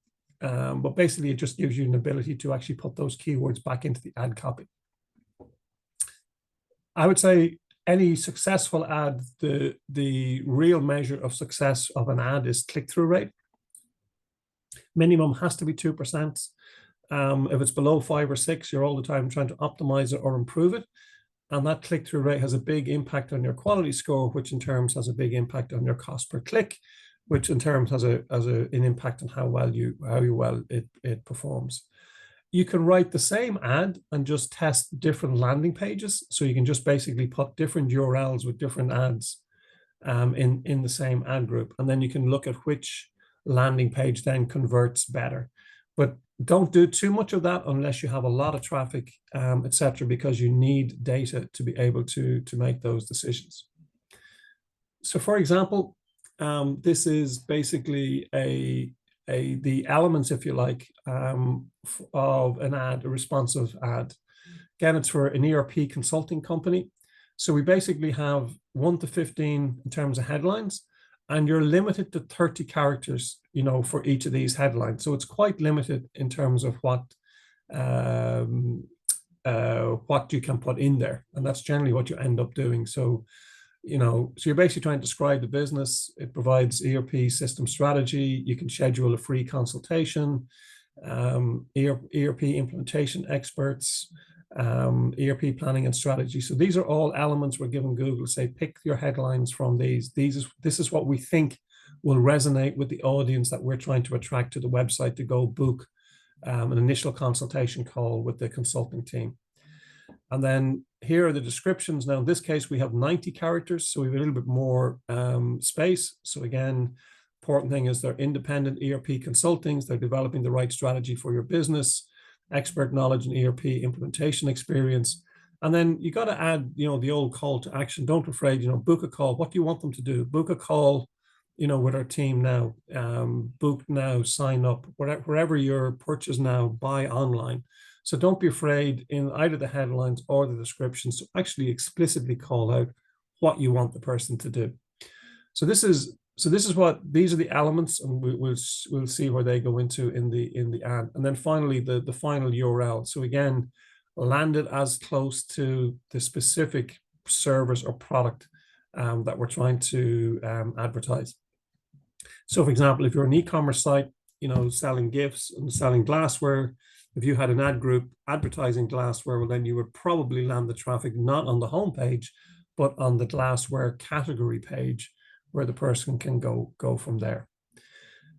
But basically, it just gives you an ability to actually put those keywords back into the ad copy. I would say any successful ad, the real measure of success of an ad is click-through rate. Minimum has to be 2%. If it's below 5 or 6, you're all the time trying to optimize it or improve it. And that click-through rate has a big impact on your quality score, which in terms has a big impact on your cost per click, which in terms has an impact on how well it performs. You can write the same ad and just test different landing pages. So you can just basically put different URLs with different ads in the same ad group. And then you can look at which landing page then converts better. But don't do too much of that unless you have a lot of traffic, etc., because you need data to be able to make those decisions. So for example, this is basically the elements, if you like, of an ad, a responsive ad. Again, it's for an ERP consulting company. So we basically have 1 to 15 in terms of headlines, and you're limited to 30 characters, for each of these headlines. So it's quite limited in terms of what you can put in there. And that's generally what you end up doing. So so you're basically trying to describe the business. It provides ERP system strategy. You can schedule a free consultation, ERP implementation experts, ERP planning and strategy. So these are all elements we're giving Google. Say, pick your headlines from these. This is what we think will resonate with the audience that we're trying to attract to the website to go book an initial consultation call with the consulting team. And then here are the descriptions. Now, in this case, we have 90 characters, so we have a little bit more space. So again, important thing is they're independent ERP consultings. They're developing the right strategy for your business, expert knowledge and ERP implementation experience. And then you got to add, the old call to action. Don't be afraid, book a call. What do you want them to do? Book a call, with our team now. Book now, sign up, wherever your purchase now, buy online. So don't be afraid in either the headlines or the descriptions to actually explicitly call out what you want the person to do. So these are the elements, and we'll see where they go into in the ad. And then finally the final URL. So again, land it as close to the specific service or product that we're trying to advertise. So for example, if you're an e-commerce site, selling gifts and selling glassware, if you had an ad group advertising glassware, well, then you would probably land the traffic not on the home page, but on the glassware category page, where the person can go from there.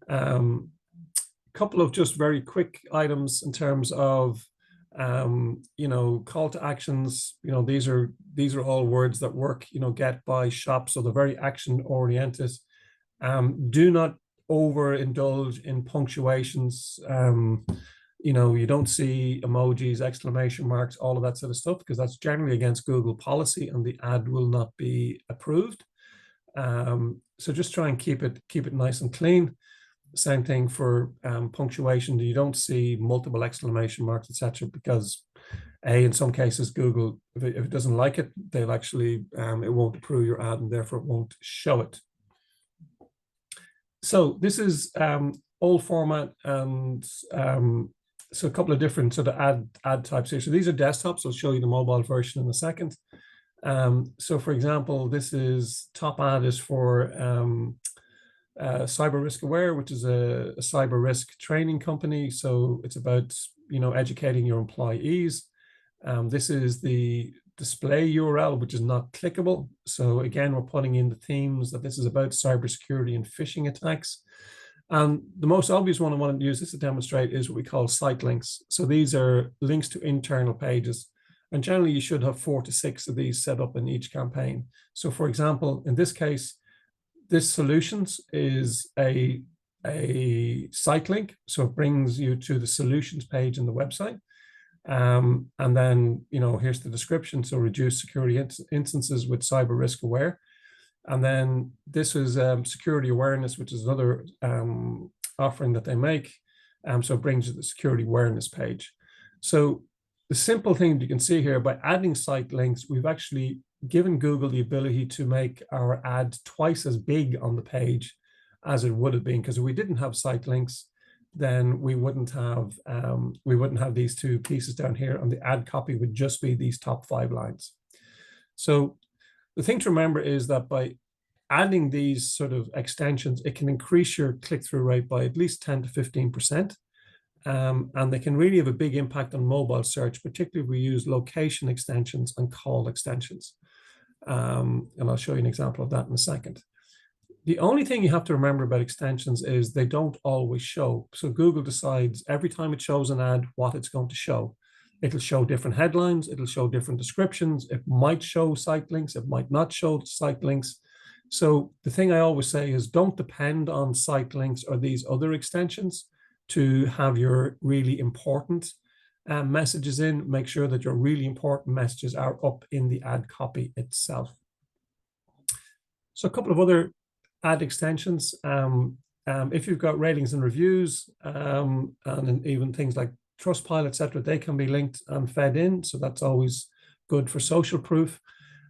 A couple of just very quick items in terms of You know, call to actions, you know, these are all words that work, you know, get, buy, shop, so they're very action oriented. Do not overindulge in punctuations. You know, you don't see emojis, exclamation marks, all of that sort of stuff, because that's generally against Google policy and the ad will not be approved. So just try and keep it nice and clean. Same thing for punctuation. You don't see multiple exclamation marks, etc., because in some cases Google, if it doesn't like it, they'll actually it won't approve your ad and therefore it won't show it. So this is old format, and so a couple of different sort of ad types here. So these are desktops. I'll show you the mobile version in a second. So for example, this is top ad is for Cyber Risk Aware, which is a cyber risk training company. So it's about, you know, educating your employees. This is the display URL, which is not clickable. So again, we're putting in the themes that this is about cybersecurity and phishing attacks. And the most obvious one I want to use this to demonstrate is what we call site links. So these are links to internal pages. And generally, you should have 4 to 6 of these set up in each campaign. So for example, in this case, this solutions is a site link. So it brings you to the solutions page in the website. And then, you know, here's the description. So reduce security instances with Cyber Risk Aware. And then this is security awareness, which is another offering that they make. So it brings you the security awareness page. So the simple thing that you can see here, by adding site links, we've actually given Google the ability to make our ad twice as big on the page as it would have been, because if we didn't have site links, then we wouldn't have these two pieces down here, and the ad copy would just be these top 5 lines. So the thing to remember is that by adding these sort of extensions, it can increase your click-through rate by at least 10 to 15%. And they can really have a big impact on mobile search, particularly if we use location extensions and call extensions. And I'll show you an example of that in a second. The only thing you have to remember about extensions is they don't always show. So Google decides every time it shows an ad what it's going to show. It'll show different headlines, it'll show different descriptions, it might show site links, it might not show site links. So the thing I always say is don't depend on site links or these other extensions to have your really important messages in. Make sure that your really important messages are up in the ad copy itself. So a couple of other ad extensions. If you've got ratings and reviews, and even things like Trustpilot, etc., they can be linked and fed in. So that's always good for social proof.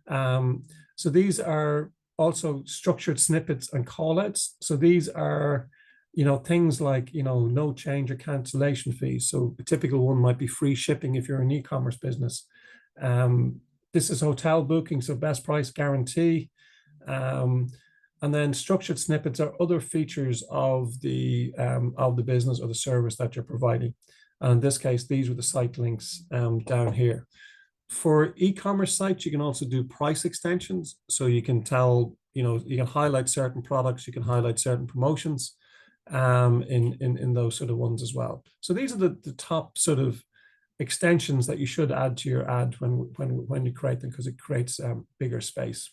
So these are also structured snippets and callouts. So these are, you know, things like, you know, no change or cancellation fees. So a typical one might be free shipping if you're an e-commerce business. This is hotel booking, so best price guarantee. And then structured snippets are other features of the business or the service that you're providing. And in this case, these were the site links down here. For e-commerce sites, you can also do price extensions. So you can tell, you know, you can highlight certain products, you can highlight certain promotions in those sort of ones as well. So these are the top sort of extensions that you should add to your ad when you create them, because it creates bigger space.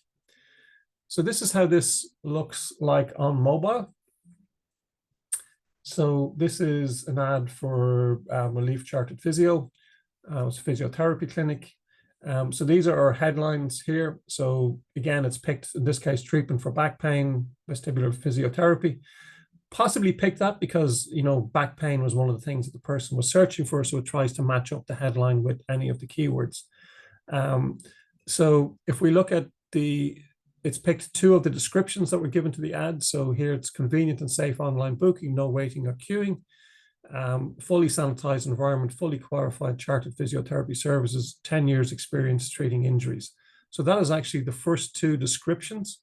So this is how this looks like on mobile. So this is an ad for Relief Chartered Physio. It's a physiotherapy clinic. So these are our headlines here. So again, it's picked, in this case, treatment for back pain, vestibular physiotherapy. Possibly picked that because, you know, back pain was one of the things that the person was searching for. So it tries to match up the headline with any of the keywords. So if we look at it's picked 2 of the descriptions that were given to the ad. So here it's convenient and safe online booking, no waiting or queuing, fully sanitized environment, fully qualified chartered physiotherapy services, 10 years experience treating injuries. So that is actually the first 2 descriptions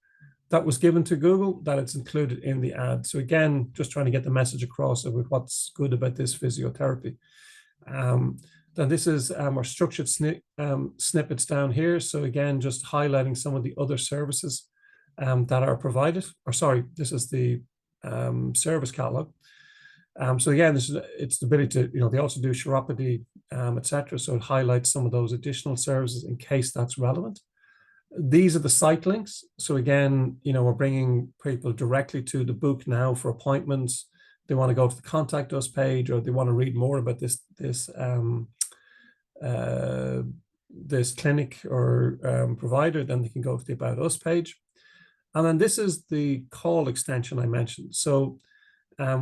that was given to Google that it's included in the ad. So again, just trying to get the message across with what's good about this physiotherapy. Then this is our structured snippets down here. So again, just highlighting some of the other services that are provided. Or sorry, this is the service catalog. So again, it's the ability to, they also do chiropody, etc. So it highlights some of those additional services in case that's relevant. These are the site links. So again, we're bringing people directly to the book now for appointments. They want to go to the contact us page, or they want to read more about this clinic or provider, then they can go to the About Us page. And then this is the call extension I mentioned. So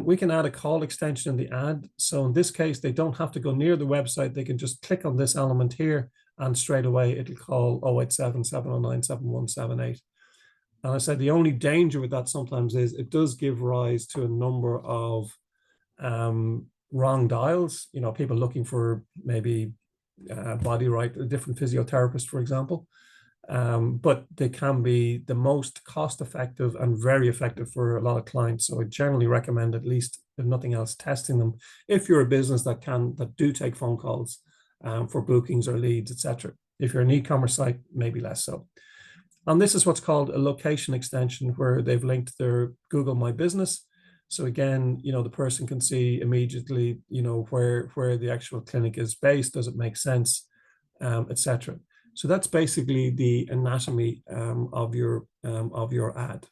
we can add a call extension in the ad. So in this case, they don't have to go near the website. They can just click on this element here, and straight away it'll call 087 709 7178. And I said the only danger with that sometimes is it does give rise to a number of wrong dials. People looking for maybe body right, a different physiotherapist, for example. But they can be the most cost effective and very effective for a lot of clients. So I generally recommend, at least if nothing else, testing them if you're a business that do take phone calls for bookings or leads, etc. If you're an e-commerce site, maybe less so. And this is what's called a location extension, where they've linked their Google My Business. So again, the person can see immediately, where the actual clinic is based. Does it make sense, etc. So that's basically the anatomy of your ad.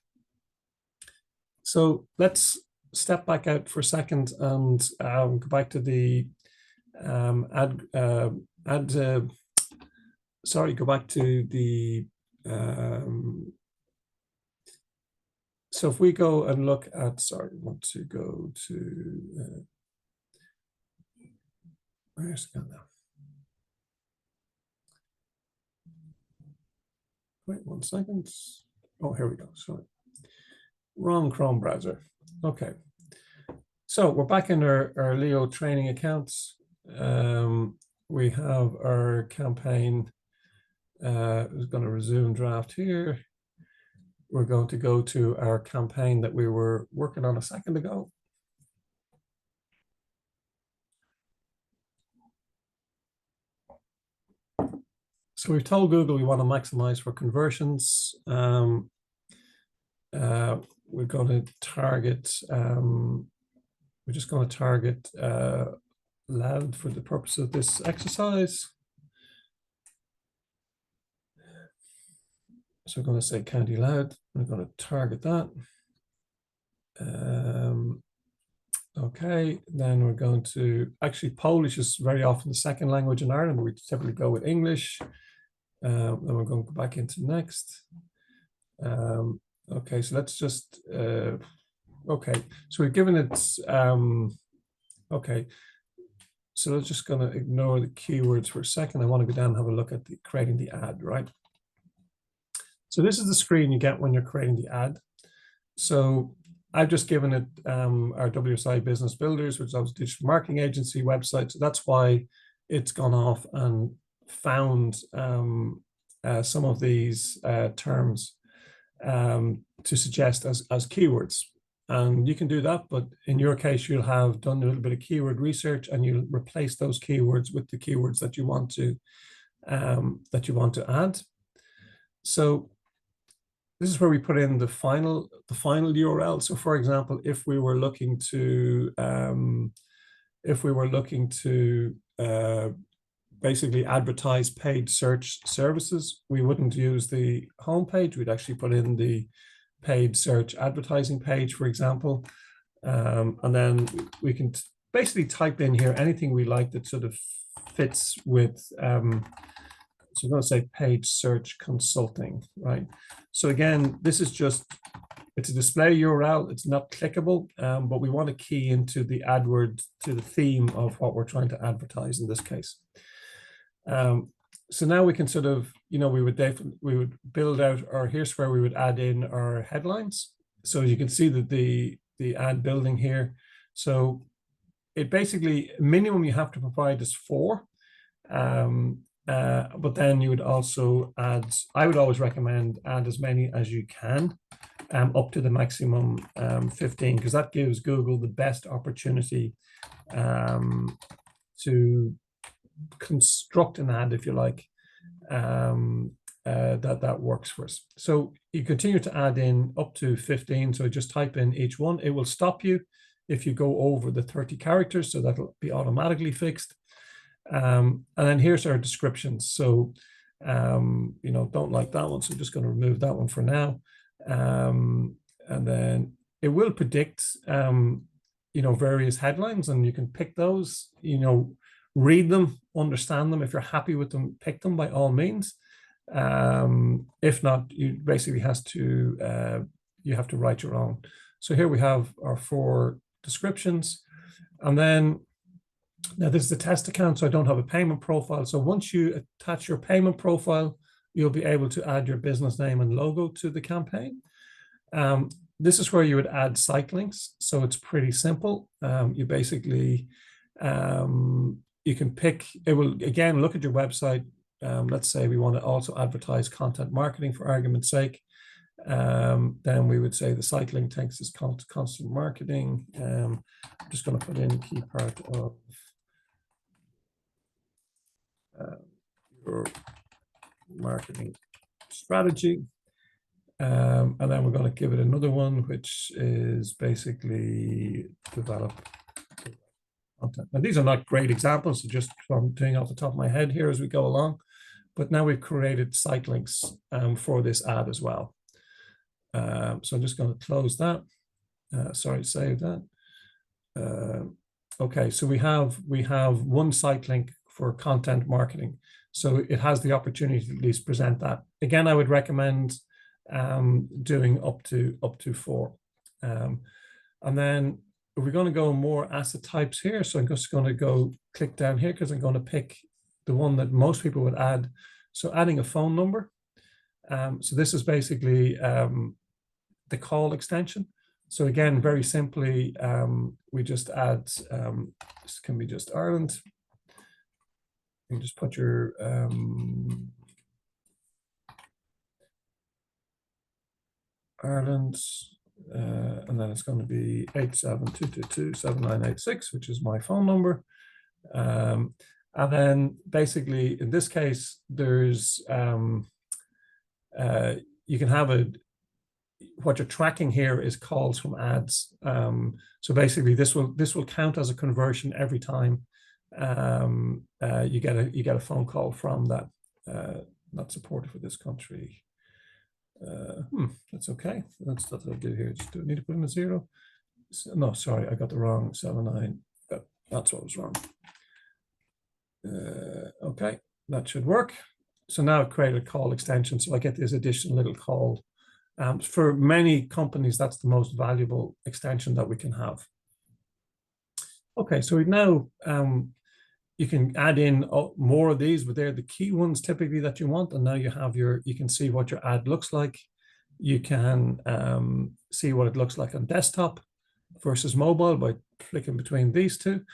So let's step back out for a second and go back to the go back to the so if we go and look at, want to go to where's it gone now? Wait 1 second. Oh, here we go. Sorry. Wrong Chrome browser. Okay. So we're back in our Leo training accounts. We have our campaign. Is going to resume draft here. We're going to go to our campaign that we were working on a second ago. So we've told Google we want to maximize for conversions. We're going to target, we're just going to target Louth for the purpose of this exercise. So we're going to say County Louth. We're going to target that. Okay, then we're going to, actually Polish is very often the second language in Ireland, but we typically go with English. Then we're going to go back into next. Okay, so let's just, okay, so we've given it, okay. So I'm just going to ignore the keywords for a second. I want to go down and have a look at creating the ad, right? So this is the screen you get when you're creating the ad. So I've just given it our WSI Business Builders, which is our digital marketing agency website. So that's why it's gone off and found some of these terms to suggest as keywords. And you can do that, but in your case, you'll have done a little bit of keyword research, and you'll replace those keywords with the keywords that you want to add. So this is where we put in the final URL. So for example, if we were looking to basically advertise paid search services, we wouldn't use the homepage. We'd actually put in the paid search advertising page, for example. And then we can basically type in here anything we like that sort of fits with, so I'm going to say paid search consulting, right? So again, this is just, it's a display URL. It's not clickable, but we want to key into the AdWords, to the theme of what we're trying to advertise in this case. So now we can sort of, we would build out, or here's where we would add in our headlines. So you can see that the ad building here. So it basically, minimum you have to provide is 4. But then you would also add, I would always recommend add as many as you can, up to the maximum 15, because that gives Google the best opportunity to construct an ad, if you like, that works for us. So you continue to add in up to 15. So just type in each one. It will stop you if you go over the 30 characters, so that'll be automatically fixed. And then here's our descriptions. So, you know, don't like that one, so I'm just going to remove that one for now. And then it will predict, you know, various headlines, and you can pick those, you know, read them, understand them. If you're happy with them, pick them by all means. If not, you basically you have to write your own. So here we have our 4 descriptions, and then now this is the test account, so I don't have a payment profile. So once you attach your payment profile, you'll be able to add your business name and logo to the campaign. This is where you would add site links. So it's pretty simple. You basically, you can pick, it will again look at your website. Let's say we want to also advertise content marketing for argument's sake. Then we would say the site link text is constant marketing. I'm just going to put in key part of your marketing strategy. And then we're going to give it another one, which is basically develop content. Now, these are not great examples, so just from doing off the top of my head here as we go along. But now we've created site links for this ad as well. So I'm just going to close that. Sorry, save that. Okay, so we have one site link for content marketing. So it has the opportunity to at least present that. Again, I would recommend doing up to 4. And then we're going to go more asset types here. So I'm just going to go click down here because I'm going to pick the one that most people would add. So adding a phone number. So this is basically the call extension. So again, very simply, we just add, this can be just Ireland. You just put your Ireland, and then it's going to be 872227986, which is my phone number. And then basically, in this case, there's, you can have what you're tracking here is calls from ads. So basically, this will count as a conversion every time you get a phone call from that. Not supported for this country. That's okay. That's what I'll do here. Just do I need to put in a 0? No, sorry, I got the wrong 79. That's what was wrong. Okay, that should work. So now I've created a call extension, so I get this additional little call. For many companies, that's the most valuable extension that we can have. Okay, so we now you can add in more of these, but they're the key ones typically that you want. And now you have you can see what your ad looks like. You can see what it looks like on desktop versus mobile by flicking between these two.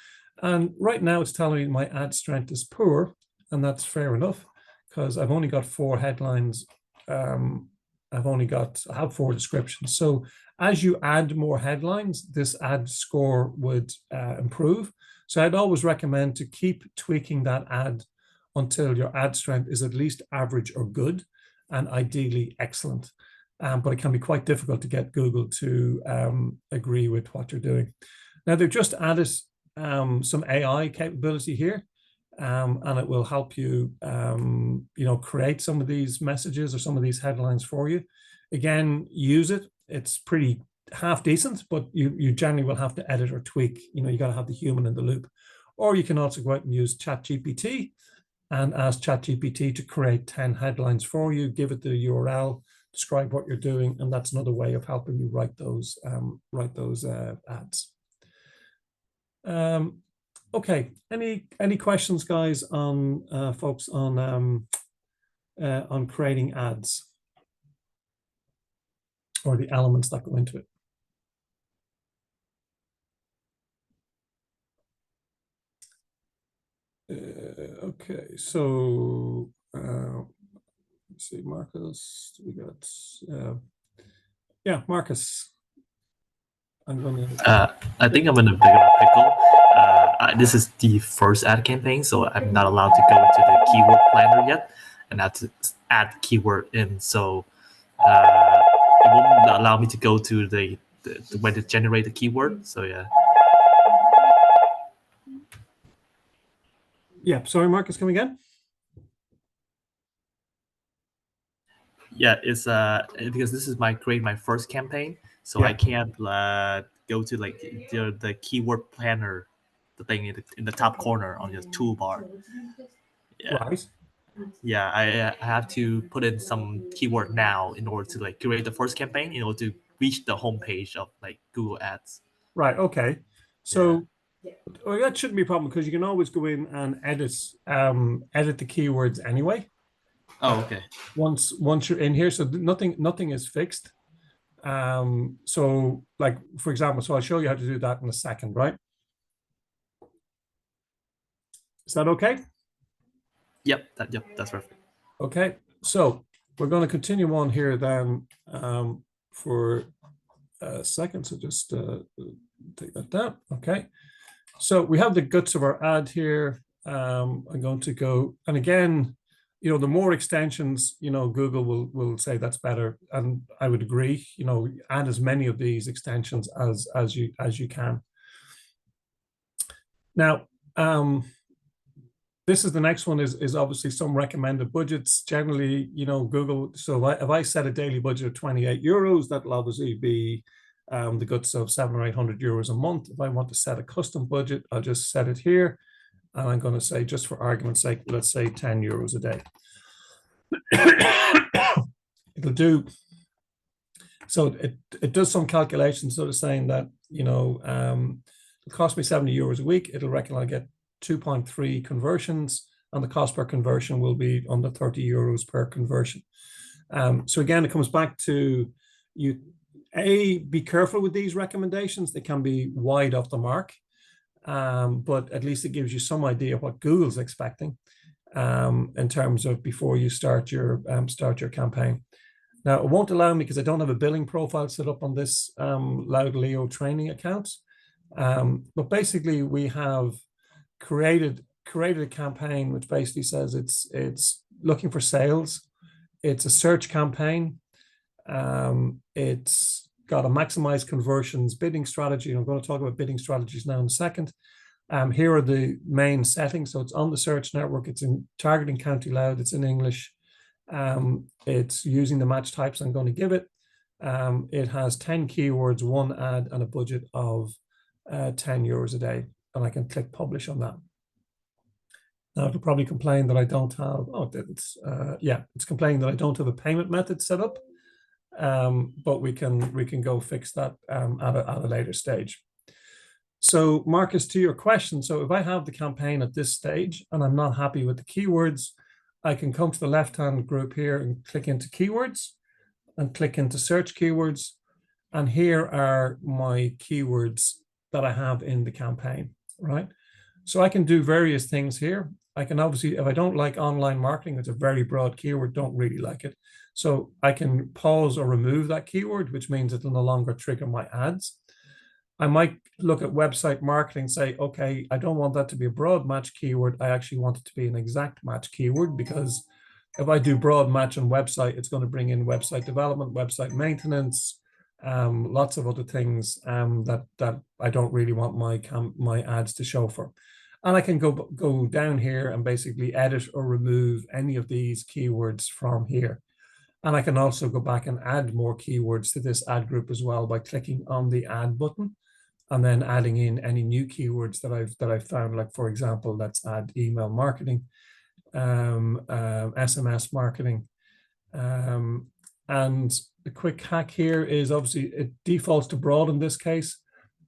And right now it's telling me my ad strength is poor, and that's fair enough because I've only got 4 headlines. I have 4 descriptions. So as you add more headlines, this ad score would improve. So I'd always recommend to keep tweaking that ad until your ad strength is at least average or good, and ideally excellent. But it can be quite difficult to get Google to agree with what you're doing. Now they've just added some AI capability here, and it will help you, create some of these messages or some of these headlines for you. Again, use it. It's pretty half decent, but you generally will have to edit or tweak. You got to have the human in the loop. Or you can also go out and use ChatGPT and ask ChatGPT to create 10 headlines for you, give it the URL, describe what you're doing, and that's another way of helping you write those ads. Okay, any questions, guys, on folks on creating ads or the elements that go into it? Okay, so let's see, Marcus, we got Marcus. I'm gonna I think I'm in a bigger pickle. This is the first ad campaign, so I'm not allowed to go into the keyword planner yet and have to add the keyword in. So it won't allow me to go to the way to generate the keyword. So yeah. Yeah, sorry, Marcus, come again? Yeah, it's because this is my first campaign, so Yeah. I can't go to like the keyword planner, the thing in the top corner on your toolbar. Yeah, Right. yeah, I have to put in some keyword now in order to like create the first campaign in order to reach the homepage of like Google Ads. Right. Okay. Yeah. So well, that shouldn't be a problem because you can always go in and edit the keywords anyway. Oh, okay. Once you're in here, so nothing is fixed. So like for example, so I'll show you how to do that in a second, right? Is that okay? Yep, that's perfect. Okay, so we're going to continue on here then for a second. So just take that down. Okay, so we have the guts of our ad here. I'm going to go, and again, you know, the more extensions, you know, Google will say that's better, and I would agree. You know, add as many of these extensions as you can. Now, this is the next one is obviously some recommended budgets. Generally, you know, Google. So if I set a daily budget of 28 euros, that'll obviously be the guts of 700 or 800 euros a month. If I want to set a custom budget, I'll just set it here. And I'm going to say, just for argument's sake, let's say 10 euros a day. It'll do. So it does some calculations, sort of saying that, you know, it cost me 70 euros a week. It'll reckon I'll get 2.3 conversions, and the cost per conversion will be under 30 euros per conversion. So again, it comes back to you, be careful with these recommendations. They can be wide off the mark, but at least it gives you some idea of what Google's expecting in terms of before you start your campaign. Now, it won't allow me because I don't have a billing profile set up on this Loud Leo training account. But basically, we have created a campaign which basically says it's looking for sales. It's a search campaign. It's got a maximize conversions bidding strategy. And I'm going to talk about bidding strategies now in a second. Here are the main settings. So it's on the search network. It's in targeting County Louth. It's in English. It's using the match types I'm going to give it. It has 10 keywords, one ad, and a budget of 10 euros a day. And I can click publish on that. Now it'll probably complain that I don't have, it's complaining that I don't have a payment method set up. But we can go fix that at a later stage. So Marcus, to your question, so if I have the campaign at this stage and I'm not happy with the keywords, I can come to the left-hand group here and click into keywords and click into search keywords. And here are my keywords that I have in the campaign, right? So I can do various things here. I can obviously, if I don't like online marketing, it's a very broad keyword, don't really like it. So I can pause or remove that keyword, which means it'll no longer trigger my ads. I might look at website marketing, say, okay, I don't want that to be a broad match keyword. I actually want it to be an exact match keyword, because if I do broad match on website, it's going to bring in website development, website maintenance, lots of other things that I don't really want my ads to show for. And I can go down here and basically edit or remove any of these keywords from here. And I can also go back and add more keywords to this ad group as well by clicking on the add button and then adding in any new keywords that I've found. Like, for example, let's add email marketing, SMS marketing. And the quick hack here is obviously it defaults to broad in this case,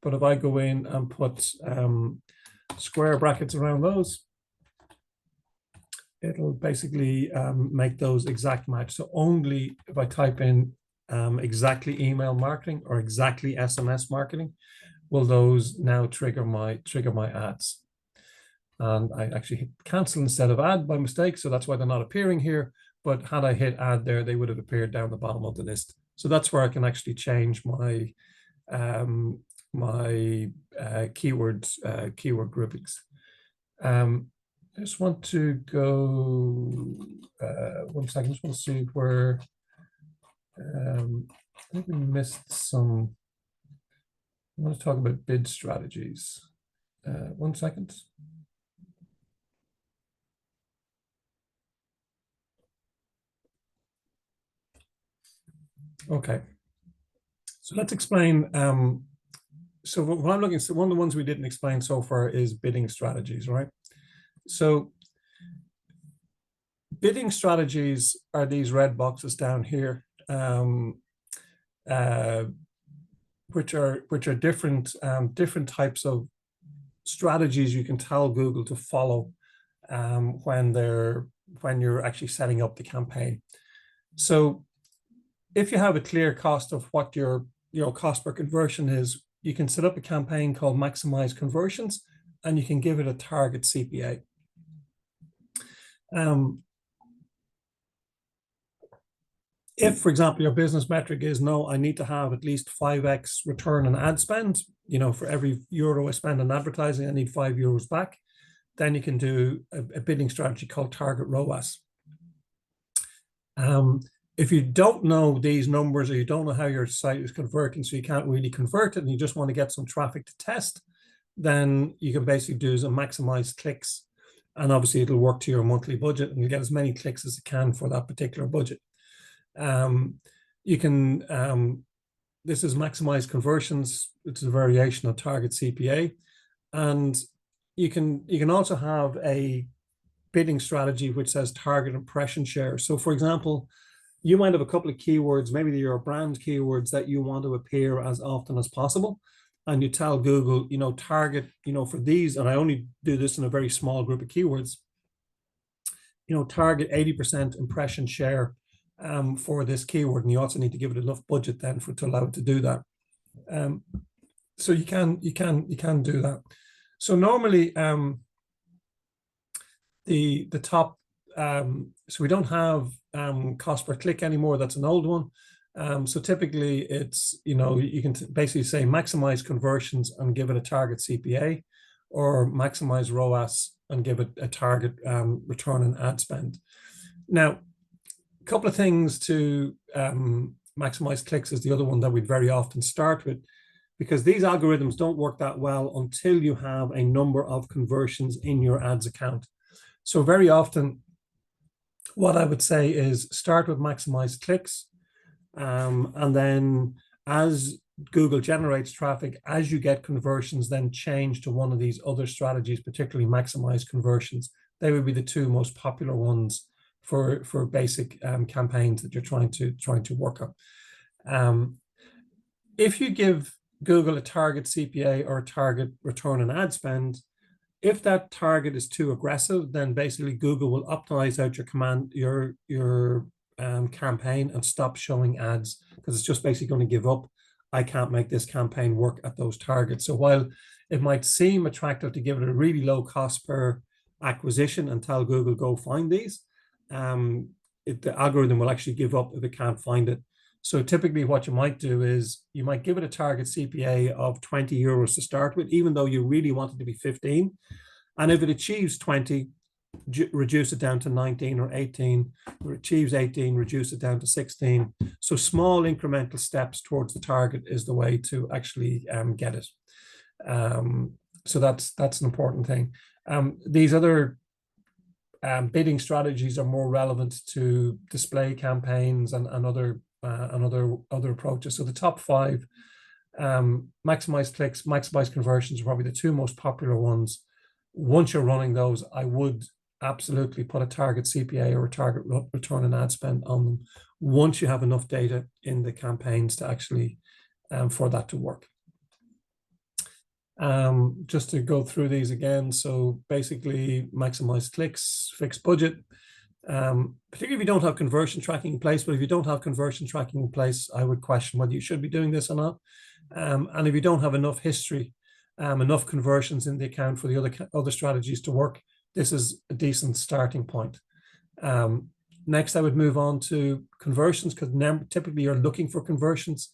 but if I go in and put square brackets around those, it'll basically make those exact match. So only if I type in exactly email marketing or exactly SMS marketing, will those now trigger my ads. And I actually hit cancel instead of add by mistake, so that's why they're not appearing here. But had I hit add there, they would have appeared down the bottom of the list. So that's where I can actually change my keyword groupings. I just want to go 1 second. I just want to see where I think we missed some. I want to talk about bid strategies. 1 second. Okay, so let's explain. So what I'm looking at, one of the ones we didn't explain so far is bidding strategies, right? So bidding strategies are these red boxes down here, which are different types of strategies you can tell Google to follow when you're actually setting up the campaign. So if you have a clear cost of what your cost per conversion is, you can set up a campaign called Maximize Conversions, and you can give it a target CPA. If, for example, your business metric is, no, I need to have at least 5x return on ad spend, for every euro I spend on advertising, I need 5 euros back, then you can do a bidding strategy called target ROAS. If you don't know these numbers, or you don't know how your site is converting, so you can't really convert it and you just want to get some traffic to test, then you can basically do is a maximize clicks, and obviously it'll work to your monthly budget and you get as many clicks as it can for that particular budget. You can this is maximize conversions. It's a variation of target CPA, and you can also have a bidding strategy which says target impression share. So for example, you might have a couple of keywords, maybe they're your brand keywords that you want to appear as often as possible, and you tell Google, target, for these, and I only do this in a very small group of keywords, target 80% impression share for this keyword, and you also need to give it enough budget then to allow it to do that. So you can do that. So normally the top, so we don't have cost per click anymore. That's an old one. So typically it's, you can basically say maximize conversions and give it a target CPA, or maximize ROAS and give it a target return on ad spend. Now, a couple of things to maximize clicks is the other one that we'd very often start with, because these algorithms don't work that well until you have a number of conversions in your ads account. So very often, what I would say is start with maximize clicks, and then as Google generates traffic, as you get conversions, then change to one of these other strategies, particularly maximize conversions. They would be the two most popular ones for basic campaigns that you're trying to work on. If you give Google a target CPA or a target return on ad spend, if that target is too aggressive, then basically Google will optimize out your campaign and stop showing ads, because it's just basically going to give up. I can't make this campaign work at those targets. So while it might seem attractive to give it a really low cost per acquisition and tell Google go find these, the algorithm will actually give up if it can't find it. So typically what you might do is you might give it a target CPA of 20 euros to start with, even though you really want it to be 15. And if it achieves 20, reduce it down to 19 or 18, or achieves 18, reduce it down to 16. So small incremental steps towards the target is the way to actually get it. So that's an important thing. These other bidding strategies are more relevant to display campaigns and other approaches. So the top 5, maximize clicks, maximize conversions are probably the 2 most popular ones. Once you're running those, I would absolutely put a target CPA or a target return on ad spend on them once you have enough data in the campaigns to actually for that to work. Just to go through these again, so basically maximize clicks, fixed budget, particularly if you don't have conversion tracking in place. But if you don't have conversion tracking in place, I would question whether you should be doing this or not. And if you don't have enough history, enough conversions in the account for the other strategies to work, this is a decent starting point. Next, I would move on to conversions, because typically you're looking for conversions.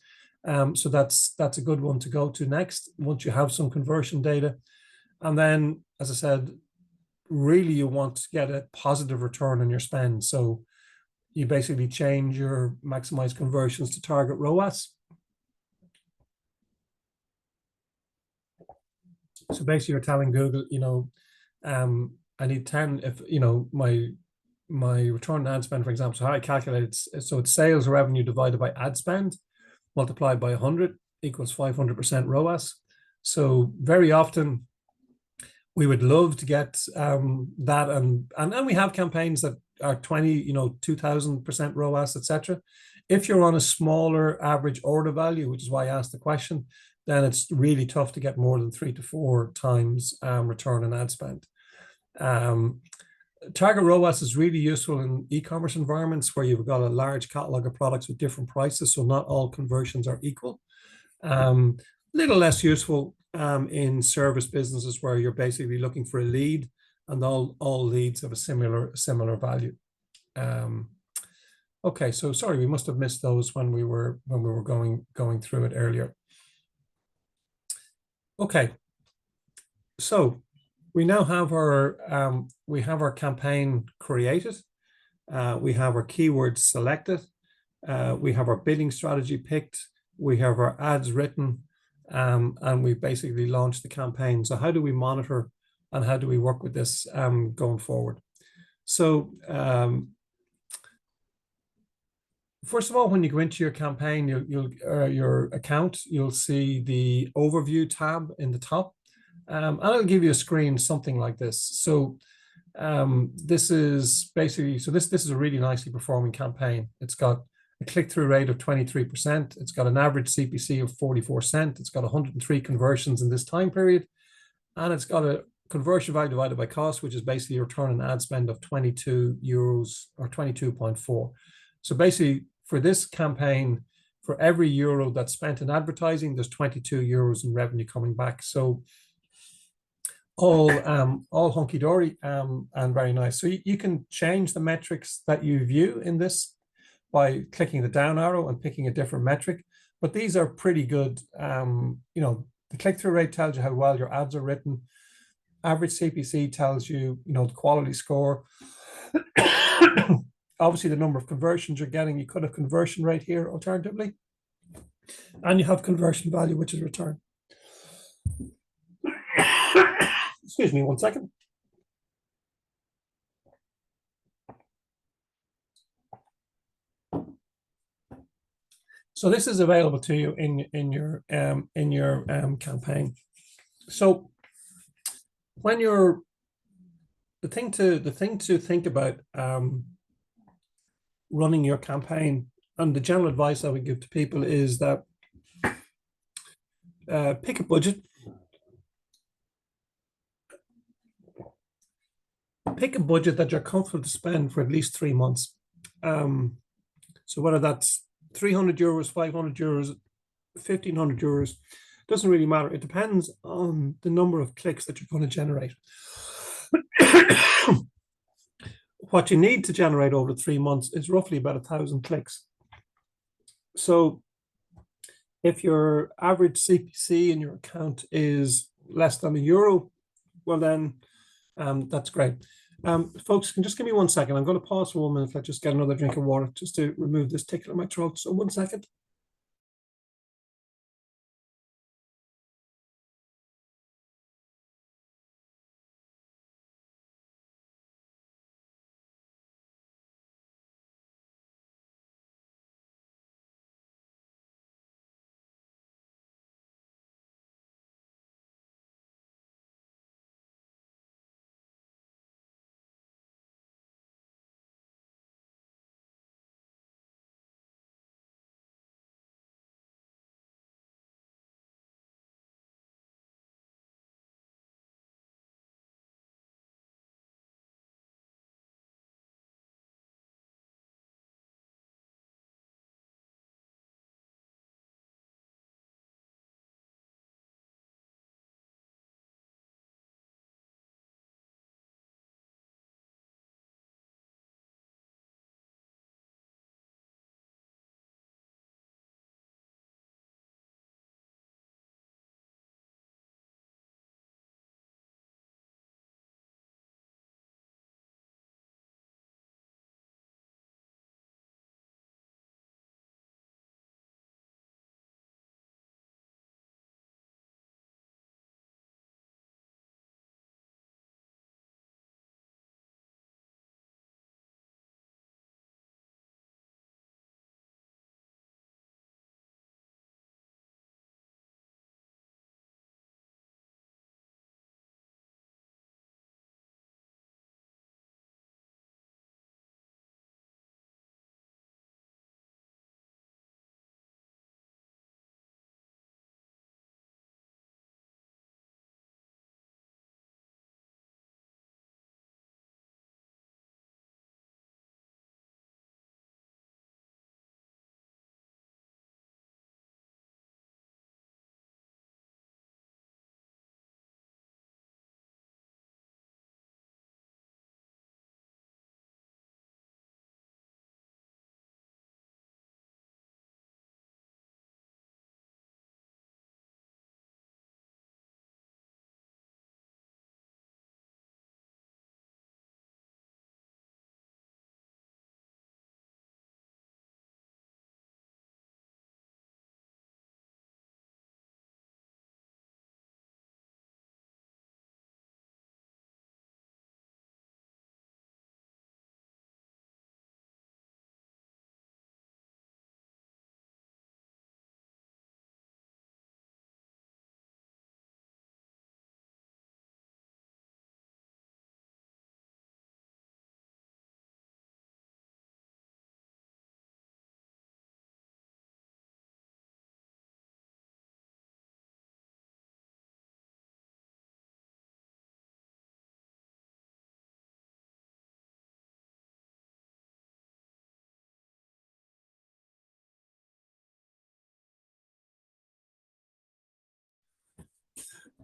So that's a good one to go to next, once you have some conversion data. And then, as I said, really you want to get a positive return on your spend. So you basically change your maximize conversions to target ROAS. So basically you're telling Google, I need 10, if my my return on ad spend, for example. So how I calculate it, so it's sales revenue divided by ad spend multiplied by 100 equals 500% ROAS. So very often we would love to get that, and we have campaigns that are 2000% ROAS, etc. If you're on a smaller average order value, which is why I asked the question, then it's really tough to get more than 3 to 4 times return on ad spend. Target ROAS is really useful in e-commerce environments where you've got a large catalog of products with different prices, so not all conversions are equal. Little less useful in service businesses where you're basically looking for a lead, and all leads have a similar value. Okay, so sorry, we must have missed those when we were going through it earlier. Okay, so we now have our campaign created. We have our keywords selected. We have our bidding strategy picked. We have our ads written, and we basically launched the campaign. So how do we monitor and how do we work with this going forward? So first of all, when you go into your campaign, your account, you'll see the overview tab in the top. And I'll give you a screen something like this. So this is basically, this is a really nicely performing campaign. It's got a click-through rate of 23%. It's got an average CPC of 44 cents. It's got 103 conversions in this time period. And it's got a conversion value divided by cost, which is basically a return on ad spend of 22 euros or 22.4. So basically for this campaign, for every euro that's spent in advertising, there's 22 euros in revenue coming back. So all hunky-dory and very nice. So you can change the metrics that you view in this by clicking the down arrow and picking a different metric. But these are pretty good. The click-through rate tells you how well your ads are written. Average CPC tells you, the quality score. Obviously, the number of conversions you're getting. You could have conversion rate here alternatively. And you have conversion value, which is return. Excuse me 1 second. So this is available to you in your campaign. So when you're the thing to think about running your campaign, and the general advice I would give to people is that pick a budget. Pick a budget that you're comfortable to spend for at least 3 months. So whether that's 300 euros, 500 euros, 1,500 euros, doesn't really matter. It depends on the number of clicks that you're going to generate. What you need to generate over 3 months is roughly about 1,000 clicks. So if your average CPC in your account is less than €1, well then that's great. Folks, can just give me 1 second. I'm going to pause for 1 minute. Let's just get another drink of water just to remove this tickle in my throat. So 1 second.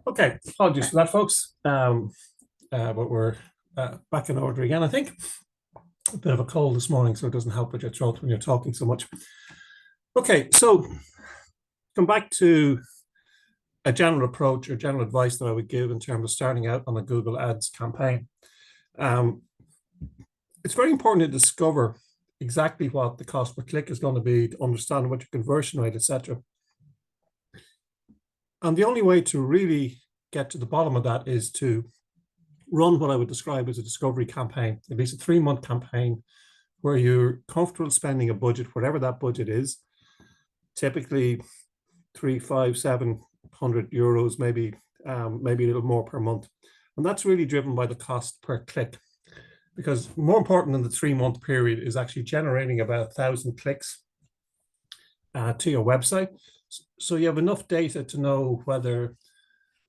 Okay, apologies for that, folks. But we're back in order again, I think. A bit of a cold this morning, so it doesn't help with your throat when you're talking so much. Okay, so come back to a general approach or general advice that I would give in terms of starting out on a Google Ads campaign. It's very important to discover exactly what the cost per click is going to be, to understand what your conversion rate, etc. And the only way to really get to the bottom of that is to run what I would describe as a discovery campaign, at least a 3-month campaign, where you're comfortable spending a budget, whatever that budget is, typically 300, 500, 700 euros, maybe a little more per month. And that's really driven by the cost per click, because more important than the 3-month period is actually generating about 1,000 clicks to your website. So you have enough data to know whether,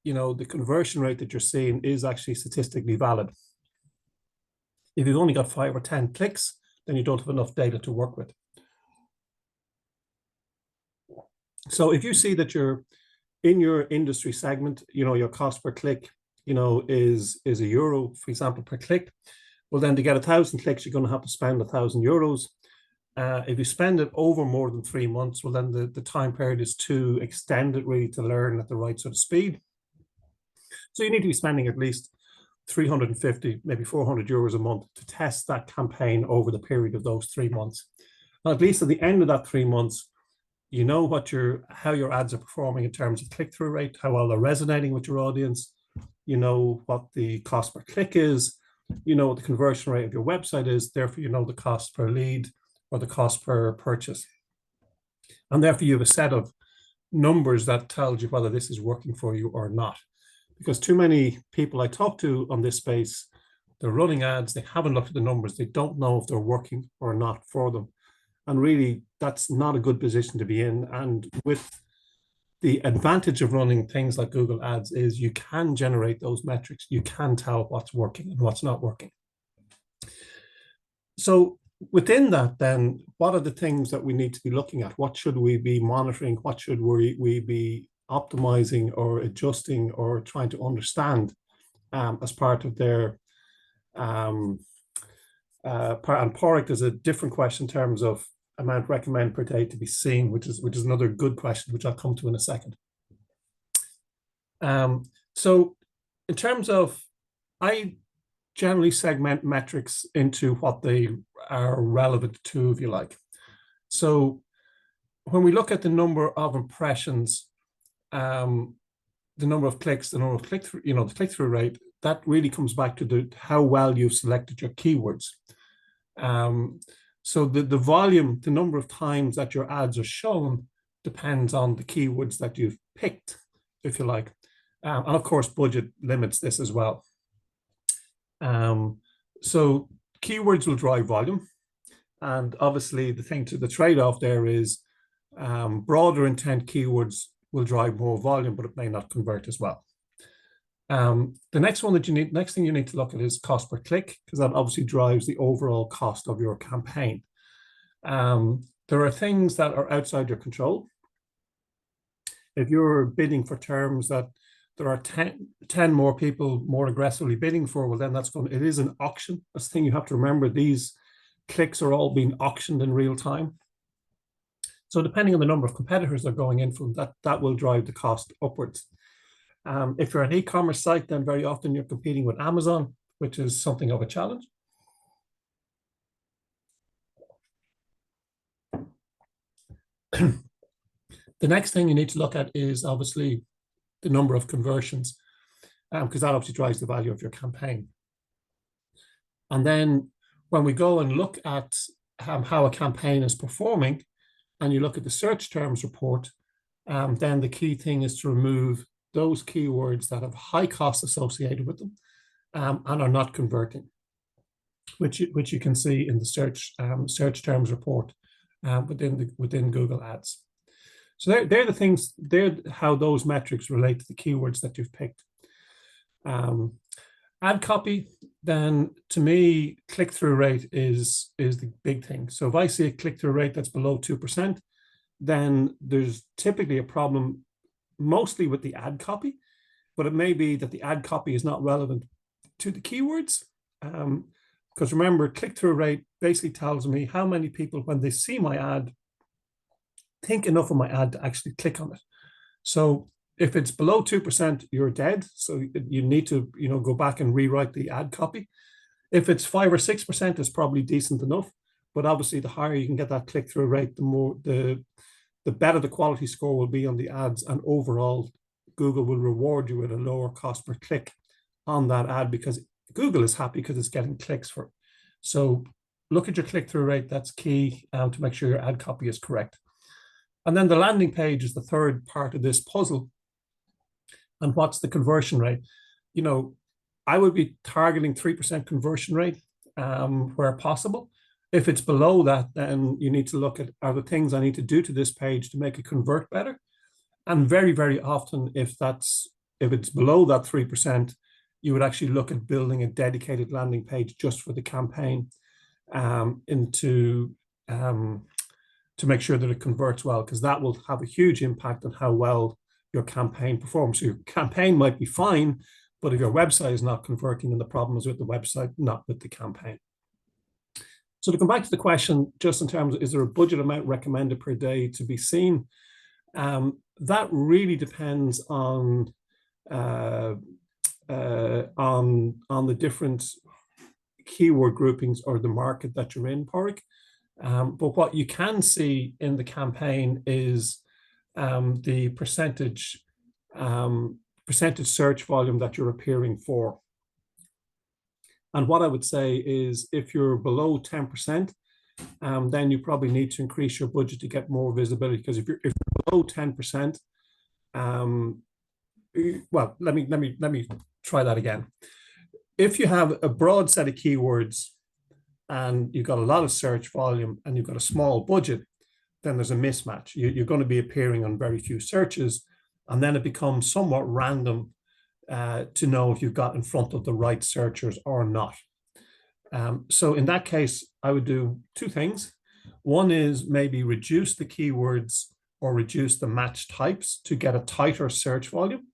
the conversion rate that you're seeing is actually statistically valid. If you've only got 5 or 10 clicks, then you don't have enough data to work with. So if you see that you're in your industry segment, your cost per click, is €1, for example, per click, well, then to get 1,000 clicks, you're going to have to spend 1,000 euros. If you spend it over more than 3 months, well, then the time period is too extended really to learn at the right sort of speed. So you need to be spending at least 350, maybe 400 euros a month to test that campaign over the period of those 3 months. And at least at the end of that 3 months, you know how your ads are performing in terms of click-through rate, how well they're resonating with your audience, you know what the cost per click is, you know what the conversion rate of your website is, therefore you know the cost per lead or the cost per purchase. And therefore you have a set of numbers that tells you whether this is working for you or not. Because too many people I talk to on this space, they're running ads, they haven't looked at the numbers, they don't know if they're working or not for them. And really, that's not a good position to be in. And with the advantage of running things like Google Ads is you can generate those metrics. You can tell what's working and what's not working. So within that, then, what are the things that we need to be looking at? What should we be monitoring? What should we be optimizing or adjusting or trying to understand as part of their and PORIC is a different question in terms of amount recommended per day to be seen, which is another good question, which I'll come to in a second. So in terms of, I generally segment metrics into what they are relevant to, if you like. So when we look at the number of impressions, the number of clicks, the number of click-through, the click-through rate, that really comes back to how well you've selected your keywords. So the volume, the number of times that your ads are shown depends on the keywords that you've picked, if you like. And of course, budget limits this as well. So keywords will drive volume. And obviously the trade-off there is broader intent keywords will drive more volume, but it may not convert as well. The next thing you need to look at is cost per click, because that obviously drives the overall cost of your campaign. There are things that are outside your control. If you're bidding for terms that there are 10 more people more aggressively bidding for, well, then it is an auction. That's the thing you have to remember. These clicks are all being auctioned in real time. So depending on the number of competitors they're going in from, that will drive the cost upwards. If you're an e-commerce site, then very often you're competing with Amazon, which is something of a challenge. The next thing you need to look at is obviously the number of conversions, because that obviously drives the value of your campaign. And then when we go and look at how a campaign is performing, and you look at the search terms report, then the key thing is to remove those keywords that have high costs associated with them and are not converting, which you can see in the search terms report within Google Ads. So they're the things, they're how those metrics relate to the keywords that you've picked. Ad copy, then to me, click-through rate is the big thing. So if I see a click-through rate that's below 2%, then there's typically a problem mostly with the ad copy. but it may be that the ad copy is not relevant to the keywords. Because remember, click-through rate basically tells me how many people, when they see my ad, think enough of my ad to actually click on it. So if it's below 2%, you're dead. So you need to, go back and rewrite the ad copy. If it's 5 or 6%, it's probably decent enough. But obviously, the higher you can get that click-through rate, the better the quality score will be on the ads, and overall, Google will reward you with a lower cost per click on that ad, because Google is happy because it's getting clicks for it. So look at your click-through rate. That's key to make sure your ad copy is correct. And then the landing page is the third part of this puzzle. And what's the conversion rate? I would be targeting 3% conversion rate where possible. If it's below that, then you need to look at, are the things I need to do to this page to make it convert better? And very, very often, if it's below that 3%, you would actually look at building a dedicated landing page just for the campaign to make sure that it converts well, because that will have a huge impact on how well your campaign performs. So your campaign might be fine, but if your website is not converting, then the problem is with the website, not with the campaign. So to come back to the question, just in terms of, is there a budget amount recommended per day to be seen? That really depends on the different keyword groupings or the market that you're in, Porrick. But what you can see in the campaign is the percentage search volume that you're appearing for. And what I would say is, if you're below 10%, then you probably need to increase your budget to get more visibility. Because if you're below 10%, well, let me try that again. If you have a broad set of keywords and you've got a lot of search volume and you've got a small budget, then there's a mismatch. You're going to be appearing on very few searches, and then it becomes somewhat random to know if you've got in front of the right searchers or not. So in that case, I would do two things. One is maybe reduce the keywords or reduce the match types to get a tighter search volume,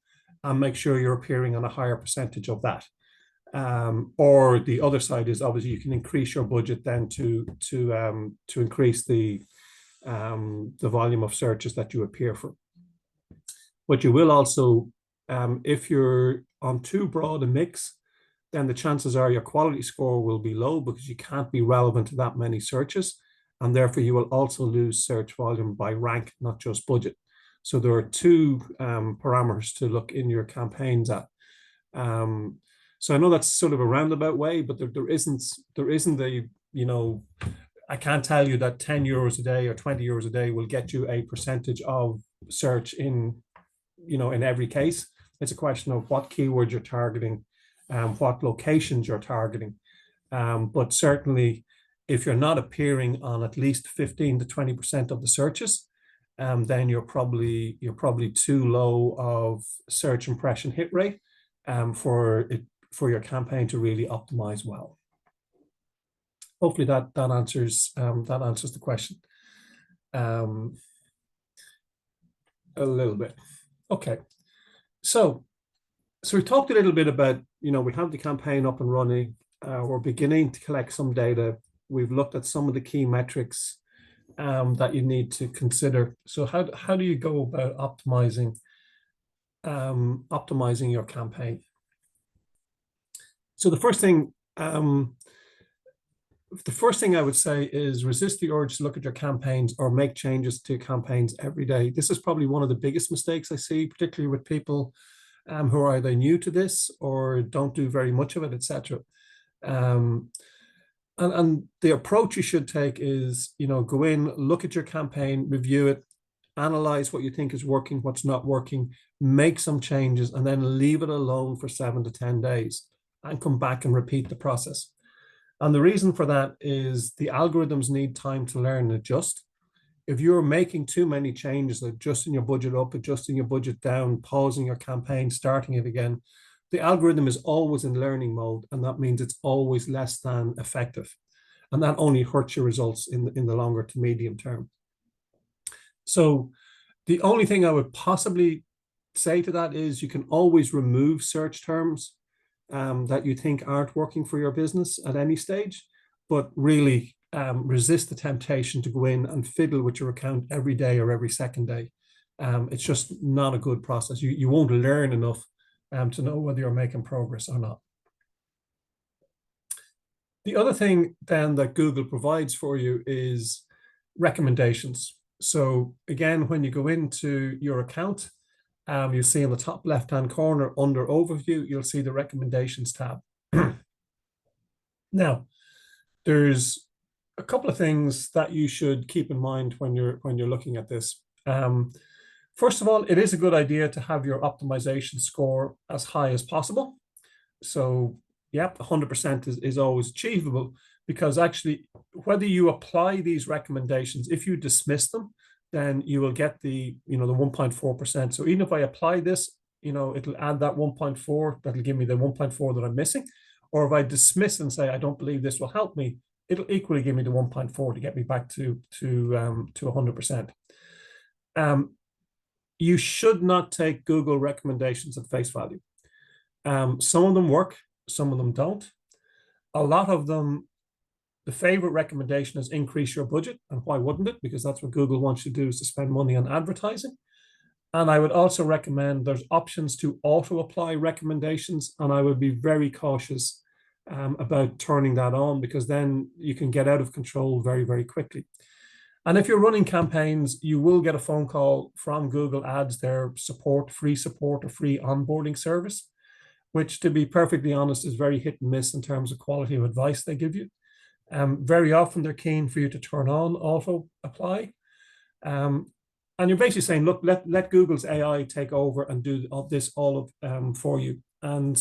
and make sure you're appearing on a higher percentage of that. Or the other side is, obviously you can increase your budget then to increase the volume of searches that you appear for. But you will also, if you're on too broad a mix, then the chances are your quality score will be low, because you can't be relevant to that many searches, and therefore you will also lose search volume by rank, not just budget. So there are two parameters to look in your campaigns at. So I know that's sort of a roundabout way, but there isn't a, I can't tell you that 10 euros a day or 20 euros a day will get you a percentage of search in every case. It's a question of what keywords you're targeting, what locations you're targeting. But certainly, if you're not appearing on at least 15 to 20% of the searches, then you're probably too low of search impression hit rate for your campaign to really optimize well. Hopefully that answers the question a little bit. Okay, so we talked a little bit about, we have the campaign up and running. We're beginning to collect some data. We've looked at some of the key metrics that you need to consider. So how do you go about optimizing your campaign? So the first thing I would say is resist the urge to look at your campaigns or make changes to campaigns every day. This is probably one of the biggest mistakes I see, particularly with people who are either new to this or don't do very much of it, etc. And the approach you should take is, go in, look at your campaign, review it, analyze what you think is working, what's not working, make some changes, and then leave it alone for 7 to 10 days and come back and repeat the process. And the reason for that is the algorithms need time to learn and adjust. If you're making too many changes, adjusting your budget up, adjusting your budget down, pausing your campaign, starting it again, the algorithm is always in learning mode, and that means it's always less than effective. And that only hurts your results in the longer to medium term. So the only thing I would possibly say to that is you can always remove search terms that you think aren't working for your business at any stage, but really resist the temptation to go in and fiddle with your account every day or every second day. It's just not a good process. You won't learn enough to know whether you're making progress or not. The other thing then that Google provides for you is recommendations. So again, when you go into your account, you'll see in the top left-hand corner under Overview, you'll see the Recommendations tab. Now, there's a couple of things that you should keep in mind when you're looking at this. First of all, it is a good idea to have your optimization score as high as possible. So, yeah, 100% is always achievable, because actually, whether you apply these recommendations, if you dismiss them, then you will get the 1.4%. So even if I apply this, it'll add that 1.4, that'll give me the 1.4 that I'm missing. Or if I dismiss and say, I don't believe this will help me, it'll equally give me the 1.4 to get me back to 100%. You should not take Google recommendations at face value. Some of them work, some of them don't. A lot of them, the favorite recommendation is increase your budget. And why wouldn't it? Because that's what Google wants you to do, is to spend money on advertising. And I would also recommend there's options to auto-apply recommendations. And I would be very cautious about turning that on, because then you can get out of control very, very quickly. And if you're running campaigns, you will get a phone call from Google Ads, their free support or free onboarding service, which, to be perfectly honest, is very hit and miss in terms of quality of advice they give you. Very often they're keen for you to turn on auto apply. And you're basically saying, look, let Google's AI take over and do this all for you. And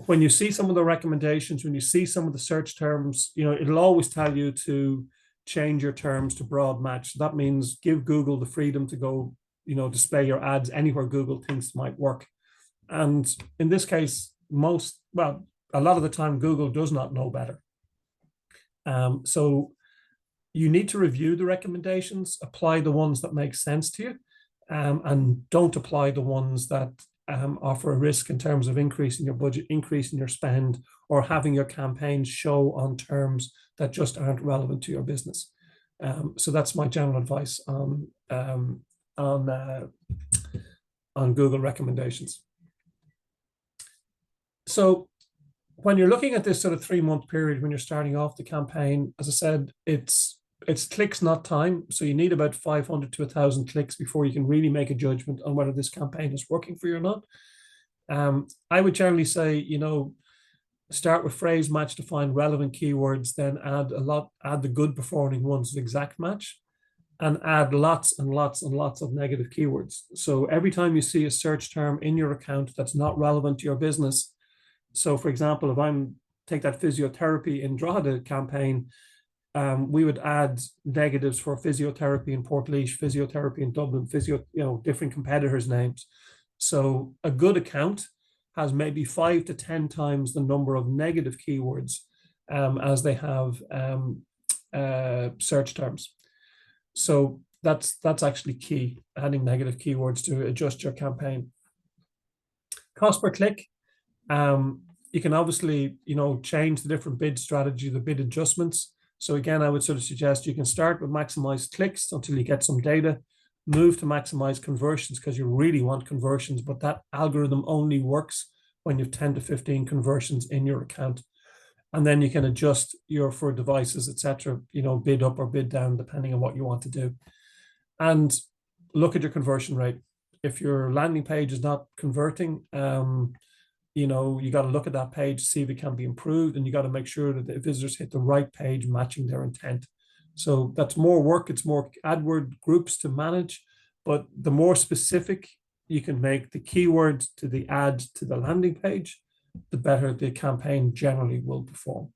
when you see some of the recommendations, when you see some of the search terms, it'll always tell you to change your terms to broad match. That means give Google the freedom to go, display your ads anywhere Google thinks might work. And in this case, a lot of the time, Google does not know better. So you need to review the recommendations, apply the ones that make sense to you, and don't apply the ones that offer a risk in terms of increasing your budget, increasing your spend, or having your campaigns show on terms that just aren't relevant to your business. So that's my general advice on Google recommendations. So when you're looking at this sort of 3-month period, when you're starting off the campaign, as I said, it's clicks, not time. So you need about 500 to 1,000 clicks before you can really make a judgment on whether this campaign is working for you or not. I would generally say, start with phrase match to find relevant keywords, then add the good performing ones as exact match, and add lots and lots and lots of negative keywords. So every time you see a search term in your account that's not relevant to your business, so for example, if take that physiotherapy in Drogheda campaign, we would add negatives for physiotherapy in Portlaoise, physiotherapy in Dublin, different competitors' names. So a good account has maybe 5 to 10 times the number of negative keywords as they have search terms. So that's actually key, adding negative keywords to adjust your campaign. Cost per click. You can obviously, change the different bid strategy, the bid adjustments. So again, I would sort of suggest you can start with maximize clicks until you get some data, move to maximize conversions because you really want conversions, but that algorithm only works when you have 10 to 15 conversions in your account. And then you can adjust for devices, etc., bid up or bid down, depending on what you want to do. And look at your conversion rate. If your landing page is not converting, you got to look at that page to see if it can be improved, and you got to make sure that the visitors hit the right page matching their intent. So that's more work. It's more AdWords groups to manage, but the more specific you can make the keyword to the ad to the landing page, the better the campaign generally will perform.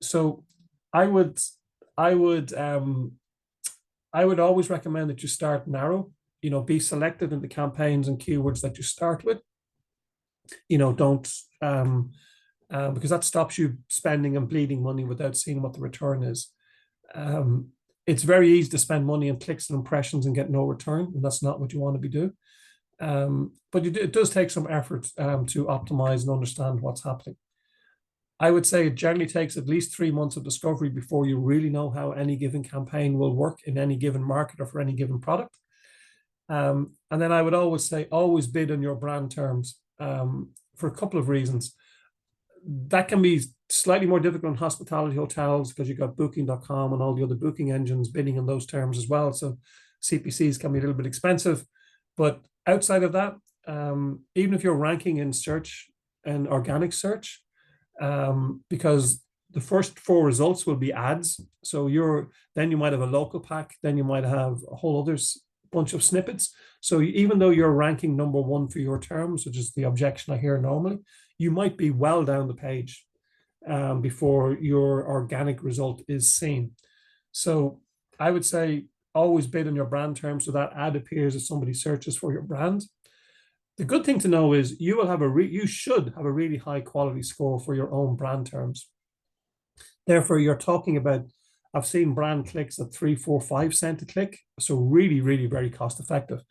So I would always recommend that you start narrow. Be selective in the campaigns and keywords that you start with. Don't because that stops you spending and bleeding money without seeing what the return is. It's very easy to spend money on clicks and impressions and get no return, and that's not what you want to be doing. but it does take some effort to optimize and understand what's happening. I would say it generally takes at least 3 months of discovery before you really know how any given campaign will work in any given market or for any given product. And then I would always say, always bid on your brand terms for a couple of reasons. That can be slightly more difficult in hospitality hotels because you've got booking.com and all the other booking engines bidding on those terms as well. So CPCs can be a little bit expensive. But outside of that, even if you're ranking in search and organic search, because the first 4 results will be ads. So then you might have a local pack, then you might have a whole other bunch of snippets. So even though you're ranking number 1 for your terms, which is the objection I hear normally, you might be well down the page before your organic result is seen. So I would say always bid on your brand terms so that ad appears if somebody searches for your brand. The good thing to know is you should have a really high quality score for your own brand terms. Therefore, you're talking about, I've seen brand clicks at 3, 4, 5 cents a click. So really, really very cost effective.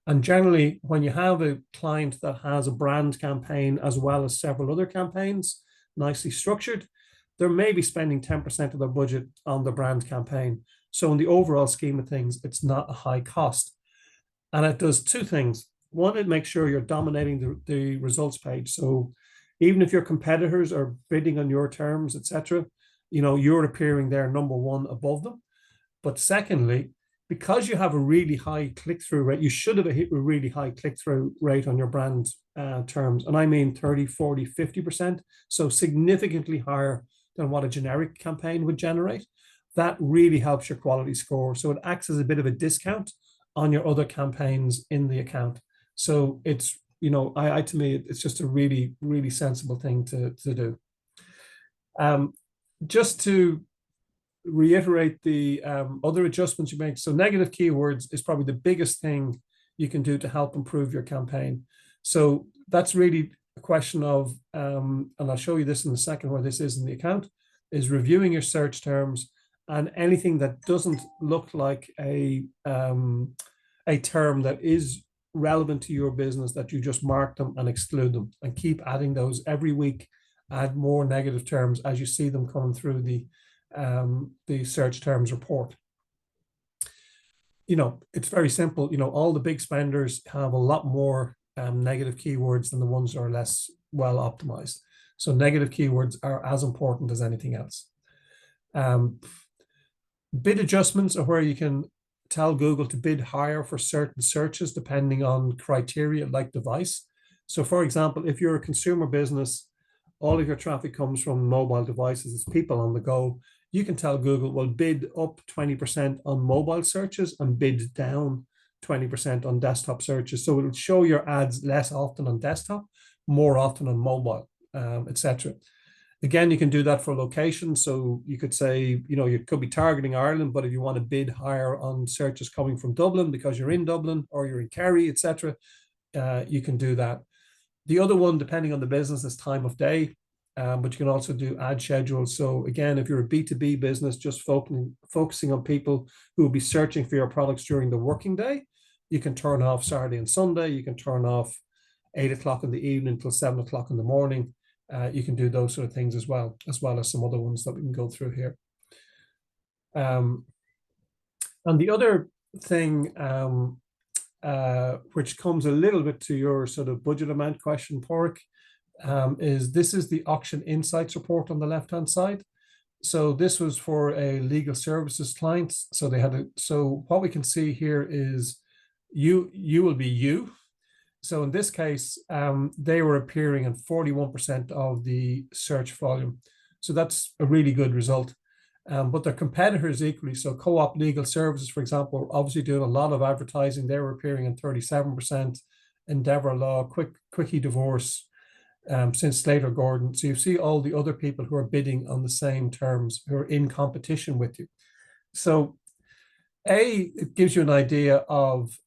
And generally, when you have a client that has a brand campaign as well as several other campaigns, nicely structured, they may be spending 10% of their budget on the brand campaign. So in the overall scheme of things, it's not a high cost. And it does 2 things. One, it makes sure you're dominating the results page. So even if your competitors are bidding on your terms, etc., you're appearing there number 1 above them. But secondly, because you have a really high click-through rate, you should have a really high click-through rate on your brand terms. And I mean 30, 40, 50%. So significantly higher than what a generic campaign would generate. That really helps your quality score. So it acts as a bit of a discount on your other campaigns in the account. So it's, to me, it's just a really, really sensible thing to do. Just to reiterate the other adjustments you make. So negative keywords is probably the biggest thing you can do to help improve your campaign. So that's really a question of, and I'll show you this in a second where this is in the account, is reviewing your search terms and anything that doesn't look like a term that is relevant to your business, that you just mark them and exclude them and keep adding those every week. Add more negative terms as you see them coming through the search terms report. It's very simple. All the big spenders have a lot more negative keywords than the ones that are less well optimized. So negative keywords are as important as anything else. Bid adjustments are where you can tell Google to bid higher for certain searches depending on criteria like device. So for example, if you're a consumer business, all of your traffic comes from mobile devices, it's people on the go. You can tell Google, well, bid up 20% on mobile searches and bid down 20% on desktop searches. So it'll show your ads less often on desktop, more often on mobile, etc. Again, you can do that for location. So you could say, you could be targeting Ireland, but if you want to bid higher on searches coming from Dublin because you're in Dublin or you're in Kerry, etc., you can do that. The other one, depending on the business, is time of day, but you can also do ad schedules. So again, if you're a B2B business, just focusing on people who will be searching for your products during the working day, you can turn off Saturday and Sunday. You can turn off 8 o'clock in the evening till 7 o'clock in the morning. You can do those sort of things as well as some other ones that we can go through here. And the other thing, which comes a little bit to your sort of budget amount question, Porrick, is the auction insights report on the left-hand side. So this was for a legal services client. So so what we can see here is you will be you. So in this case, they were appearing in 41% of the search volume. So that's a really good result. But their competitors equally, so Co-op Legal Services, for example, are obviously doing a lot of advertising. They were appearing in 37%, Endeavour Law, Quickie Divorce, since Slater Gordon. So you see all the other people who are bidding on the same terms, who are in competition with you. So it gives you an idea of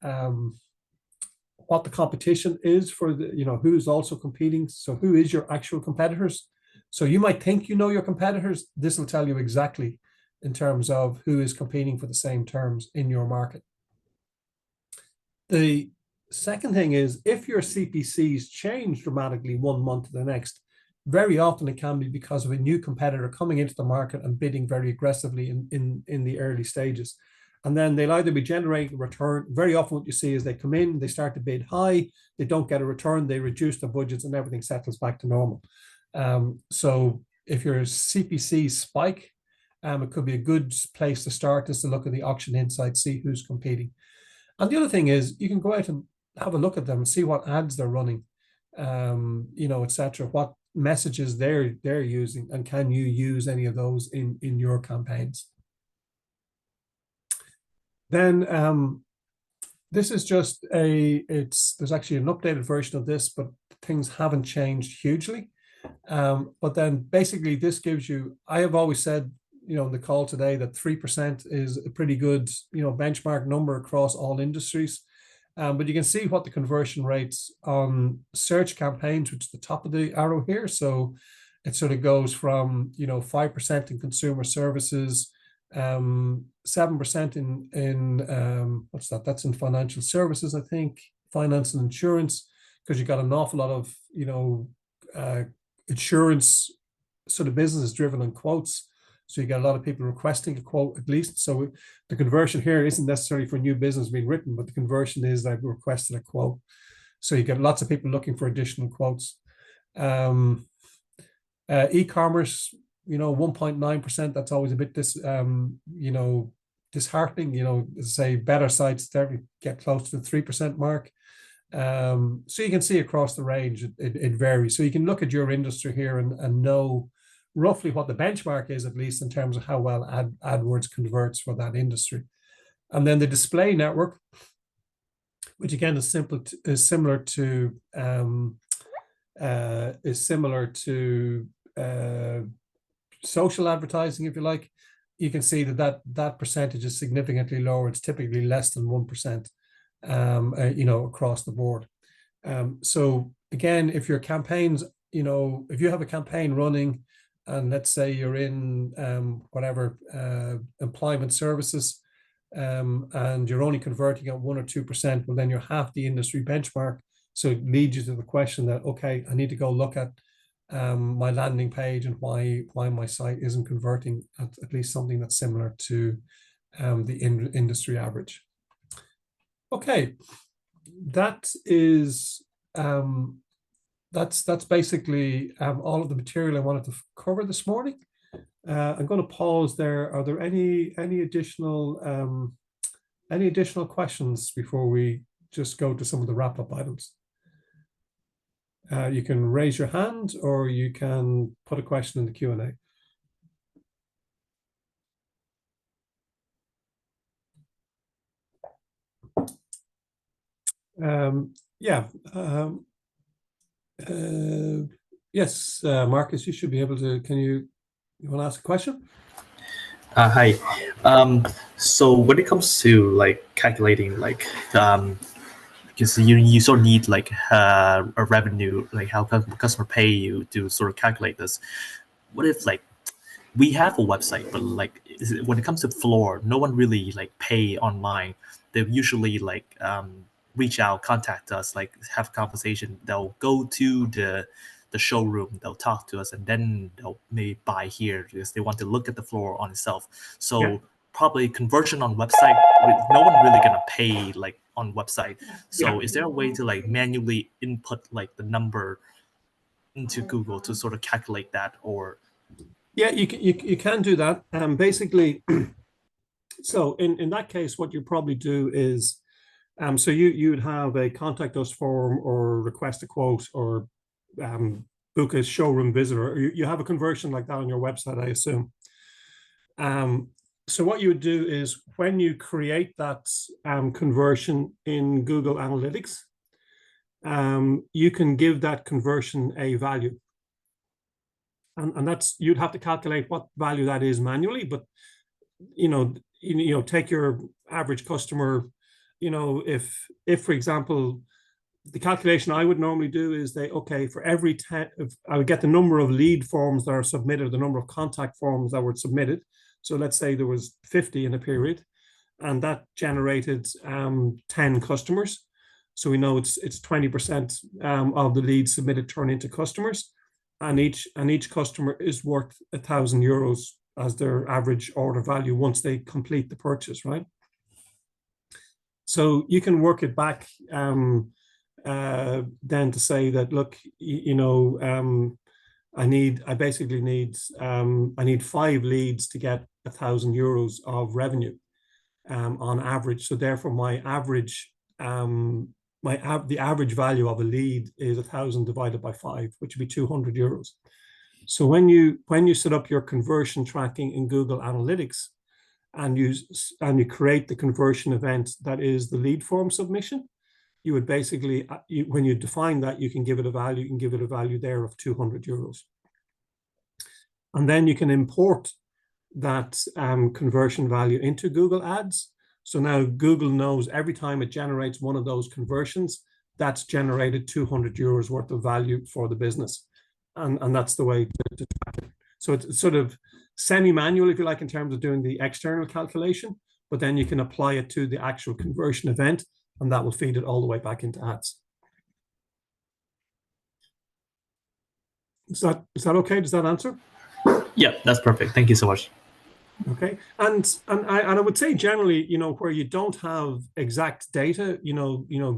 what the competition is for who's also competing. So who is your actual competitors? So you might think you know your competitors. This will tell you exactly in terms of who is competing for the same terms in your market. The Second thing is, if your CPCs change dramatically 1 month to the next, very often it can be because of a new competitor coming into the market and bidding very aggressively in the early stages. And then they'll either be generating a return. Very often what you see is they come in, they start to bid high, they don't get a return, they reduce the budgets, and everything settles back to normal. So if your CPCs spike, it could be a good place to start is to look at the auction insights, see who's competing. And the other thing is you can go out and have a look at them and see what ads they're running, etc. What messages they're using, and can you use any of those in your campaigns? Then this is just there's actually an updated version of this, but things haven't changed hugely. But then basically this gives you, I have always said, in the call today, that 3% is a pretty good, benchmark number across all industries. But you can see what the conversion rates on search campaigns, which is the top of the arrow here. So it sort of goes from, 5% in consumer services, 7% in what's that? That's in financial services, I think, finance and insurance, because you've got an awful lot of, insurance sort of businesses driven on quotes. So you get a lot of people requesting a quote at least. So the conversion here isn't necessarily for new business being written, but the conversion is that we requested a quote. So you get lots of people looking for additional quotes. E-commerce, 1.9%. That's always a bit disheartening. Say better sites there get close to the 3% mark. So you can see across the range it varies. So you can look at your industry here and know roughly what the benchmark is, at least in terms of how well AdWords converts for that industry. And then the display network, which again is similar to social advertising, if you like. You can see that percentage is significantly lower. It's typically less than 1%, across the board. So again, if your campaigns, if you have a campaign running, and let's say you're in employment services, and you're only converting at 1 or 2%, well, then you're half the industry benchmark. So it leads you to the question that, okay, I need to go look at my landing page and why my site isn't converting at least something that's similar to the industry average. Okay, that is that's basically all of the material I wanted to cover this morning. I'm going to pause there. Are there any additional questions before we just go to some of the wrap-up items? You can raise your hand, or you can put a question in the Q&A. Yes, Marcus, you should be able to. You want to ask a question? Hi. So when it comes to calculating because you sort of need a revenue, how customer pay you to sort of calculate this. What if we have a website, but when it comes to floor, no one really pay online. They usually reach out, contact us, have a conversation. They'll go to the showroom, they'll talk to us, and then they'll maybe buy here because they want to look at the floor on itself. So yeah, probably conversion on website, no one really gonna pay on website. So is there a way to manually input the number into Google to sort of calculate that? Or yeah, you can do that. Basically, so in that case, what you probably do is, so you would have a contact us form or request a quote or book a showroom visitor. You have a conversion like that on your website, I assume. So what you would do is when you create that conversion in Google Analytics, you can give that conversion a value. And that's, you'd have to calculate what value that is manually, but take your average customer, if for example, the calculation I would normally do is for every 10, I would get the number of lead forms that are submitted, the number of contact forms that were submitted. So let's say there was 50 in a period, and that generated 10 customers. So we know it's 20% of the leads submitted turn into customers, and each customer is worth €1,000 as their average order value once they complete the purchase, right? So you can work it back then to say that, look, I basically need 5 leads to get €1,000 of revenue on average. So therefore, my average the average value of a lead is 1,000 divided by 5, which would be €200. So when you set up your conversion tracking in Google Analytics, and you create the conversion event that is the lead form submission, you would basically, when you define that, you can give it a value. You can give it a value there of €200, and then you can import that conversion value into Google Ads. So now Google knows every time it generates one of those conversions, that's generated €200 worth of value for the business, and that's the way to track it. So it's sort of semi-manual, if you like, in terms of doing the external calculation, but then you can apply it to the actual conversion event, and that will feed it all the way back into ads. Is that okay? Does that answer? Yeah, that's perfect. Thank you so much. Okay, and I would say generally, where you don't have exact data,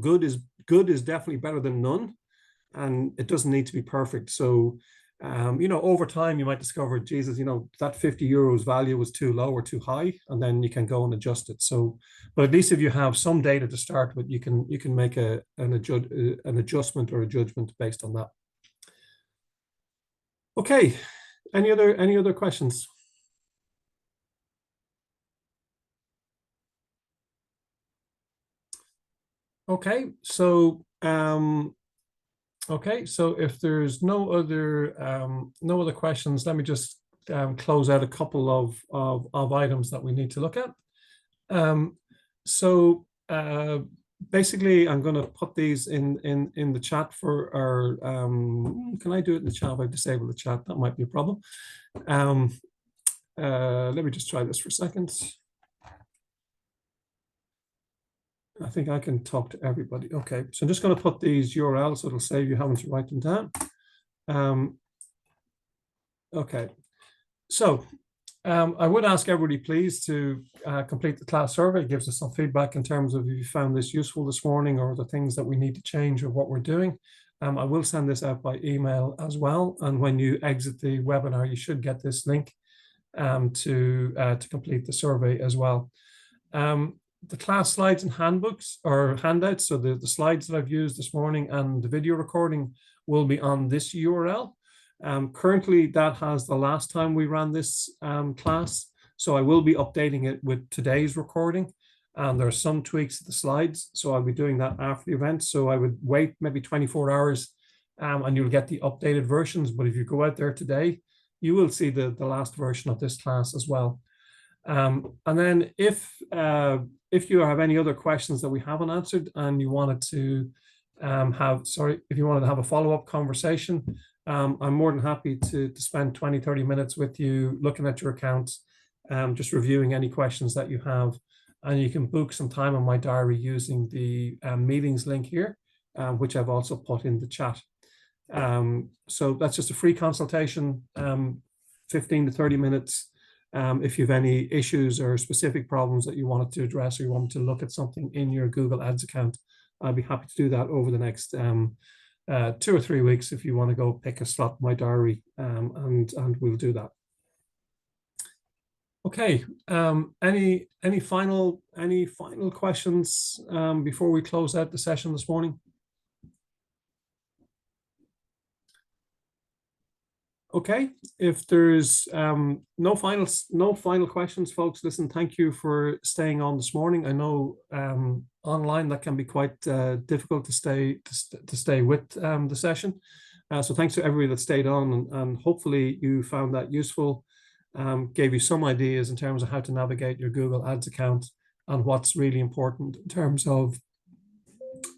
good is definitely better than none, and it doesn't need to be perfect. So over time you might discover, Jesus, that €50 value was too low or too high, and then you can go and adjust it. So, but at least if you have some data to start with, you can make an adjustment or a judgment based on that. Okay, any other questions? Okay, so if there's no other questions, let me just close out a couple of items that we need to look at. Basically, I'm going to put these in the chat for our. Can I do it in the chat if I disable the chat? That might be a problem. Let me just try this for a second. I think I can talk to everybody. Okay, so I'm just going to put these URLs, so it'll save you having to write them down. Okay, so I would ask everybody, please, to complete the class survey. It gives us some feedback in terms of if you found this useful this morning, or the things that we need to change, or what we're doing. I will send this out by email as well, and when you exit the webinar, you should get this link to complete the survey as well. The class slides and handbooks or handouts, so the slides that I've used this morning and the video recording will be on this URL. Currently, that has the last time we ran this class, so I will be updating it with today's recording, and there are some tweaks to the slides, so I'll be doing that after the event. So I would wait maybe 24 hours and you'll get the updated versions, but if you go out there today, you will see the last version of this class as well. And then if you have any other questions that we haven't answered and you wanted to if you wanted to have a follow-up conversation, I'm more than happy to spend 20-30 minutes with you looking at your accounts, just reviewing any questions that you have, and you can book some time on my diary using the meetings link here, which I've also put in the chat. So that's just a free consultation, 15 to 30 minutes. If you have any issues or specific problems that you wanted to address, or you wanted to look at something in your Google Ads account, I'll be happy to do that over the next 2 or 3 weeks if you want to go pick a slot in my diary, and we'll do that. Okay, any final questions before we close out the session this morning? Okay, if there's no final questions, folks, listen, thank you for staying on this morning. I know online that can be quite difficult to stay with the session. So thanks to everybody that stayed on, and hopefully you found that useful, gave you some ideas in terms of how to navigate your Google Ads account and what's really important in terms of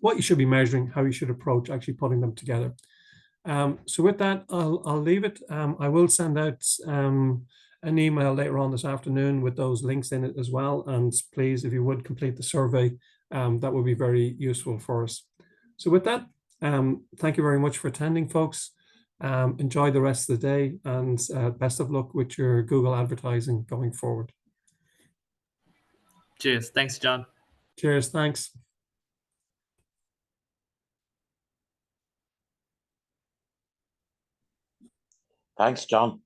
what you should be measuring, how you should approach actually putting them together. So with that, I'll leave it. I will send out an email later on this afternoon with those links in it as well. And please, if you would complete the survey, that would be very useful for us. So with that, thank you very much for attending, folks. Enjoy the rest of the day, and best of luck with your Google advertising going forward. Cheers. Thanks, John. Cheers. Thanks. Thanks, John.